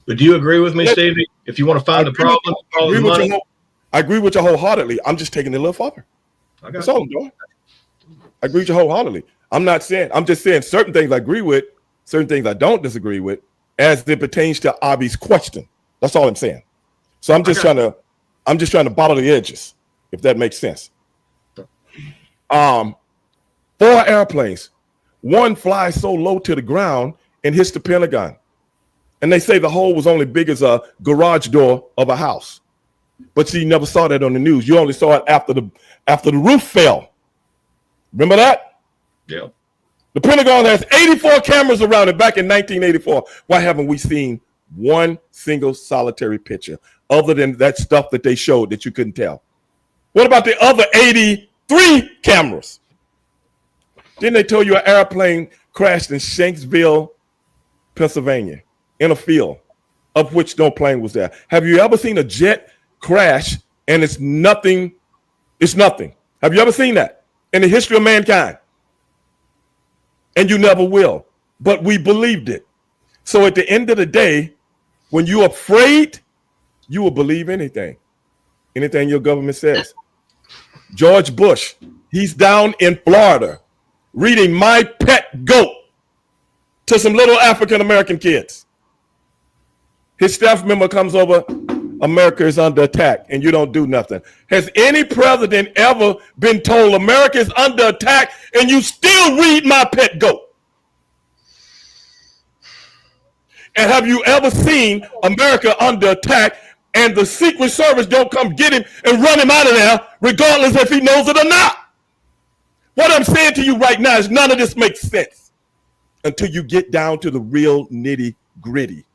But do you agree with me, Stevie? If you want to find the problem, I agree with you wholeheartedly. I'm just taking it a little further. That's all I'm doing. I agree with you wholeheartedly. I'm just saying certain things I agree with, certain things I don't disagree with, as it pertains to Avi's question. That's all I'm saying. So I'm just trying to bottle the edges, if that makes sense. 4 airplanes. One flies so low to the ground and hits the Pentagon. And they say the hole was only big as a garage door of a house. But see, you never saw that on the news. You only saw it after the roof fell. Remember that? Yeah. The Pentagon has 84 cameras around it back in 1984. Why haven't we seen one single solitary picture other than that stuff that they showed that you couldn't tell? What about the other 83 cameras? Didn't they tell you an airplane crashed in Shanksville, Pennsylvania, in a field of which no plane was there? Have you ever seen a jet crash and it's nothing? It's nothing. Have you ever seen that in the history of mankind? And you never will. But we believed it. So at the end of the day, when you're afraid, you will believe anything your government says. George Bush, he's down in Florida reading My Pet Goat to some little African-American kids. His staff member comes over, America is under attack, and you don't do nothing. Has any president ever been told America is under attack and you still read My Pet Goat? And have you ever seen America under attack and the Secret Service don't come get him and run him out of there, regardless if he knows it or not? What I'm saying to you right now is none of this makes sense until you get down to the real nitty gritty.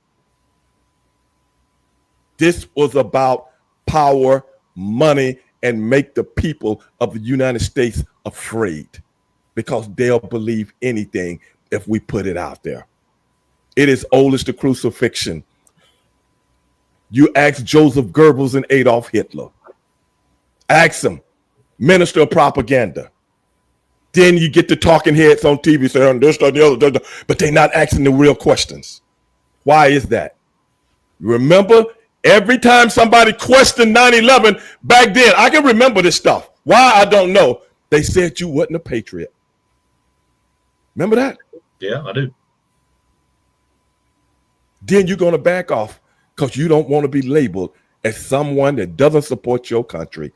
This was about power, money, and make the people of the United States afraid because they'll believe anything if we put it out there. It is old as the crucifixion. You ask Joseph Goebbels and Adolf Hitler. Ask them, minister of propaganda. Then you get the talking heads on TV saying this, that, the other, but they're not asking the real questions. Why is that? Remember, every time somebody questioned 9/11 back then, I can remember this stuff. Why, I don't know. They said you wasn't a patriot. Remember that? Yeah, I do. Then you're going to back off because you don't want to be labeled as someone that doesn't support your country.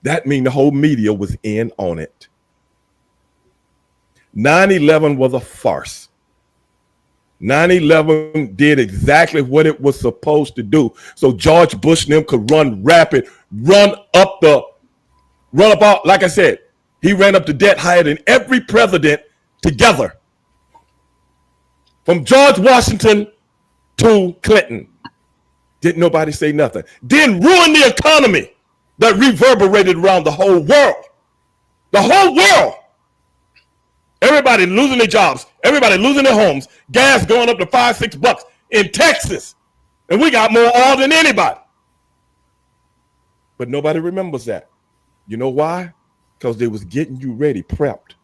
That means the whole media was in on it. 9/11 was a farce. 9/11 did exactly what it was supposed to do. So George Bush and them could run rapid, run about, like I said, he ran up the debt higher than every president together. From George Washington to Clinton. Didn't nobody say nothing. Then ruin the economy that reverberated around the whole world. The whole world. Everybody losing their jobs. Everybody losing their homes. Gas going up to $5-6 in Texas. And we got more oil than anybody. But nobody remembers that. You know why? Because they was getting you ready, prepped.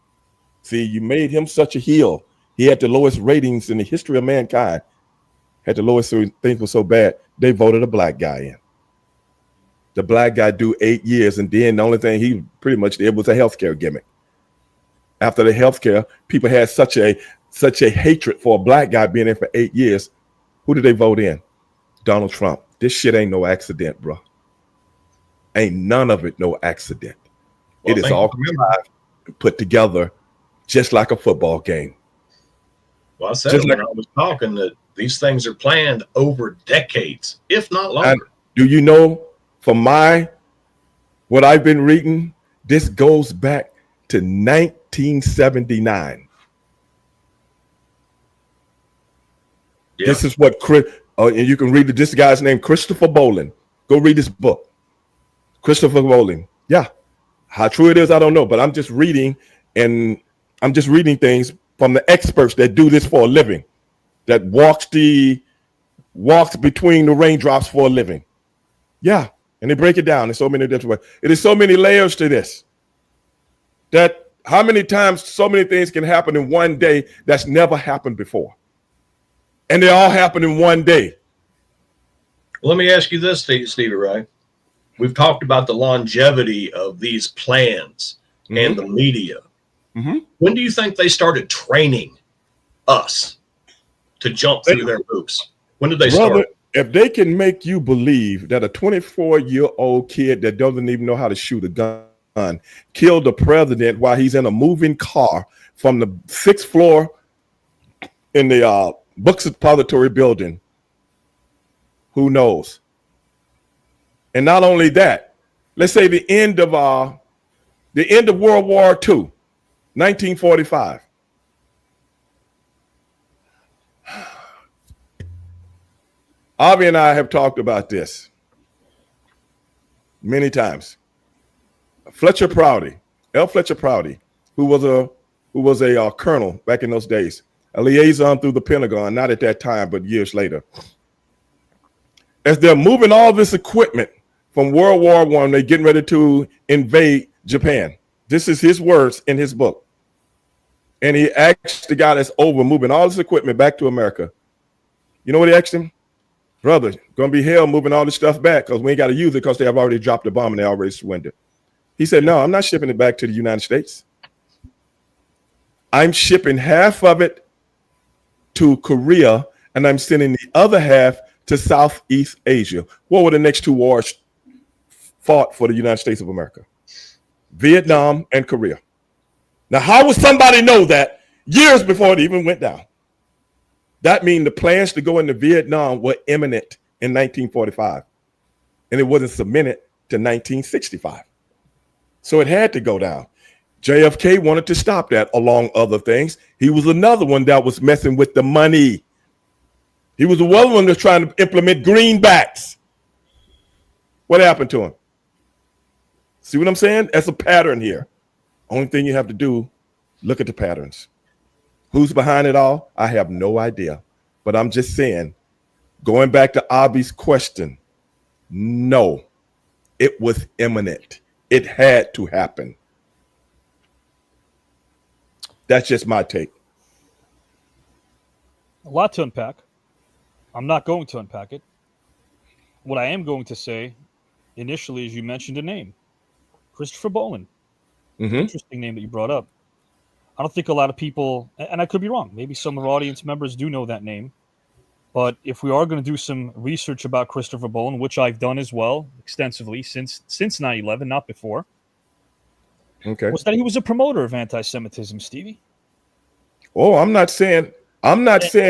See, you made him such a heel. He had the lowest ratings in the history of mankind. Had the lowest, so things were so bad, they voted a black guy in. The black guy do 8 years, and then the only thing he pretty much did was a healthcare gimmick. After the healthcare, people had such a hatred for a black guy being in for 8 years. Who did they vote in? Donald Trump. This shit ain't no accident, bro. Ain't none of it no accident. Well, it is all put together just like a football game. Well, I said just when I was talking that these things are planned over decades, if not longer. And do you know, from what I've been reading, this goes back to 1979. Yeah. This is what and you can read this guy's name, Christopher Bolin. Go read this book. Christopher Bolin. Yeah. How true it is, I don't know, but I'm just reading, and I'm just reading things from the experts that do this for a living, that walks between the raindrops for a living. Yeah. And they break it down in so many different ways. It is so many layers to this that how many times so many things can happen in one day that's never happened before. And they all happen in one day. Well, let me ask you this, Stevie Ray. We've talked about the longevity of these plans and the media. When do you think they started training us to jump through their hoops? When did they start? If they can make you believe that a 24-year-old kid that doesn't even know how to shoot a gun killed the president while he's in a moving car from the 6th floor in the Books Depository building, who knows? And not only that, let's say the end of World War II, 1945. Avi and I have talked about this many times. Fletcher Prouty, L. Fletcher Prouty, who was a colonel back in those days, a liaison through the Pentagon, not at that time, but years later. As they're moving all this equipment from World War I, they're getting ready to invade Japan. This is his words in his book. And he asked the guy that's over moving all his equipment back to America. You know what he asked him? Brother, gonna be hell moving all this stuff back because we ain't got to use it because they have already dropped the bomb and they already surrendered. He said, no, I'm not shipping it back to the United States. I'm shipping half of it to Korea and I'm sending the other half to Southeast Asia. What were the next two wars fought for the United States of America? Vietnam and Korea. Now, how would somebody know that years before it even went down? That means the plans to go into Vietnam were imminent in 1945, and it wasn't submitted to 1965. So it had to go down. JFK wanted to stop that, along other things. He was another one that was messing with the money. He was the one that was trying to implement greenbacks. What happened to him? See what I'm saying? That's a pattern here. Only thing you have to do, look at the patterns. Who's behind it all? I have no idea. But I'm just saying, going back to Abi's question, no, it was imminent. It had to happen. That's just my take. A lot to unpack. I'm not going to unpack it. What I am going to say initially is you mentioned a name, Christopher Bolin. Interesting name that you brought up. I don't think a lot of people, and I could be wrong, maybe some of our audience members do know that name. But if we are going to do some research about Christopher Bolin, which I've done as well extensively since 9/11, not before, was that he was a promoter of anti-Semitism, Stevie. Oh, I'm not saying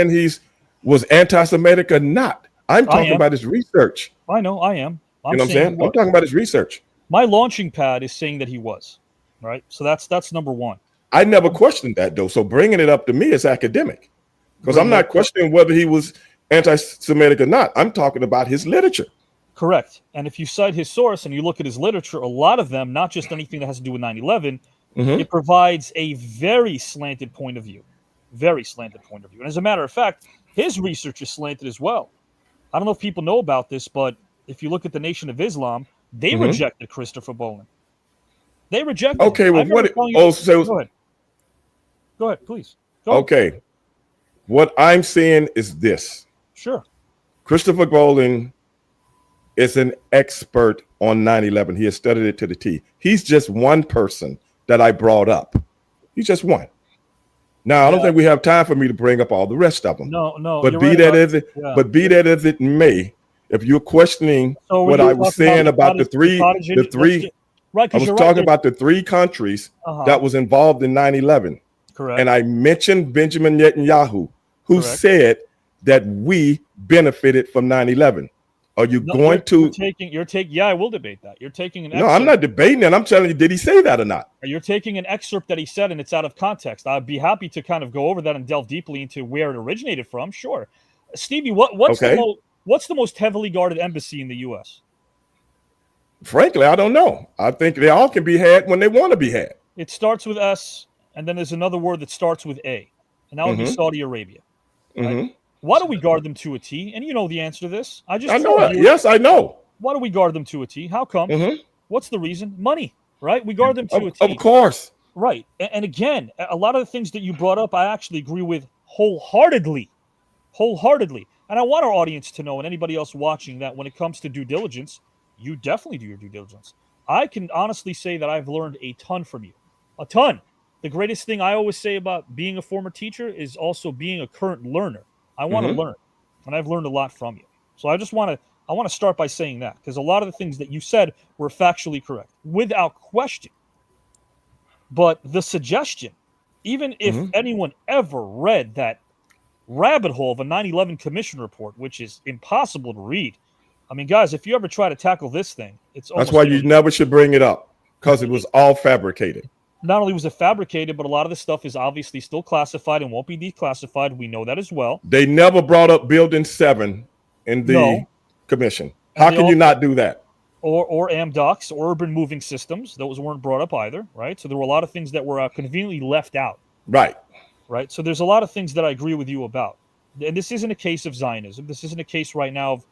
he's was anti-Semitic or not. I'm talking about his research. I know, I am. You know what I'm saying? I'm talking about his research. My launching pad is saying that he was, right? So that's number one. I never questioned that, though. So bringing it up to me is academic, because I'm not questioning whether he was anti-Semitic or not. I'm talking about his literature. Correct. And if you cite his source and you look at his literature, a lot of them, not just anything that has to do with 9/11, it provides a very slanted point of view. Very slanted point of view. And as a matter of fact, his research is slanted as well. I don't know if people know about this, but if you look at the Nation of Islam, they rejected Christopher Bolin. They rejected him. Okay, well, what? Go ahead, please. Go ahead. Okay. What I'm saying is this. Sure. Christopher Bolin is an expert on 9/11. He has studied it to the T. He's just one person that I brought up. He's just one. Now, I don't think we have time for me to bring up all the rest of them. No. But be that as it may, if you're questioning what I was saying about the three, right? I was talking about the three countries that was involved in 9/11. Correct. And I mentioned Benjamin Netanyahu, who said that we benefited from 9/11. Are you going to? Yeah, I will debate that. You're taking an. No, I'm not debating it. I'm telling you, did he say that or not? You're taking an excerpt that he said, and it's out of context. I'd be happy to kind of go over that and delve deeply into where it originated from. Sure, Stevie, what's the most heavily guarded embassy in the U.S.? Frankly, I don't know. I think they all can be had when they want to be had. It starts with S, and then there's another word that starts with A, and that would be Saudi Arabia. Right? Why do we guard them to a T? And you know the answer to this. I know it. Yes, I know. Why do we guard them to a T? How come? What's the reason? Money, right? We guard them to a T. Of course. Right. And again, a lot of the things that you brought up, I actually agree with wholeheartedly. And I want our audience to know, and anybody else watching, that when it comes to due diligence, you definitely do your due diligence. I can honestly say that I've learned a ton from you. A ton. The greatest thing I always say about being a former teacher is also being a current learner. I want to learn, and I've learned a lot from you. So I want to start by saying that, because a lot of the things that you said were factually correct, without question. But the suggestion, even if anyone ever read that rabbit hole of a 9/11 commission report, which is impossible to read. I mean, guys, if you ever try to tackle this thing, that's why you never should bring it up, because it was all fabricated. Not only was it fabricated, but a lot of the stuff is obviously still classified and won't be declassified. We know that as well. They never brought up Building 7 in the commission. How can you not do that? Or AMDOCs, or urban moving systems. Those weren't brought up either, right? So there were a lot of things that were conveniently left out. Right. So there's a lot of things that I agree with you about. And this isn't a case of Zionism. This isn't a case right now of,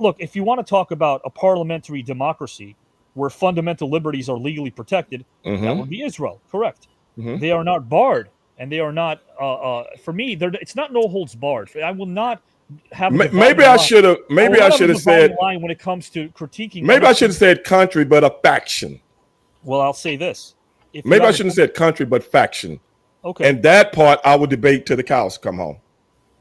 look, if you want to talk about a parliamentary democracy, where fundamental liberties are legally protected, that Mhm. would be Israel. Correct. Mhm. They are not barred, and they are not. For me, it's not no holds barred. I will not have. A Maybe dividing I line. should have. I Maybe will I not should a have dividing said. line when it comes to critiquing. Maybe I should anything. have said country, but a faction. Well, I'll say this. If you Maybe I have a- shouldn't have said country, but faction. Okay. And that part I would debate till the cows come home.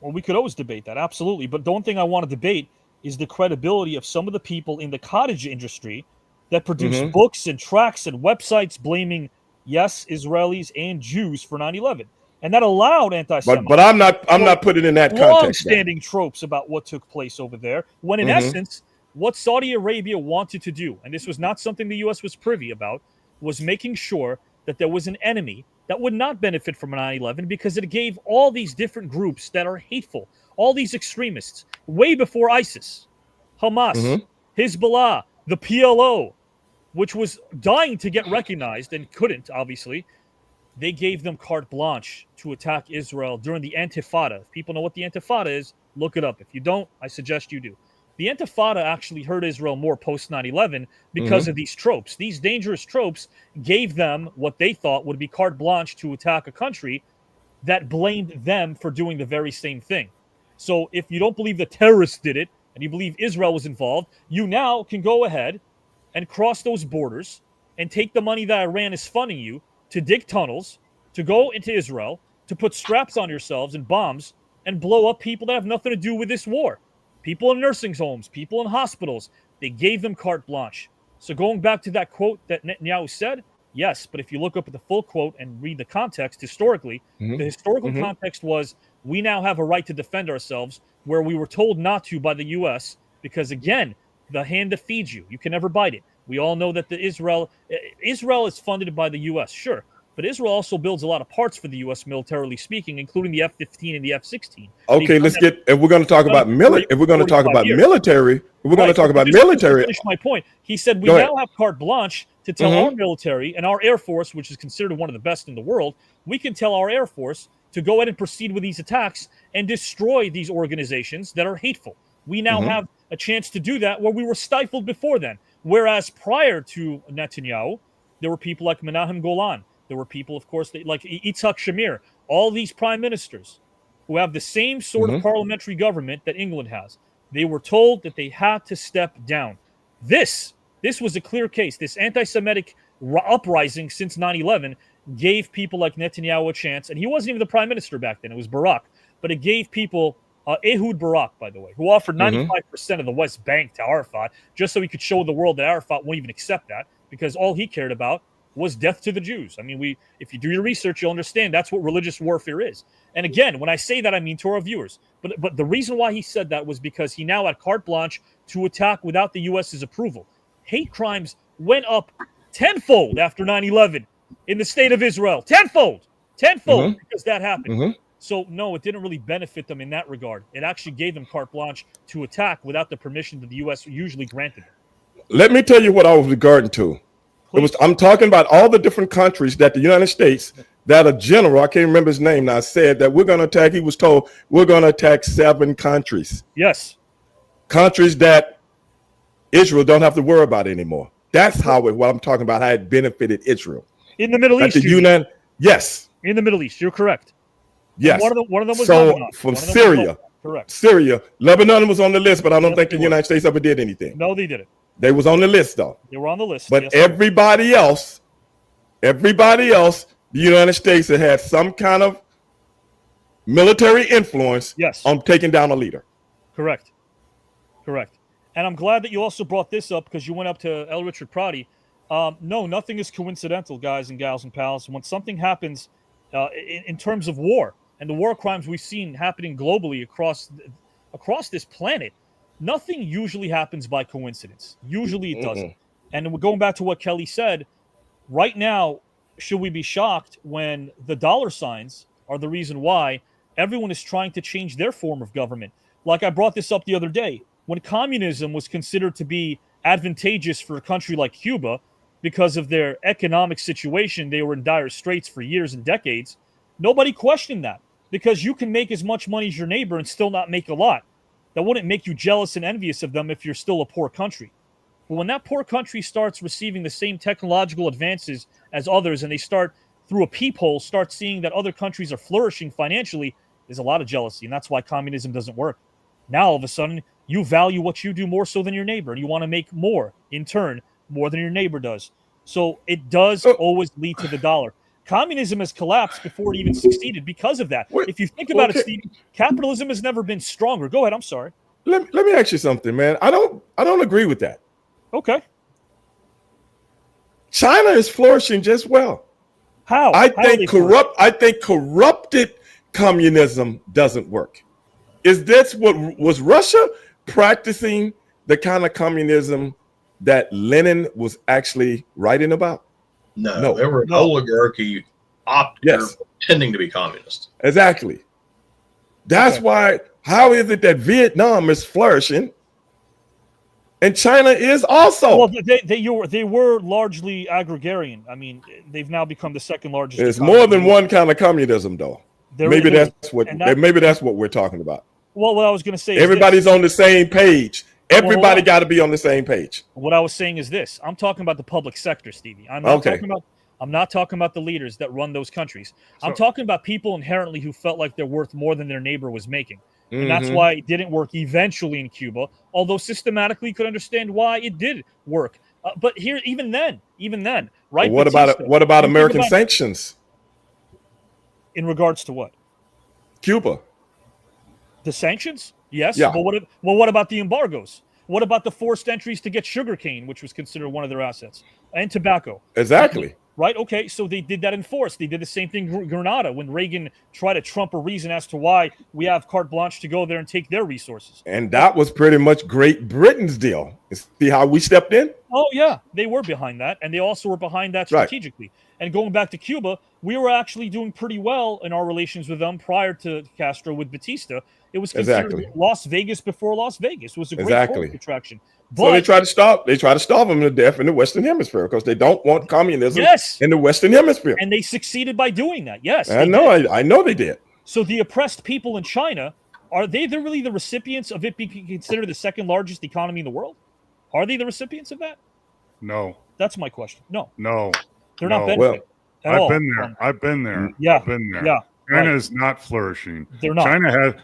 Well, we could always debate that, absolutely. But the one thing I want to debate is the credibility of some of the people in the cottage industry that produce Mhm. books and tracts and websites blaming, yes, Israelis and Jews for 9/11, and that allowed anti-Semitism. But I'm not putting it in that context. though. Long-standing tropes about what took place over there, when in Mhm. essence, what Saudi Arabia wanted to do, and this was not something the U.S. was privy about, was making sure that there was an enemy that would not benefit from 9/11 because it gave all these different groups that are hateful, all these extremists, way before ISIS, Hamas, Mhm. Hezbollah, the PLO, which was dying to get recognized and couldn't, obviously. They gave them carte blanche to attack Israel during the Intifada. If people know what the Intifada is, look it up. If you don't, I suggest you do. The Intifada actually hurt Israel more post 9/11 because Mhm. of these tropes. These dangerous tropes gave them what they thought would be carte blanche to attack a country that blamed them for doing the very same thing. So if you don't believe the terrorists did it and you believe Israel was involved, you now can go ahead and cross those borders and take the money that Iran is funding you to dig tunnels, to go into Israel, to put straps on yourselves and bombs and blow up people that have nothing to do with this war. People in nursing homes, people in hospitals, they gave them carte blanche. So going back to that quote that Netanyahu said, yes, but if you look up at the full quote and read the context historically, Mhm. the historical Mhm. context was we now have a right to defend ourselves where we were told not to by the U.S. because, again, the hand that feeds you, you can never bite it. We all know that Israel is funded by the U.S., sure, but Israel also builds a lot of parts for the U.S. militarily speaking, including the F-15 and the F-16. Okay, let's get. If we're going to talk about military, if we're going to talk about military, if we're going to talk about military. Finish my point. He said we Go ahead. now have carte blanche to tell Mhm. our military and our Air Force, which is considered one of the best in the world, we can tell our Air Force to go ahead and proceed with these attacks and destroy these organizations that are hateful. We now Mhm. have a chance to do that where we were stifled before then. Whereas prior to Netanyahu, there were people like Menahem Golan. There were people, of course, like Yitzhak Shamir, all these prime ministers who have the same sort of Mhm. parliamentary government that England has. They were told that they had to step down. This was a clear case. This anti-Semitic uprising since 9/11 gave people like Netanyahu a chance, and he wasn't even the prime minister back then. It was Barak, but it gave people Ehud Barak, by the way, who offered 95% of the West Bank to Arafat just so he could show the world that Arafat won't even accept that because all he cared about was death to the Jews. I mean, if you do your research, you'll understand that's what religious warfare is. And again, when I say that, I mean to our viewers. But the reason why he said that was because he now had carte blanche to attack without the U.S.'s approval. Hate crimes went up tenfold after 9/11 in the state of Israel. Tenfold Mhm. because that happened. Mhm. So, no, it didn't really benefit them in that regard. It actually gave them carte blanche to attack without the permission that the U.S. usually granted them. Let me tell you what I was regarding to. I'm talking about all the different countries that the United States, that a general, I can't remember his name now, said that we're going to attack. He was told we're going to attack 7 countries. Yes. Countries that Israel don't have to worry about anymore. That's how what I'm talking about, how it benefited Israel. In the Middle East. Yes. In the Middle East, you're correct. Yes. And one of them was so Lebanon. from Syria. Correct. Syria. Lebanon was on the list, but I don't think the United States ever did anything. No, they didn't. They was on the list though. They were on the list. But yes, everybody else, the United States had some kind of military influence on taking down a leader. Correct. And I'm glad that you also brought this up because you went up to L. Richard Prouty. No, nothing is coincidental, guys and gals and pals. When something happens in terms of war and the war crimes we've seen happening globally across this planet, nothing usually happens by coincidence. Usually it doesn't. And we're going back to what Kelly said. Right now, should we be shocked when the dollar signs are the reason why everyone is trying to change their form of government? Like I brought this up the other day. When communism was considered to be advantageous for a country like Cuba because of their economic situation, they were in dire straits for years and decades. Nobody questioned that because you can make as much money as your neighbor and still not make a lot. That wouldn't make you jealous and envious of them if you're still a poor country. But when that poor country starts receiving the same technological advances as others, and they start through a peephole, start seeing that other countries are flourishing financially, there's a lot of jealousy, and that's why communism doesn't work. Now, all of a sudden, you value what you do more so than your neighbor, and you want to make more, in turn, more than your neighbor does. So it does always lead to the dollar. Communism has collapsed before it even succeeded because of that. If you think about it, Steve, capitalism has never been stronger. Go ahead. I'm sorry. Let me ask you something, man. I don't agree with that. Okay. China is flourishing just well. How? I think corrupted communism doesn't work. Is this what was Russia practicing the kind of communism that Lenin was actually writing about? No, they were an oligarchy pretending to be communist. Exactly. That's why. How is it that Vietnam is flourishing and China is also? Well, they were largely agrarian. I mean, they've now become the second largest. It's more than one kind of communism, though. Maybe that's what we're talking about. Well, what I was going to say, everybody's on the same page. Everybody got to be on the same page. What I was saying is this: I'm talking about the public sector, Stevie. I'm not talking about the leaders that run those countries. I'm talking about people inherently who felt like they're worth more than their neighbor was making. And that's why it didn't work eventually in Cuba, although systematically you could understand why it did work. But here, even then, right? What about American sanctions? In regards to what? Cuba. The sanctions? Yes. Yeah. But what about the embargoes? What about the forced entries to get sugarcane, which was considered one of their assets, and tobacco? Exactly. Right? Okay, so they did that in force. They did the same thing in Grenada when Reagan tried to trump a reason as to why we have carte blanche to go there and take their resources. And that was pretty much Great Britain's deal. See how we stepped in? Oh, yeah. They were behind that, and they also were behind that strategically. Right. And going back to Cuba, we were actually doing pretty well in our relations with them prior to Castro with Batista. It was considered Las Vegas before Las Vegas. It was a great tourist attraction. But, so they try to starve them to death in the Western Hemisphere because they don't want communism in the Western Hemisphere. And they succeeded by doing that. Yes. I know they did. So the oppressed people in China, they're really the recipients of it being considered the second largest economy in the world? Are they the recipients of that? No. That's my question. No. They're not benefiting at all. I've been there. Yeah. I've been there. Yeah. China is not flourishing. They're not.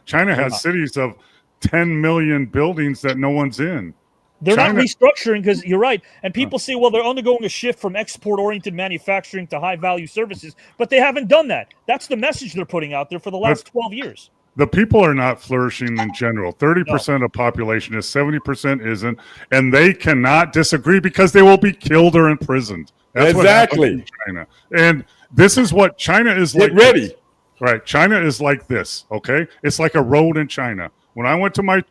China has cities of 10 million buildings that no one's in. They're not restructuring because you're right. And people say, well, they're undergoing a shift from export-oriented manufacturing to high-value services, but they haven't done that. That's the message they're putting out there for the last 12 years. The people are not flourishing in general. 30% of population is, 70% isn't, and they cannot disagree because they will be killed or imprisoned. That's exactly what China. And this is what China is like. Get ready. Right. China is like this. Okay. It's like a road in China. When I went to my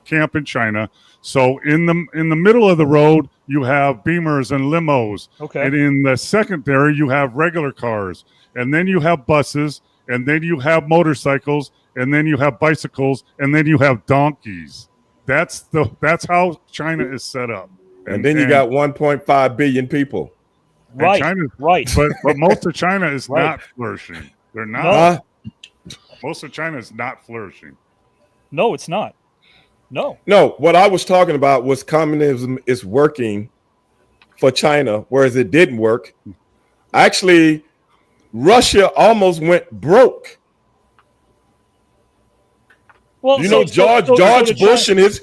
camp in China, so in the middle of the road, you have Beamers and limos. Okay. And in the secondary, you have regular cars. And then you have buses. And then you have motorcycles. And then you have bicycles. And then you have donkeys. That's how China is set up. And then you got 1.5 billion people. Right. But most of China is not flourishing. They're not. Most of China is not flourishing. No, it's not. No. What I was talking about was communism is working for China, whereas it didn't work. Actually, Russia almost went broke. Well, George Bush and his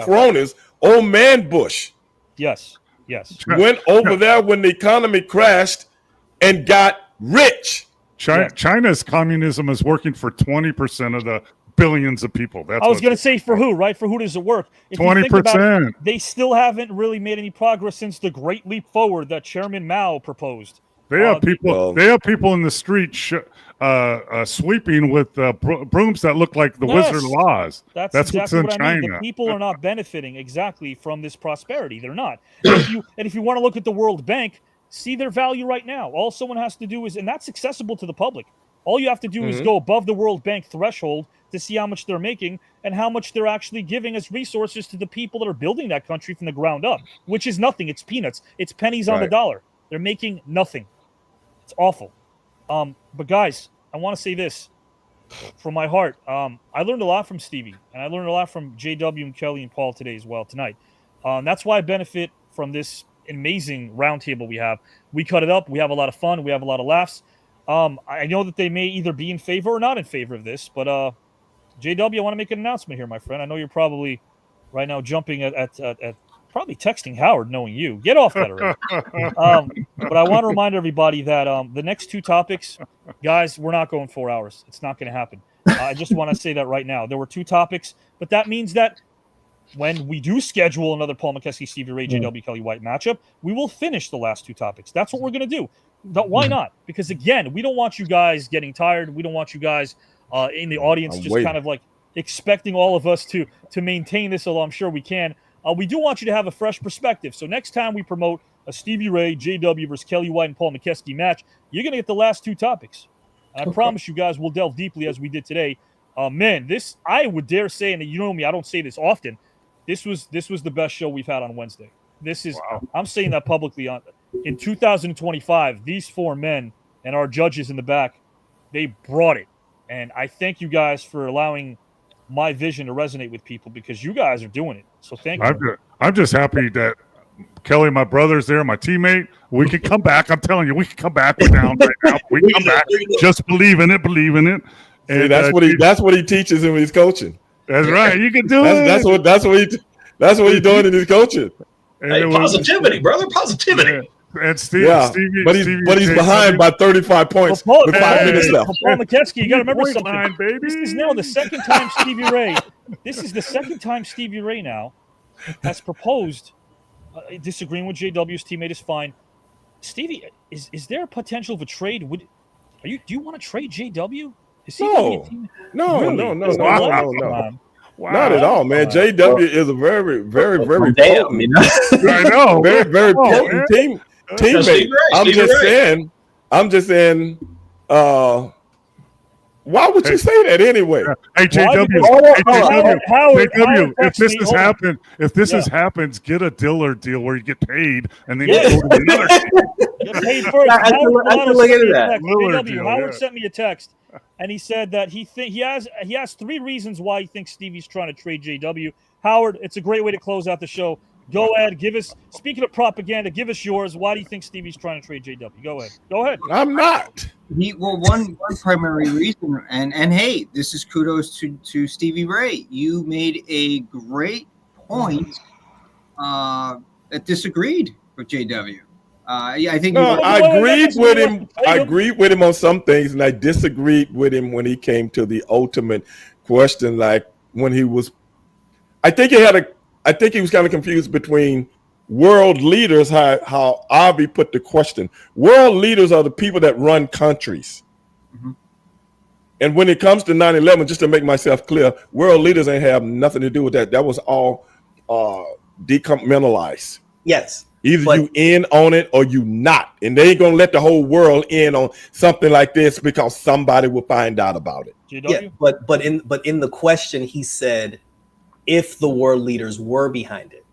cronies, old man Bush. Yes. Went over there when the economy crashed and got rich. China's communism is working for 20% of the billions of people. I was going to say for who, right? For who does it work? 20%. They still haven't really made any progress since the Great Leap Forward that Chairman Mao proposed. They have people. They have people in the street sweeping with brooms that look like the Wizard of Oz. That's exactly what's in what China. I mean. The people are not benefiting exactly from this prosperity. They're not. If you want to look at the World Bank, see their value right now. All someone has to do is, and that's accessible to the public. All you have to do is go above the World Bank threshold to see how much they're making and how much they're actually giving as resources to the people that are building that country from the ground up, which is nothing. It's peanuts. It's pennies on the dollar. They're making nothing. It's awful. But guys, I want to say this from my heart. I learned a lot from Stevie, and I learned a lot from JW and Kelly and Paul today as well tonight. That's why I benefit from this amazing roundtable we have. We cut it up. We have a lot of fun. We have a lot of laughs. I know that they may either be in favor or not in favor of this, but JW, I want to make an announcement here, my friend. I know you're probably right now jumping at probably texting Howard, knowing you. Get off that already. But I want to remind everybody that the next 2 topics, guys, we're not going 4 hours. It's not going to happen. I just want to say that right now. There were 2 topics, but that means that when we do schedule another Paul Mokeski, Stevie Ray, JW Kelly White matchup, we will finish the last 2 topics. That's what we're going to do. Why not? Because, again, we don't want you guys getting tired. We don't want you guys in the audience kind of like expecting all of us to maintain this, although I'm sure we can. We do want you to have a fresh perspective. So next time we promote a Stevie Ray, JW versus Kelly White and Paul Mokeski match, you're going to get the last 2 topics. And I promise you guys we'll delve deeply as we did today. Man, this, I would dare say, and you know me, I don't say this often, this was the best show we've had on Wednesday. This is, I'm saying that publicly. In 2025, these 4 men and our judges in the back, they brought it. And I thank you guys for allowing my vision to resonate with people, because you guys are doing it. So thank you. I'm just happy that Kelly, my brother's there, my teammate. We can come back. I'm telling you, we can come back. We're down right now. We can come back. Just believe in it. Believe in it. And see, that's what he teaches in his coaching. That's right. You can do it. That's what he's doing in his coaching. Hey, positivity, brother. Positivity. Yeah. And Stevie, but he's behind by 35 points with 5 minutes left. Paul Mokeski, you got to remember something. Baby. This is now the second time Stevie Ray. This is the second time Stevie Ray now has proposed disagreeing with JW's teammate is fine. Stevie, is there a potential of a trade? Do you want to trade JW? Is he No. Wow. Not at all, man. JW is a very, very, very potent. I know. Very, very potent teammate. I'm just saying. Why would you say that anyway? Hey, JW, if this happens, get a Diller deal where you get paid and then you go to another team. Get paid first. Howard sent me a text, and he said that he has 3 reasons why he thinks Stevie's trying to trade JW. Howard, it's a great way to close out the show. Go ahead, give us. Speaking of propaganda, give us yours. Why do you think Stevie's trying to trade JW? Go ahead. I'm not. One primary reason, and hey, this is kudos to Stevie Ray. You made a great point that disagreed with JW. I think I agreed with him. I agreed with him on some things, and I disagreed with him when he came to the ultimate question. Like when he was, I think he was kind of confused between world leaders. How Avi put the question: world leaders are the people that run countries. Mm-hmm. And when it comes to 9/11, just to make myself clear, world leaders ain't have nothing to do with that. That was all decompartmentalized. Yes. Either you in on it or you not. And they ain't going to let the whole world in on something like this because somebody will find out about it. Yeah, but in the question, he said, if the world leaders were behind it.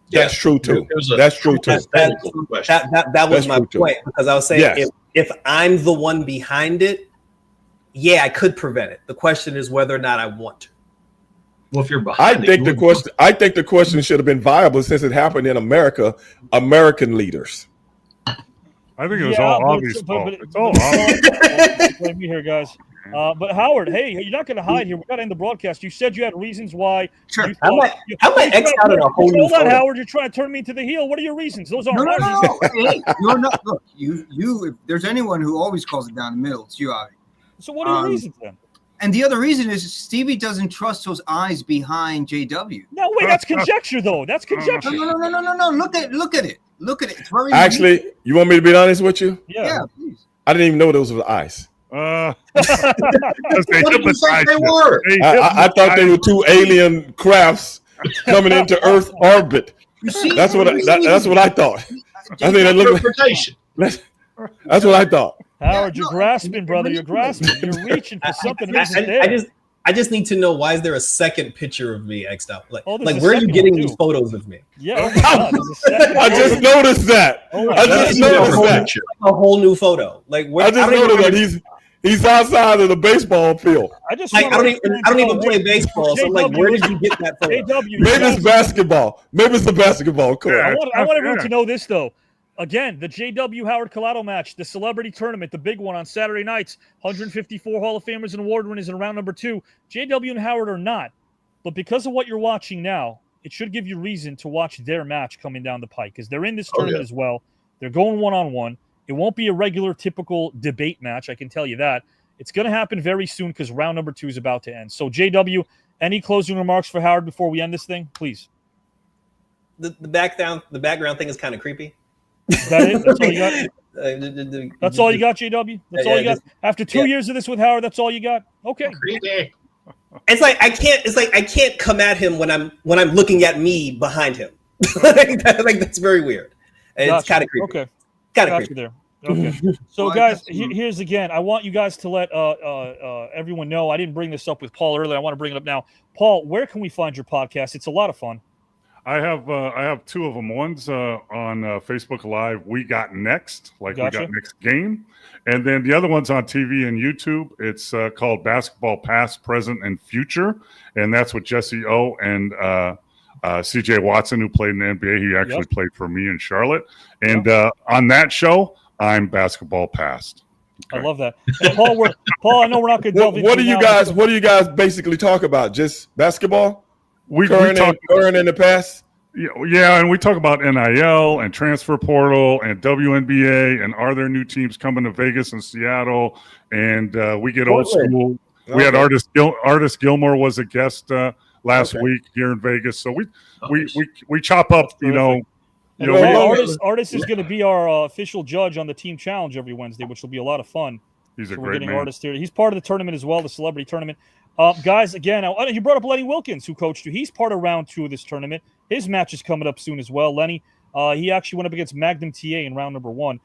That's true, too. That's true, too. That was my point. Because I was saying, if I'm the one behind it, I could prevent it. The question is whether or not I want to. Well, if you're behind I think the question should have been viable since it happened in America. American leaders. I think it was all obvious. It's all obvious. Blame me here, guys. But Howard, hey, you're not going to hide here. We got to end the broadcast. You said you had reasons why. Sure. How am I X out of a whole new photo? Hold on, Howard. You're trying to turn me into the heel. What are your reasons? Those aren't no. Hey, you're not. Look, you. If there's anyone who always calls it down the middle, it's you, Avi. So what are your reasons then? And the other reason is Stevie doesn't trust those eyes behind JW. No, wait, that's conjecture, though. That's conjecture. No. Look at it. It's very. Actually, you want me to be honest with you? Yeah, please. I didn't even know those were the eyes. What did you think they were? I thought they were 2 alien crafts coming into Earth orbit. That's what I thought. I think that looked. That's what I thought. Howard, you're grasping, brother. You're grasping. You're reaching for something that isn't there. I just need to know, why is there a second picture of me X'd out? Like where are you getting these photos of me? Yeah, I just noticed that. I just noticed that. A whole new photo. Like where? I just noticed that He's outside of the baseball field. I just like, I don't even play baseball. So like, where did you get that from? Maybe it's basketball. Maybe it's the basketball court. I want everyone to know this though. Again, the JW Howard Collado match, the celebrity tournament, the big one on Saturday nights, 154 Hall of Famers and award winners in round number 2. JW and Howard are not. But because of what you're watching now, it should give you reason to watch their match coming down the pike because they're in this tournament as well. They're going one-on-one. It won't be a regular, typical debate match, I can tell you that. It's going to happen very soon because round number 2 is about to end. So, JW, any closing remarks for Howard before we end this thing, please? The background thing is kind of creepy. Is that it? That's all you got? That's all you got, JW? That's all you got? After 2 years of this with Howard, that's all you got? Okay. Creepy. It's like I can't come at him when I'm looking at me behind him. like that's very weird. And Gotcha. It's kind of creepy. Okay. Kind of creepy. There. Okay. So, guys, here's again. I want you guys to let everyone know. I didn't bring this up with Paul earlier. I want to bring it up now. Paul, where can we find your podcast? It's a lot of fun. I have 2 of them. One's on Facebook Live. We Got Next, We Got Next Game, and then the other one's on TV and YouTube. It's called Basketball Past, Present, and Future, and that's with Jesse O and C.J. Watson, who played in the NBA. He actually played for me in Charlotte, and on that show, I'm Basketball Past. Okay. I love that. And Paul, I know we're not going to delve into What do you guys basically talk about? Just basketball? Current in the past? Yeah, and we talk about NIL and transfer portal and WNBA and are there new teams coming to Vegas and Seattle? And we get old school. Okay. We had Artist Gilmore was a guest last week here in Vegas. So we chop up, Artist is going to be our official judge on the team challenge every Wednesday, which will be a lot of fun. We're getting man. Artist here. He's part of the tournament as well, the celebrity tournament. Guys, again, you brought up Lenny Wilkins, who coached you. He's part of round 2 of this tournament. His match is coming up soon as well. Lenny, he actually went up against Magnum TA in round number 1.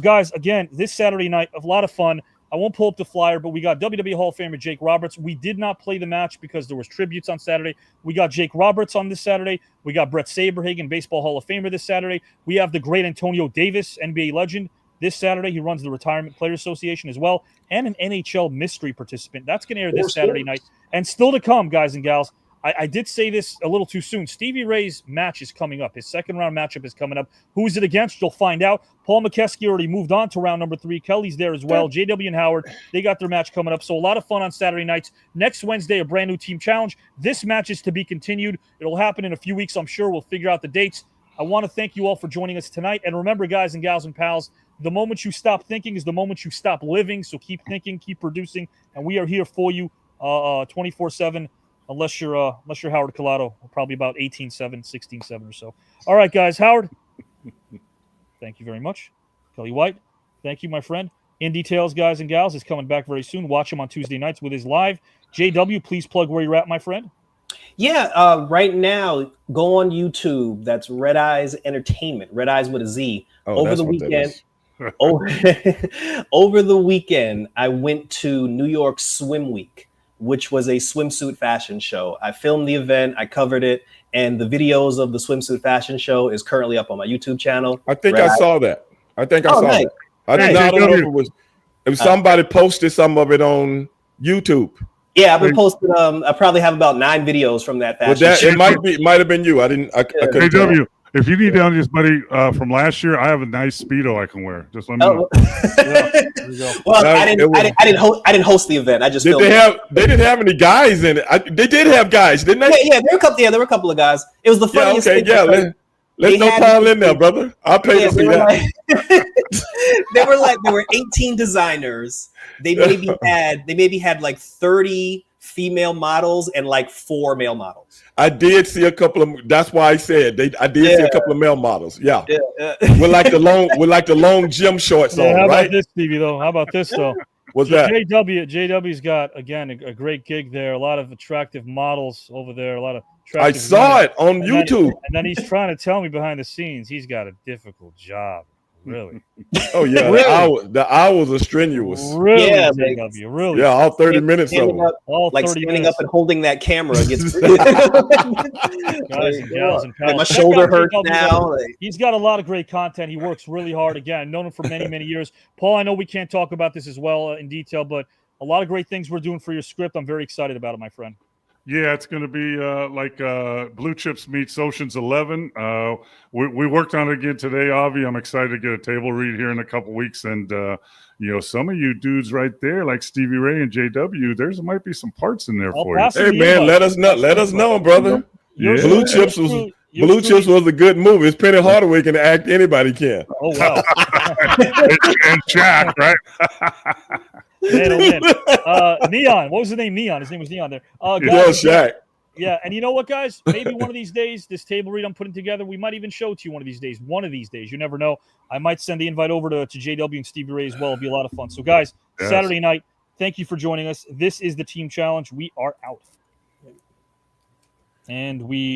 Guys, again, this Saturday night, a lot of fun. I won't pull up the flyer, but we got WWE Hall of Famer Jake Roberts. We did not play the match because there was tributes on Saturday. We got Jake Roberts on this Saturday. We got Brett Saberhagen, Baseball Hall of Famer, this Saturday. We have the great Antonio Davis, NBA legend. This Saturday, he runs the Retirement Players Association as well, and an NHL mystery participant. That's going to air this Saturday night. And still to come, guys and gals, I did say this a little too soon. Stevie Ray's match is coming up. His second-round matchup is coming up. Who is it against? You'll find out. Paul Mokeski already moved on to round number 3. Kelly's there as well. JW and Howard, they got their match coming up. So a lot of fun on Saturday nights. Next Wednesday, a brand-new team challenge. This match is to be continued. It'll happen in a few weeks, I'm sure. We'll figure out the dates. I want to thank you all for joining us tonight. And remember, guys and gals and pals, the moment you stop thinking is the moment you stop living. So keep thinking, keep producing, and we are here for you 24/7. Unless you're Howard Collado, probably about 18/7, 16/7 or so. All right, guys. Howard, thank you very much. Kelly White, thank you, my friend. In Details, guys and gals, is coming back very soon. Watch him on Tuesday nights with his live. JW, please plug where you're at, my friend. Yeah, right now, go on YouTube. That's Red Eyes Entertainment. Red Eyes with a Z. Over the weekend. Over the weekend, I went to New York Swim Week, which was a swimsuit fashion show. I filmed the event, I covered it, and the videos of the swimsuit fashion show is currently up on my YouTube channel. I think I saw that. I saw that. I did not know if it was somebody posted some of it on YouTube. Yeah, I've been posting. I probably have about 9 videos from that fashion show. It might have been you. I couldn't tell. If you need anybody from last year, I have a nice Speedo I can wear. Just let me know. Well, I didn't host the event. I just they didn't have any guys in it. They did have guys, didn't they? Yeah, there were a couple of guys. It was the funniest thing. Let's no Paul in there, brother. I'll pay to see that. There were 18 designers. They maybe had like 30 female models and like 4 male models. I did see a couple of. That's why I said I did see a couple of male models. Yeah. With like the long gym shorts on. How right? about this, Stevie? Though, how about this though? What's that? JW's got again a great gig there. A lot of attractive models over there. A lot of. I saw it on YouTube. And then he's trying to tell me behind the scenes he's got a difficult job. Really? Oh yeah, Really? the hours are strenuous. Really, Yeah, JW, really. Yeah, all 30 minutes of Standing them. up, All like 30 standing minutes. up and holding that camera gets Guys and gals and pals. Like my Check shoulder out hurts JW, now. though. Like, He's got a lot of great content. He works really hard. Again, I've known him for many, many years. Paul, I know we can't talk about this as well in detail, but a lot of great things we're doing for your script. I'm very excited about it, my friend. Yeah, it's going to be like Blue Chips meets Ocean's 11. We worked on it again today, Avi. I'm excited to get a table read here in a couple weeks. And, some of you dudes right there, like Stevie Ray and JW, there's might be some parts in there for you. Hey, man, let us know. Let us know, brother. Yeah. Blue Chips was a good movie. It's Penny Hardaway can act. Anybody can. Oh, wow. and Jack, right? Man, oh, man. Neon. What was his name? Neon. His name was Neon there. Guys, Shaq. Yeah, and you know what, guys? Maybe one of these days, this table read I'm putting together, we might even show it to you one of these days. One of these days. You never know. I might send the invite over to JW and Stevie Ray as well. It'll be a lot of fun. So, guys, yes. Saturday night, thank you for joining us. This is the Team Challenge. We are out. And we